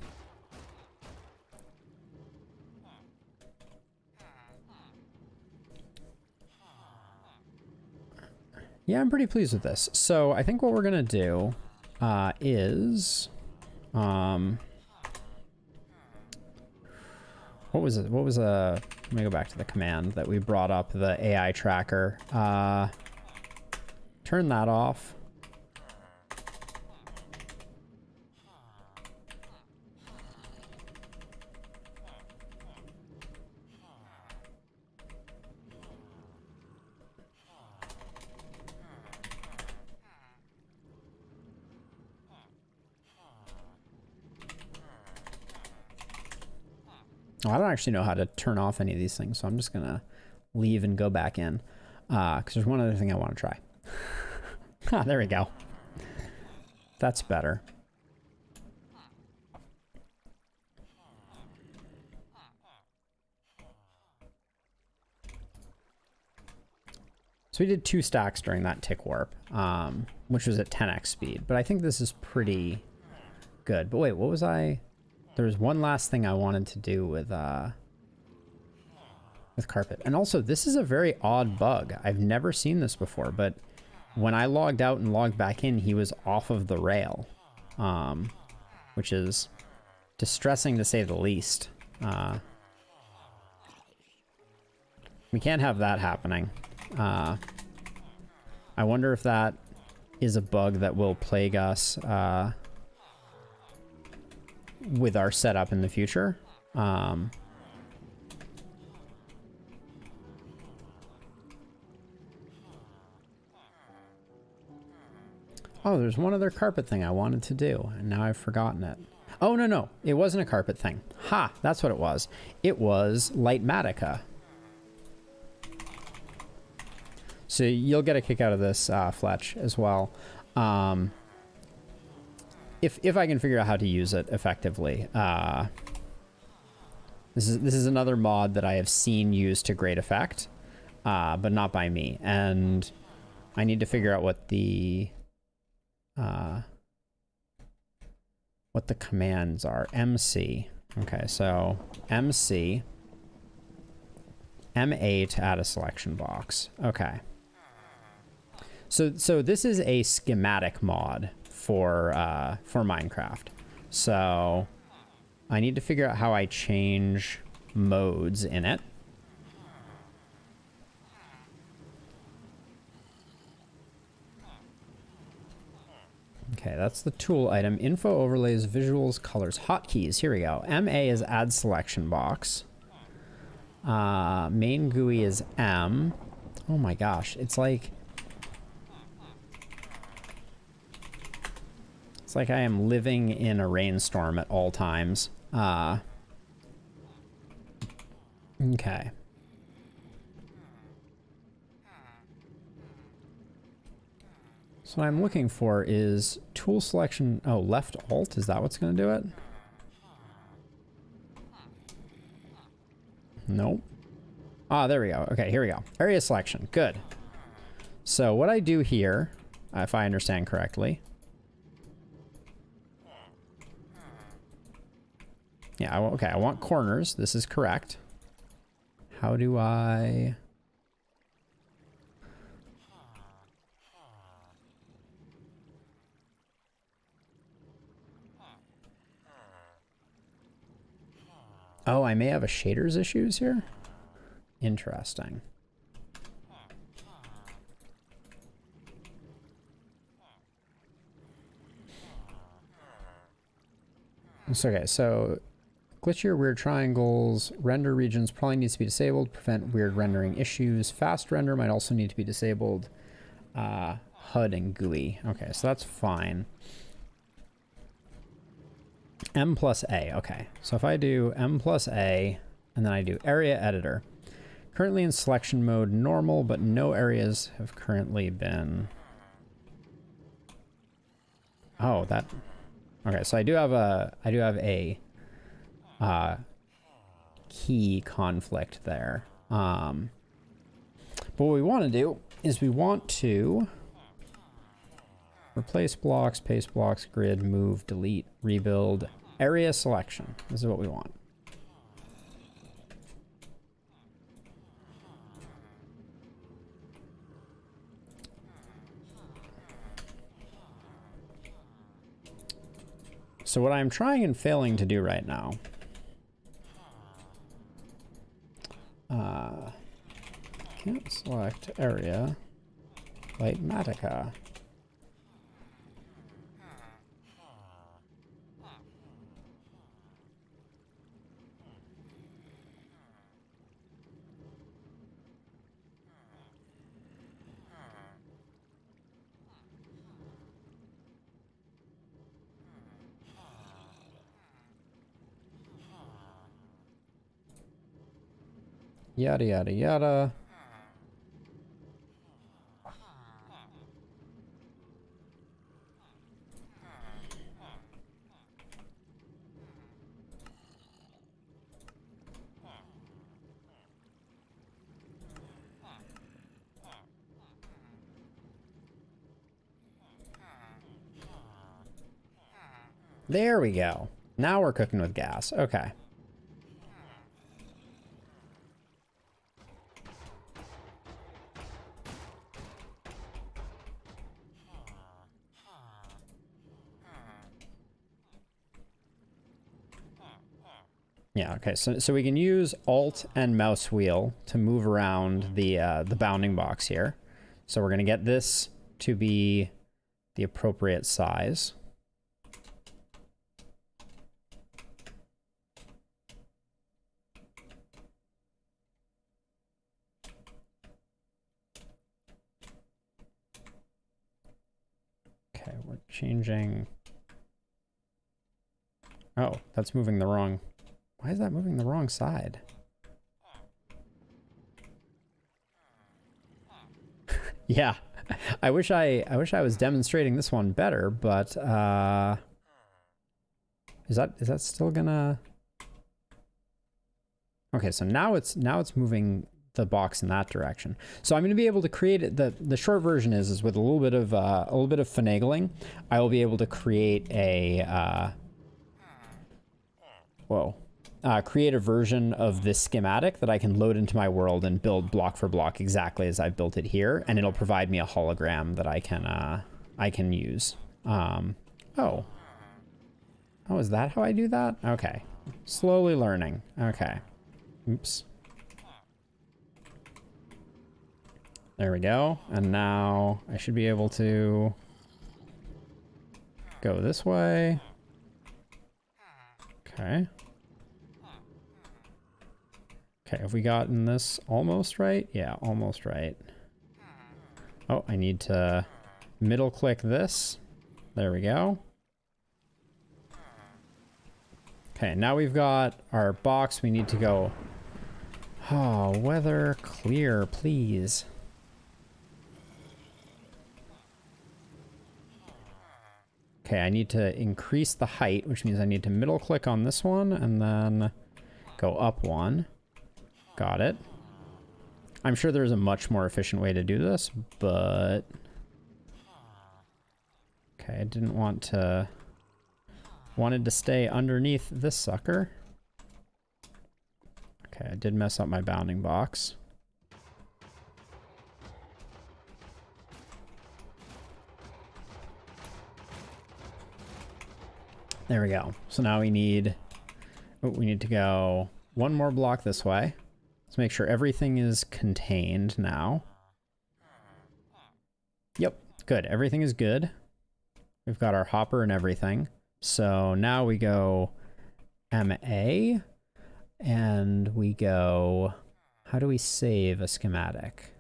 Speaker 1: I'm pretty pleased with this. So I think what we're gonna do is, What was it? What was let me go back to the command that we brought up, the AI tracker. Turn that off. Oh, I don't actually know how to turn off any of these things, so I'm just gonna leave and go back in. Because there's one other thing I want to try. Ah, there we go. That's better. So we did 2 stacks during that tick warp, which was at 10x speed. But I think this is pretty good. But wait, what was I... There was one last thing I wanted to do with carpet. And also, this is a very odd bug. I've never seen this before, but when I logged out and logged back in, he was off of the rail, which is distressing to say the least. We can't have that happening. I wonder if that is a bug that will plague us with our setup in the future. Oh, there's one other carpet thing I wanted to do, and now I've forgotten it. Oh, no. It wasn't a carpet thing. Ha! That's what it was. It was Lightmatica. So you'll get a kick out of this, Fletch, as well. If I can figure out how to use it effectively. This is another mod that I have seen used to great effect, but not by me. And I need to figure out what the commands are. MC. Okay, so MC. MA to add a selection box. Okay. So this is a schematic mod for Minecraft. So I need to figure out how I change modes in it. Okay, that's the tool item. Info, overlays, visuals, colors, hotkeys. Here we go. MA is add selection box. Main GUI is M. Oh my gosh, it's like I am living in a rainstorm at all times. Okay. So what I'm looking for is tool selection. Oh, left alt, is that what's going to do it? Nope. Ah, there we go. Okay, here we go. Area selection. Good. So what I do here, if I understand correctly. Yeah, okay, I want corners. This is correct. How do I... Oh, I may have a shaders issues here? Interesting. It's okay, so glitchy or weird triangles, render regions probably needs to be disabled, prevent weird rendering issues. Fast render might also need to be disabled. HUD and GUI. Okay, so that's fine. M plus A, okay. So if I do M plus A, and then I do area editor. Currently in selection mode normal, but no areas have currently been... Oh, that... Okay, so I do have a key conflict there. But what we want to do is we want to replace blocks, paste blocks, grid, move, delete, rebuild, area selection. This is what we want. So what I'm trying and failing to do right now. Can't select area. Lightmatica. Yada, yada, yada. There we go. Now we're cooking with gas. Okay. Yeah, okay, so we can use Alt and mouse wheel to move around the bounding box here. So we're gonna get this to be the appropriate size. Okay, we're changing. Oh, that's moving the wrong. Why is that moving the wrong side? Yeah, I wish I was demonstrating this one better, but is that still gonna? Okay, so now it's moving the box in that direction. So I'm going to be able to create it. The short version is with a little bit of finagling, I will be able to create a create a version of this schematic that I can load into my world and build block for block exactly as I've built it here, and it'll provide me a hologram that I can use. Oh, is that how I do that? Okay, slowly learning. Okay, oops. There we go, and now I should be able to go this way. Okay. Okay, have we gotten this almost right? Yeah, almost right. Oh, I need to middle click this. There we go. Okay, now we've got our box. We need to go... Oh, weather clear, please. Okay, I need to increase the height, which means I need to middle click on this one and then go up one. Got it. I'm sure there's a much more efficient way to do this, but... Okay, I didn't want to... Wanted to stay underneath this sucker. Okay, I did mess up my bounding box. There we go. So now we need... Oh, we need to go one more block this way. Let's make sure everything is contained now. Yep, good. Everything is good. We've got our hopper and everything. So now we go MA and we go... How do we save a schematic?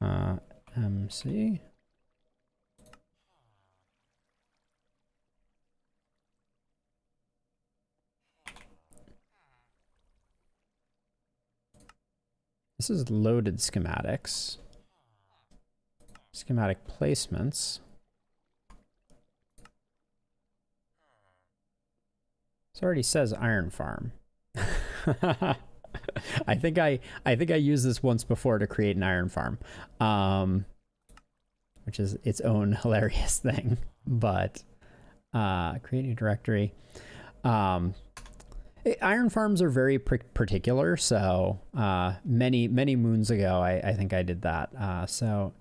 Speaker 1: MC. This is loaded schematics. Schematic placements. This already says iron farm. I think I used this once before to create an iron farm, which is its own hilarious thing. But create new directory. Iron farms are very particular, so many moons ago I think I did that. So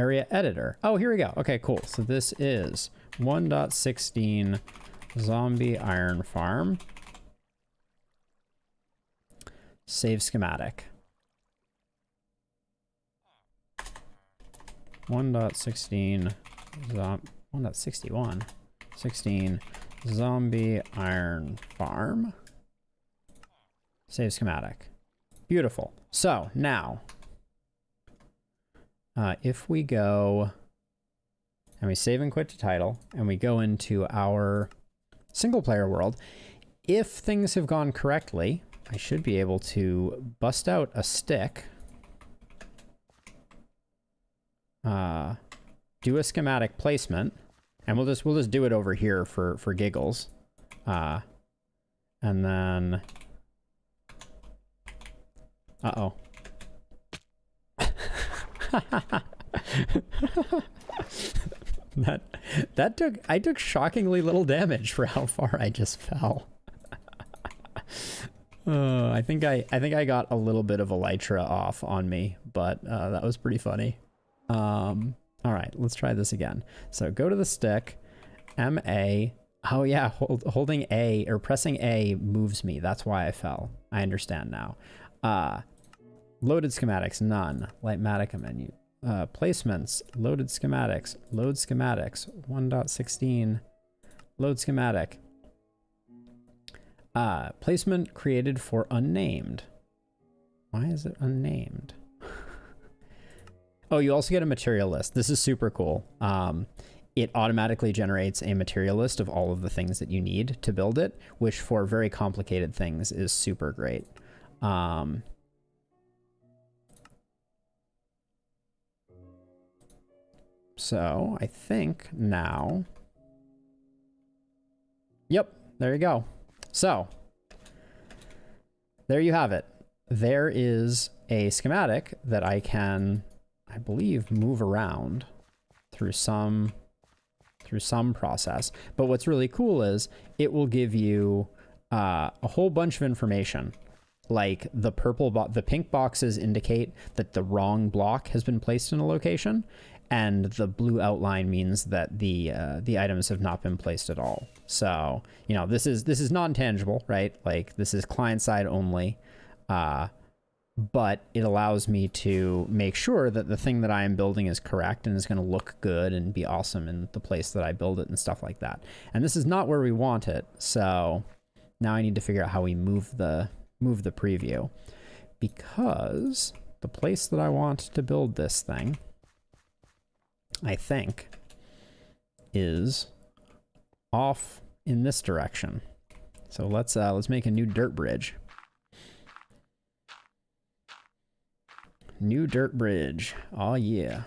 Speaker 1: area editor. Oh, here we go. Okay, cool. So this is 1.16 zombie iron farm. Save schematic. 1.16 1.61 16 zombie iron farm. Save schematic. Beautiful. So now, if we go and we save and quit to title and we go into our single player world, if things have gone correctly, I should be able to bust out a stick, do a schematic placement, and we'll just do it over here for giggles, and then I took shockingly little damage for how far I just fell. I think I got a little bit of elytra off on me, but that was pretty funny. All right, let's try this again. So go to the stick, MA. Oh yeah, holding A or pressing A moves me. That's why I fell. I understand now. Loaded schematics, none. Lightmatica menu. Placements, loaded schematics, load schematics, 1.16, load schematic. Placement created for unnamed. Why is it unnamed? Oh, you also get a material list. This is super cool. It automatically generates a material list of all of the things that you need to build it, which for very complicated things is super great. So I think now, yep, there you go. So there you have it. There is a schematic that I can, I believe, move around through some process. But what's really cool is it will give you a whole bunch of information. Like the pink boxes indicate that the wrong block has been placed in a location, and the blue outline means that the items have not been placed at all. So, you know, this is non-tangible, right? Like this is client side only, but it allows me to make sure that the thing that I am building is correct and is going to look good and be awesome in the place that I build it and stuff like that. And this is not where we want it, so now I need to figure out how we move the preview, because the place that I want to build this thing, I think, is off in this direction. So let's make a new dirt bridge. New dirt bridge. Oh yeah.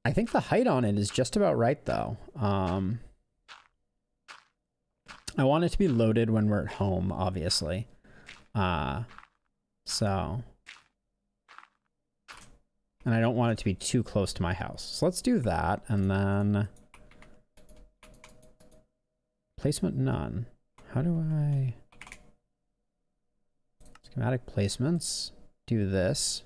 Speaker 1: I think the height on it is just about right though. I want it to be loaded when we're at home, obviously. So. And I don't want it to be too close to my house. So let's do that, and then placement none. How do I schematic placements? Do this.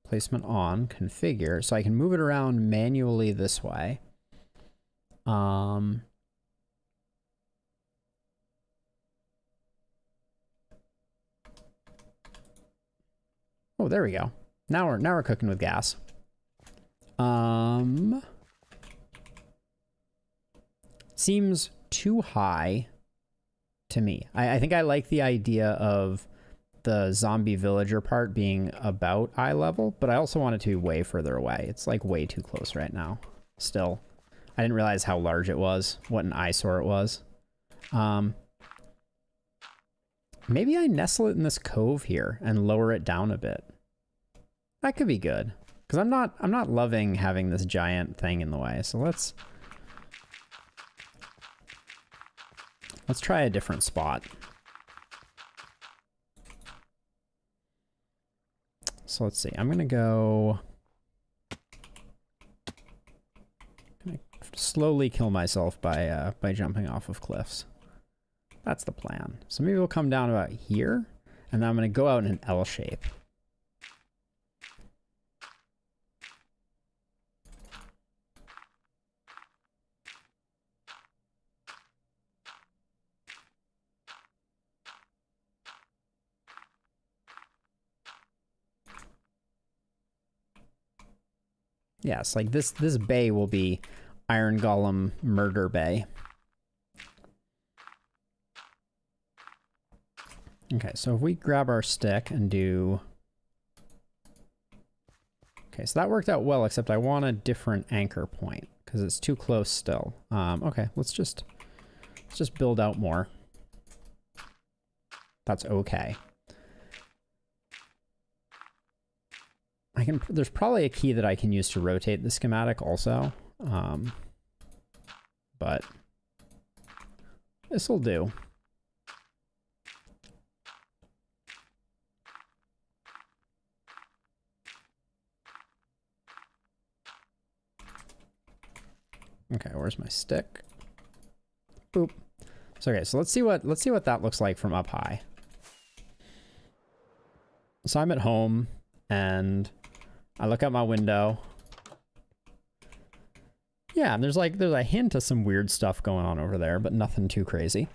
Speaker 1: Placement on, configure, so I can move it around manually this way. Oh, there we go. Now we're cooking with gas. Seems too high to me. I think I like the idea of the zombie villager part being about eye level, but I also want it to be way further away. It's like way too close right now. Still, I didn't realize how large it was, what an eyesore it was. Maybe I nestle it in this cove here and lower it down a bit. That could be good, because I'm not loving having this giant thing in the way. So let's try a different spot. So let's see. I'm gonna slowly kill myself by jumping off of cliffs. That's the plan. So maybe we'll come down about here, and then I'm gonna go out in an L shape. Yes, like this bay will be Iron Golem Murder Bay. Okay, so if we grab our stick and do... Okay, so that worked out well, except I want a different anchor point because it's too close still. Okay, let's just build out more. That's okay. There's probably a key that I can use to rotate the schematic also. But this'll do. Okay, where's my stick? Boop. So okay, so let's see what that looks like from up high. So I'm at home and I look out my window. Yeah, and there's a hint of some weird stuff going on over there, but nothing too crazy.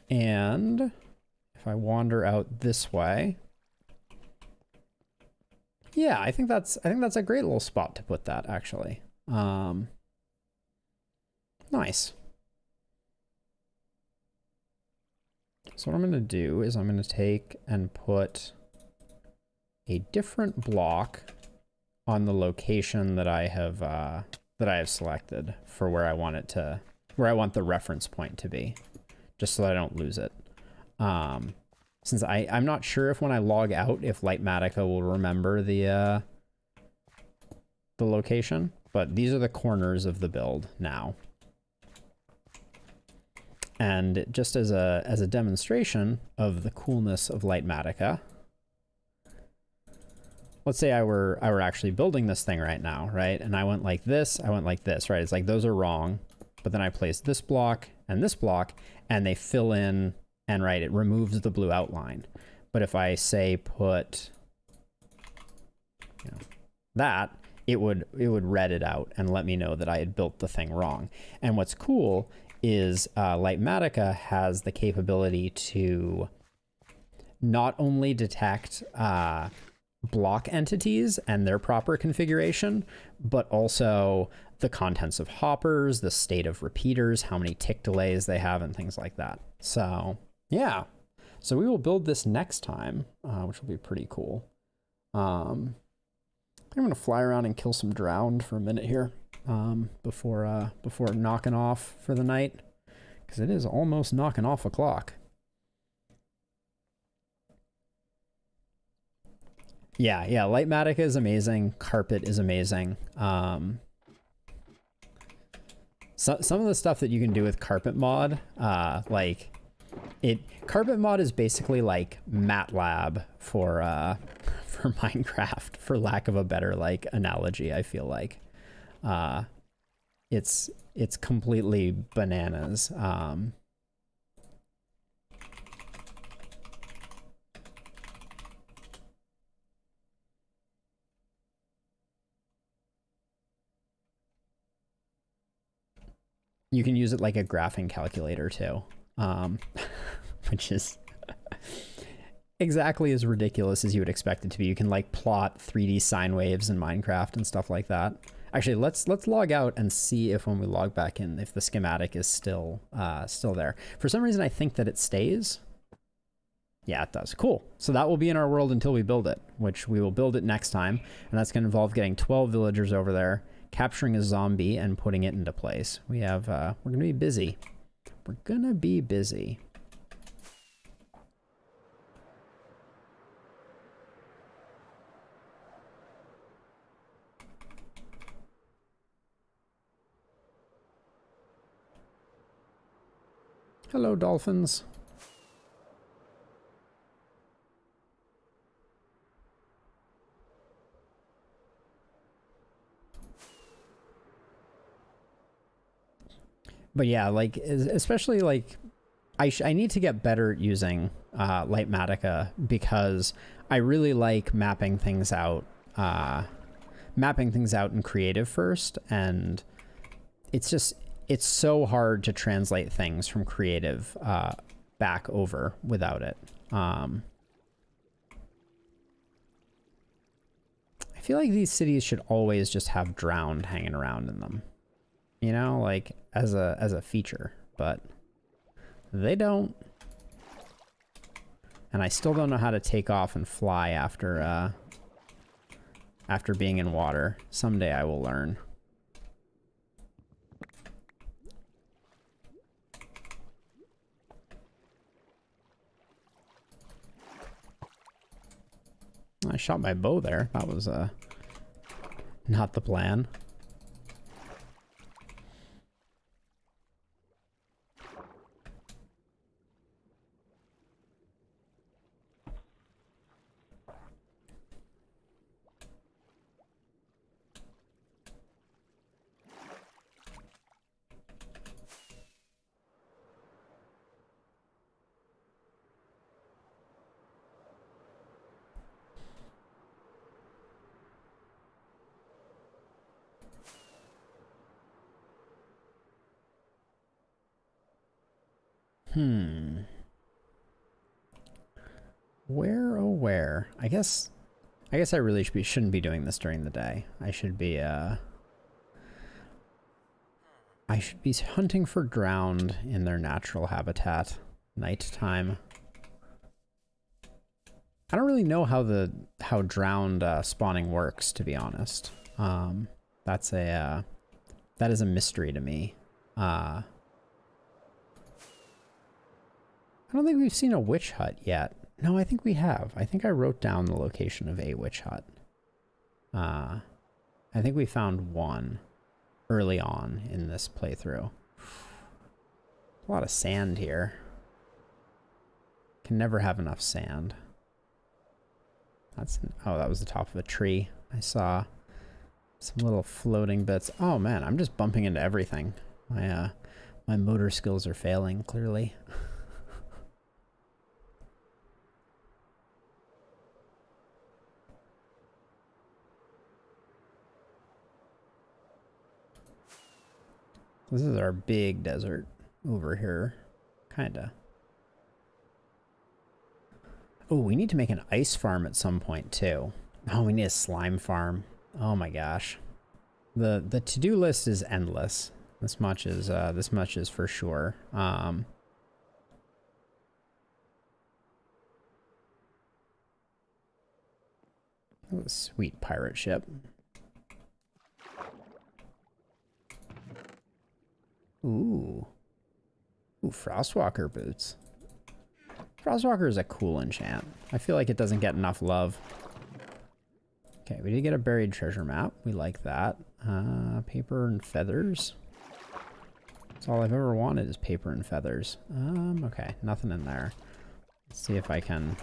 Speaker 1: And if I wander out this way, yeah, I think that's a great little spot to put that actually. Nice. So what I'm going to do is I'm going to take and put a different block on the location that I have selected for where I want the reference point to be, just so that I don't lose it. Since I'm not sure if when I log out, if Lightmatica will remember the location, but these are the corners of the build now. And just as a demonstration of the coolness of Lightmatica, let's say I were actually building this thing right now, right? And I went like this, right? It's like those are wrong, but then I place this block, and they fill in, and right, it removes the blue outline. But if I say put, that, it would red it out and let me know that I had built the thing wrong. And what's cool is Lightmatica has the capability to not only detect block entities and their proper configuration, but also the contents of hoppers, the state of repeaters, how many tick delays they have, and things like that. So yeah, so we will build this next time, which will be pretty cool. I'm gonna fly around and kill some drowned for a minute here. Before knocking off for the night, because it is almost knocking off o'clock. Yeah, Lightmatica is amazing. Carpet is amazing. Some of the stuff that you can do with Carpet mod, Carpet mod is basically like MATLAB for Minecraft, for lack of a better analogy. I feel like. It's completely bananas. You can use it like a graphing calculator too, which is exactly as ridiculous as you would expect it to be. You can plot 3D sine waves in Minecraft and stuff like that. Actually, let's log out and see if when we log back in, if the schematic is still there. For some reason, I think that it stays. Yeah, it does. Cool. So that will be in our world until we build it, which we will build it next time. And that's going to involve getting 12 villagers over there, capturing a zombie, and putting it into place. We have, we're going to be busy. We're going to be busy. Hello, dolphins. But yeah, especially I need to get better at using Lightmatica, because I really like mapping things out in creative first, and it's so hard to translate things from creative back over without it. I feel like these cities should always just have drowned hanging around in them. You know, like as a feature, but they don't. And I still don't know how to take off and fly after after being in water. Someday I will learn. I shot my bow there. That was not the plan. Where, oh where? I guess I really shouldn't be doing this during the day. I should be hunting for drowned in their natural habitat. Nighttime. I don't really know how drowned spawning works, to be honest. That is a mystery to me. I don't think we've seen a witch hut yet. No, I think we have. I think I wrote down the location of a witch hut. I think we found one early on in this playthrough. A lot of sand here. Can never have enough sand. Oh, that was the top of a tree. I saw some little floating bits. Oh man, I'm just bumping into everything. My motor skills are failing, clearly. This is our big desert over here, kinda. Oh, we need to make an ice farm at some point too. Oh, we need a slime farm. Oh my gosh. The to-do list is endless. This much is for sure. Oh, sweet pirate ship. Ooh. Ooh, Frostwalker boots. Frostwalker is a cool enchant. I feel like it doesn't get enough love. Okay, we did get a buried treasure map. We like that. Paper and feathers. That's all I've ever wanted is paper and feathers. Okay, nothing in there. Let's see if I can...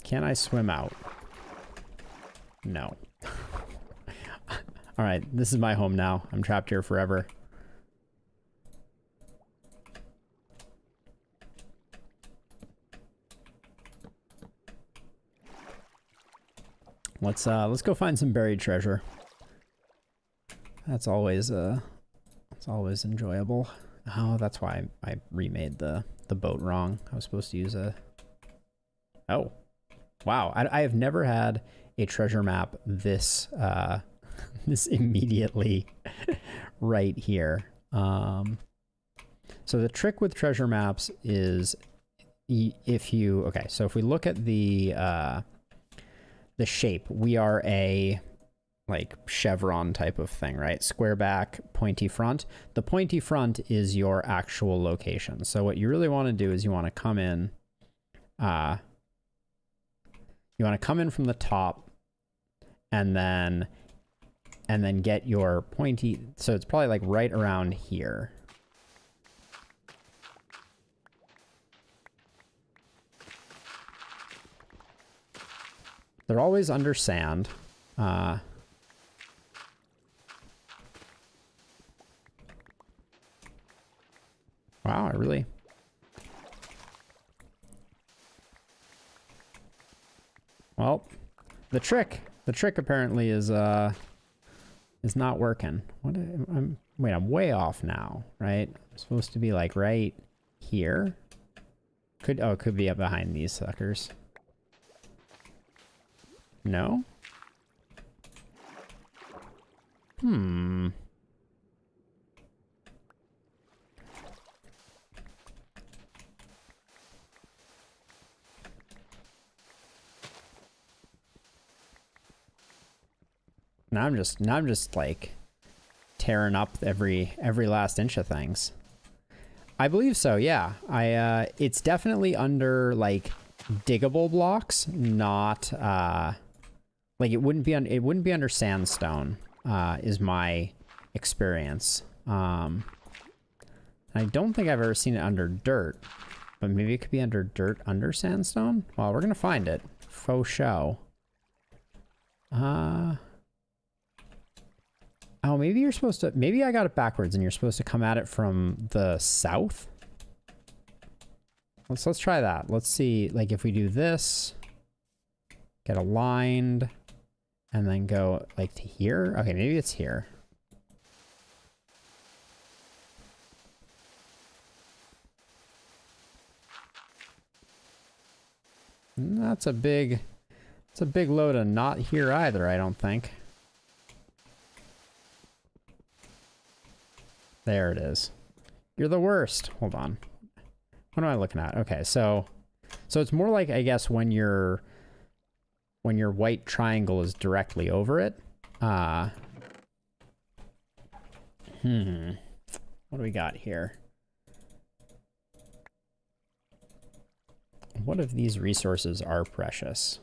Speaker 1: Can I swim out? No. Alright, this is my home now. I'm trapped here forever. Let's go find some buried treasure. That's always enjoyable. Oh, that's why I remade the boat wrong. I was supposed to use a... Oh. Wow, I have never had a treasure map this this immediately right here. So the trick with treasure maps is if you... Okay, so if we look at the shape, we are a like chevron type of thing, right? Square back, pointy front. The pointy front is your actual location. So what you really want to do is you want to come in, from the top and then get your pointy. So it's probably like right around here. They're always under sand. Wow, I really... Well, the trick apparently is not working. Wait, I'm way off now, right? I'm supposed to be like right here. It could be up behind these suckers. No? Hmm. Now I'm just like tearing up every last inch of things. I believe so, yeah. It's definitely under like diggable blocks, not like it wouldn't be under sandstone, is my experience. I don't think I've ever seen it under dirt, but maybe it could be under dirt under sandstone. Well, we're gonna find it. Faux show. Oh, maybe you're supposed to... Maybe I got it backwards and you're supposed to come at it from the south? Let's try that. Let's see, like, if we do this, get aligned, and then go, like, to here? Okay, maybe it's here. That's a big... It's a big load of not here either, I don't think. There it is. You're the worst. Hold on. What am I looking at? Okay, so it's more like, I guess, when your white triangle is directly over it. What do we got here? What if these resources are precious?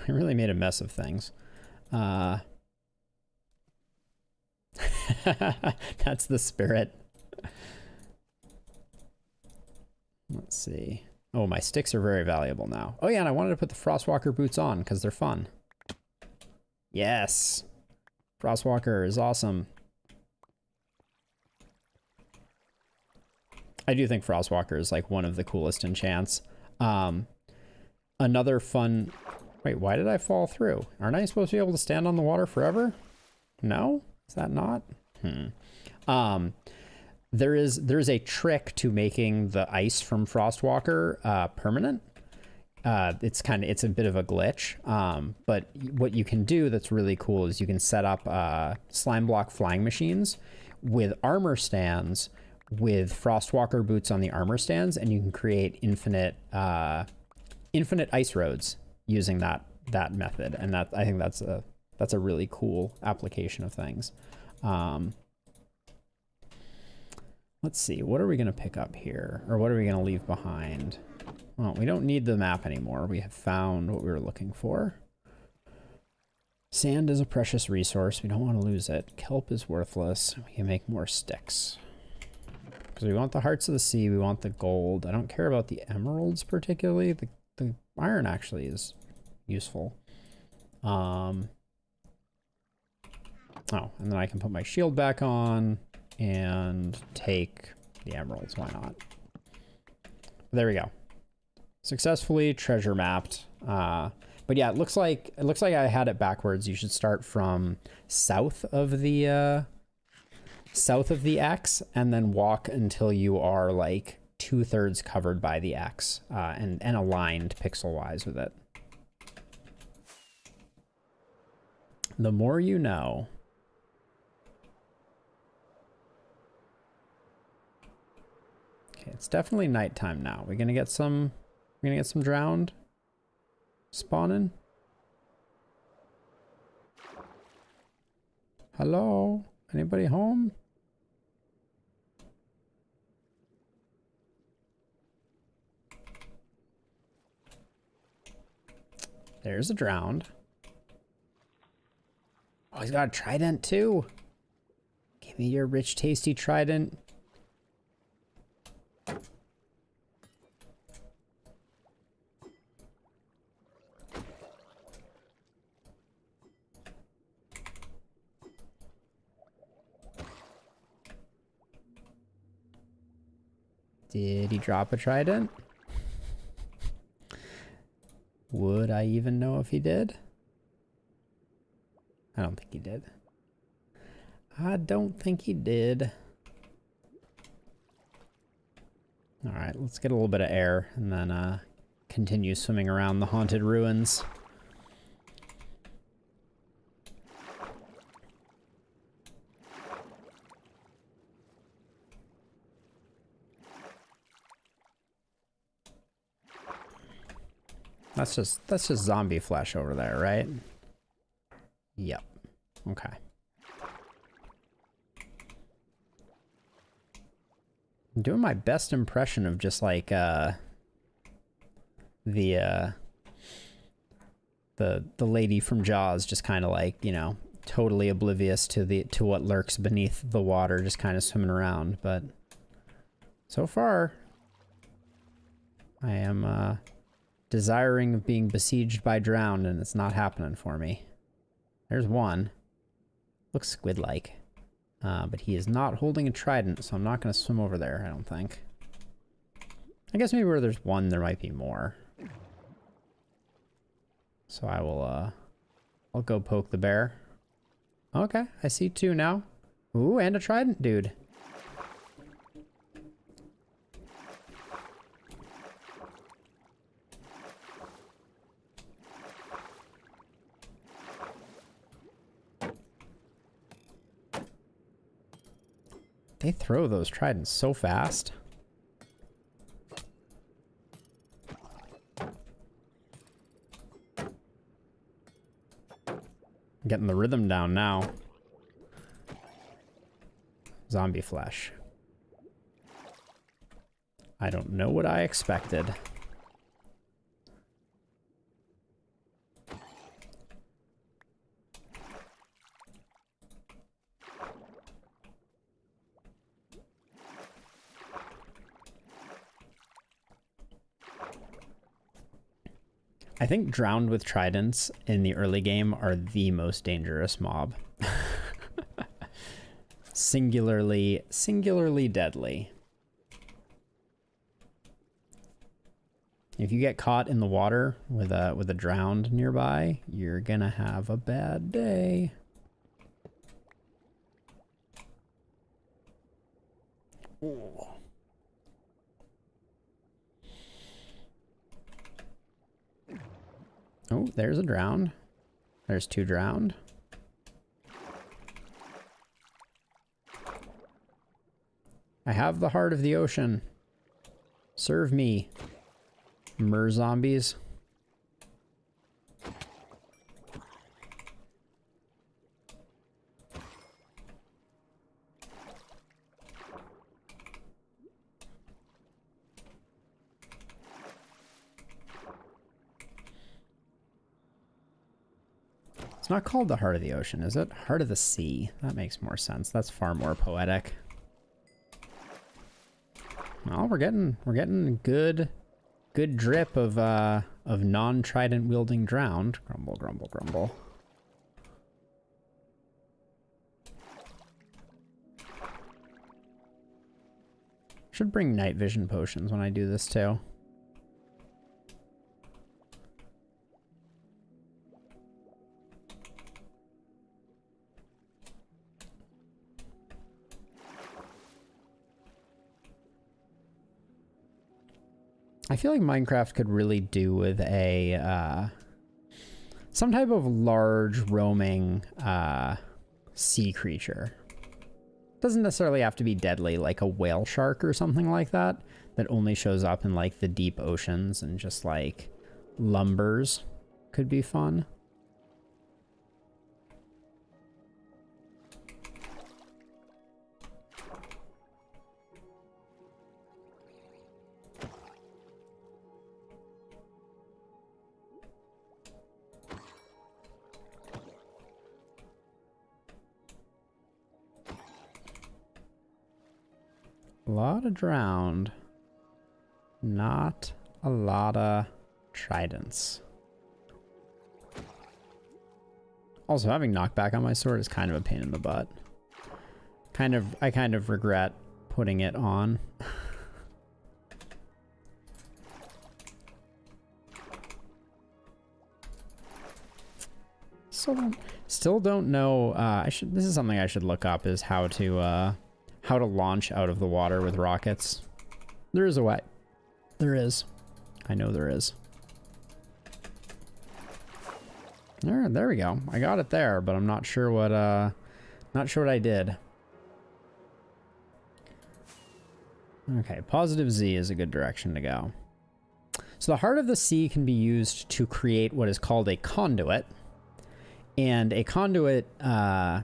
Speaker 1: I really made a mess of things. That's the spirit. Let's see. Oh, my sticks are very valuable now. Oh yeah, and I wanted to put the Frostwalker boots on because they're fun. Yes. Frostwalker is awesome. I do think Frostwalker is like one of the coolest enchants. Another fun... Wait, why did I fall through? Aren't I supposed to be able to stand on the water forever? No? Is that not? There's a trick to making the ice from Frostwalker permanent. It's a bit of a glitch. But what you can do that's really cool is you can set up slime block flying machines with armor stands with Frostwalker boots on the armor stands, and you can create infinite ice roads using that method. And that, I think that's a really cool application of things. Let's see, what are we going to pick up here? Or what are we going to leave behind? Well, we don't need the map anymore. We have found what we were looking for. Sand is a precious resource. We don't want to lose it. Kelp is worthless. We can make more sticks. Because we want the hearts of the sea. We want the gold. I don't care about the emeralds particularly. The iron actually is useful. Oh, and then I can put my shield back on and take the emeralds. Why not? There we go. Successfully treasure mapped. But yeah, it looks like I had it backwards. You should start from south of the X and then walk until you are like 2/3 covered by the X, and aligned pixel wise with it. The more you know. Okay, it's definitely nighttime now. We're gonna get some drowned spawning. Hello? Anybody home? There's a drowned. Oh, he's got a trident too. Give me your rich, tasty trident. Did he drop a trident? Would I even know if he did? I don't think he did. I don't think he did. All right, let's get a little bit of air and then continue swimming around the haunted ruins. That's just zombie flesh over there, right? Yep. Okay. I'm doing my best impression of just like the lady from Jaws, just kind of like, you know, totally oblivious to what lurks beneath the water, just kind of swimming around. But so far, I am desiring of being besieged by drowned, and it's not happening for me. There's one. Looks squid-like. But he is not holding a trident, so I'm not going to swim over there, I don't think. I guess maybe where there's one, there might be more. So I will, I'll go poke the bear. Okay, I see two now. Ooh, and a trident, dude. They throw those tridents so fast. Getting the rhythm down now. Zombie flesh. I don't know what I expected. I think drowned with tridents in the early game are the most dangerous mob. Singularly deadly. If you get caught in the water with a drowned nearby, you're gonna have a bad day. Ooh. Oh, there's a drowned. There's two drowned. I have the heart of the ocean. Serve me, mer-zombies. It's not called the heart of the ocean, is it? Heart of the sea. That makes more sense. That's far more poetic. Well, we're getting good drip of non-trident wielding drowned. Grumble, grumble, grumble. Should bring night vision potions when I do this too. I feel like Minecraft could really do with a some type of large roaming sea creature. Doesn't necessarily have to be deadly, like a whale shark or something like that, that only shows up in like the deep oceans and just like lumbers. Could be fun. A lot of drowned, not a lot of tridents. Also, having knockback on my sword is kind of a pain in the butt. I kind of regret putting it on. Still don't know. This is something I should look up, is how to launch out of the water with rockets. There is a way. There is. I know there is. There we go. I got it there, but I'm not sure what I did. Okay, positive Z is a good direction to go. So the heart of the sea can be used to create what is called a conduit. And a conduit, we can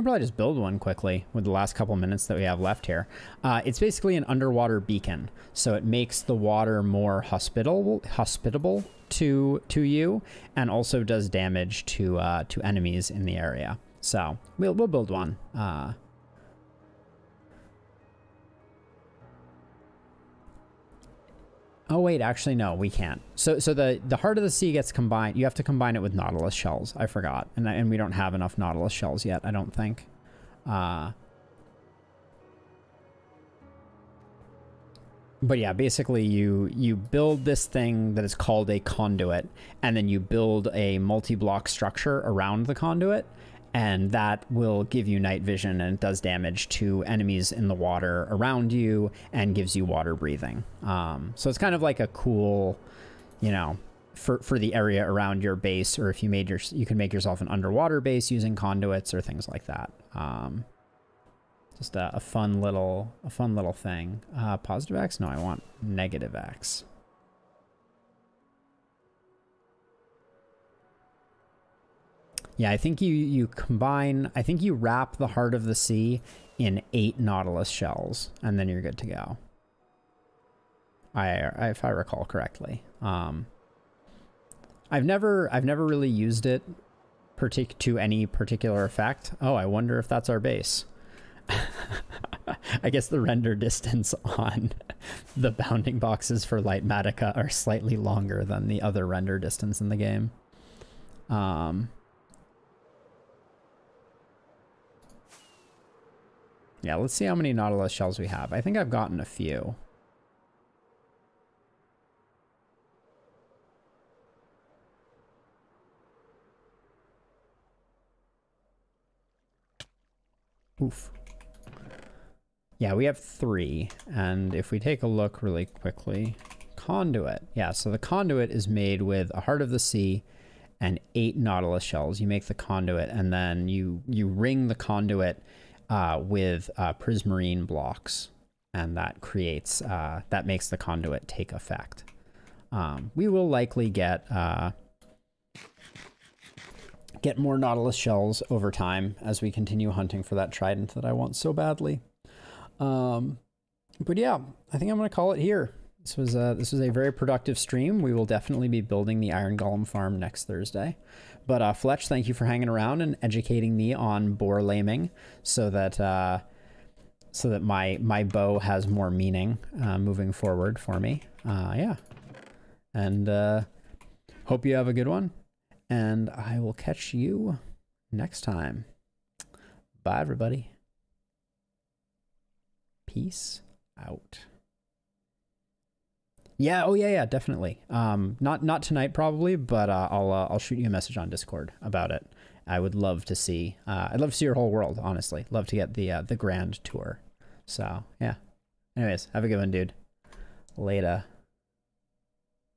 Speaker 1: probably just build one quickly with the last couple minutes that we have left here. It's basically an underwater beacon. So it makes the water more hospitable to you, and also does damage to enemies in the area. So we'll build one. Oh wait, actually no, we can't. So the heart of the sea gets combined. You have to combine it with nautilus shells. I forgot, and we don't have enough nautilus shells yet, I don't think. But yeah, basically you build this thing that is called a conduit, and then you build a multi-block structure around the conduit, and that will give you night vision, and it does damage to enemies in the water around you and gives you water breathing. So it's kind of like a cool, you know, for the area around your base, or if you can make yourself an underwater base using conduits or things like that. Just a fun little thing. Positive X? No, I want negative X. Yeah, I think you combine, I think you wrap the heart of the sea in 8 nautilus shells, and then you're good to go. If I recall correctly. I've never really used it to any particular effect. Oh, I wonder if that's our base. I guess the render distance on the bounding boxes for Lightmatica are slightly longer than the other render distance in the game. Yeah, let's see how many nautilus shells we have. I think I've gotten a few. Oof. Yeah, we have 3. And if we take a look really quickly, conduit. Yeah, so the conduit is made with a heart of the sea and 8 nautilus shells. You make the conduit, and then you ring the conduit with prismarine blocks, and that creates that makes the conduit take effect. We will likely get more nautilus shells over time as we continue hunting for that trident that I want so badly. But yeah, I think I'm gonna call it here. This was a very productive stream. We will definitely be building the Iron Golem farm next Thursday. But Fletch, thank you for hanging around and educating me on boar laming, so that my bow has more meaning moving forward for me. Yeah, and hope you have a good one, and I will catch you next time. Bye, everybody. Peace out. Yeah, oh yeah, definitely. Not tonight probably, but I'll shoot you a message on Discord about it. I would love to see. I'd love to see your whole world, honestly. Love to get the grand tour. So yeah. Anyways, have a good one, dude. Later.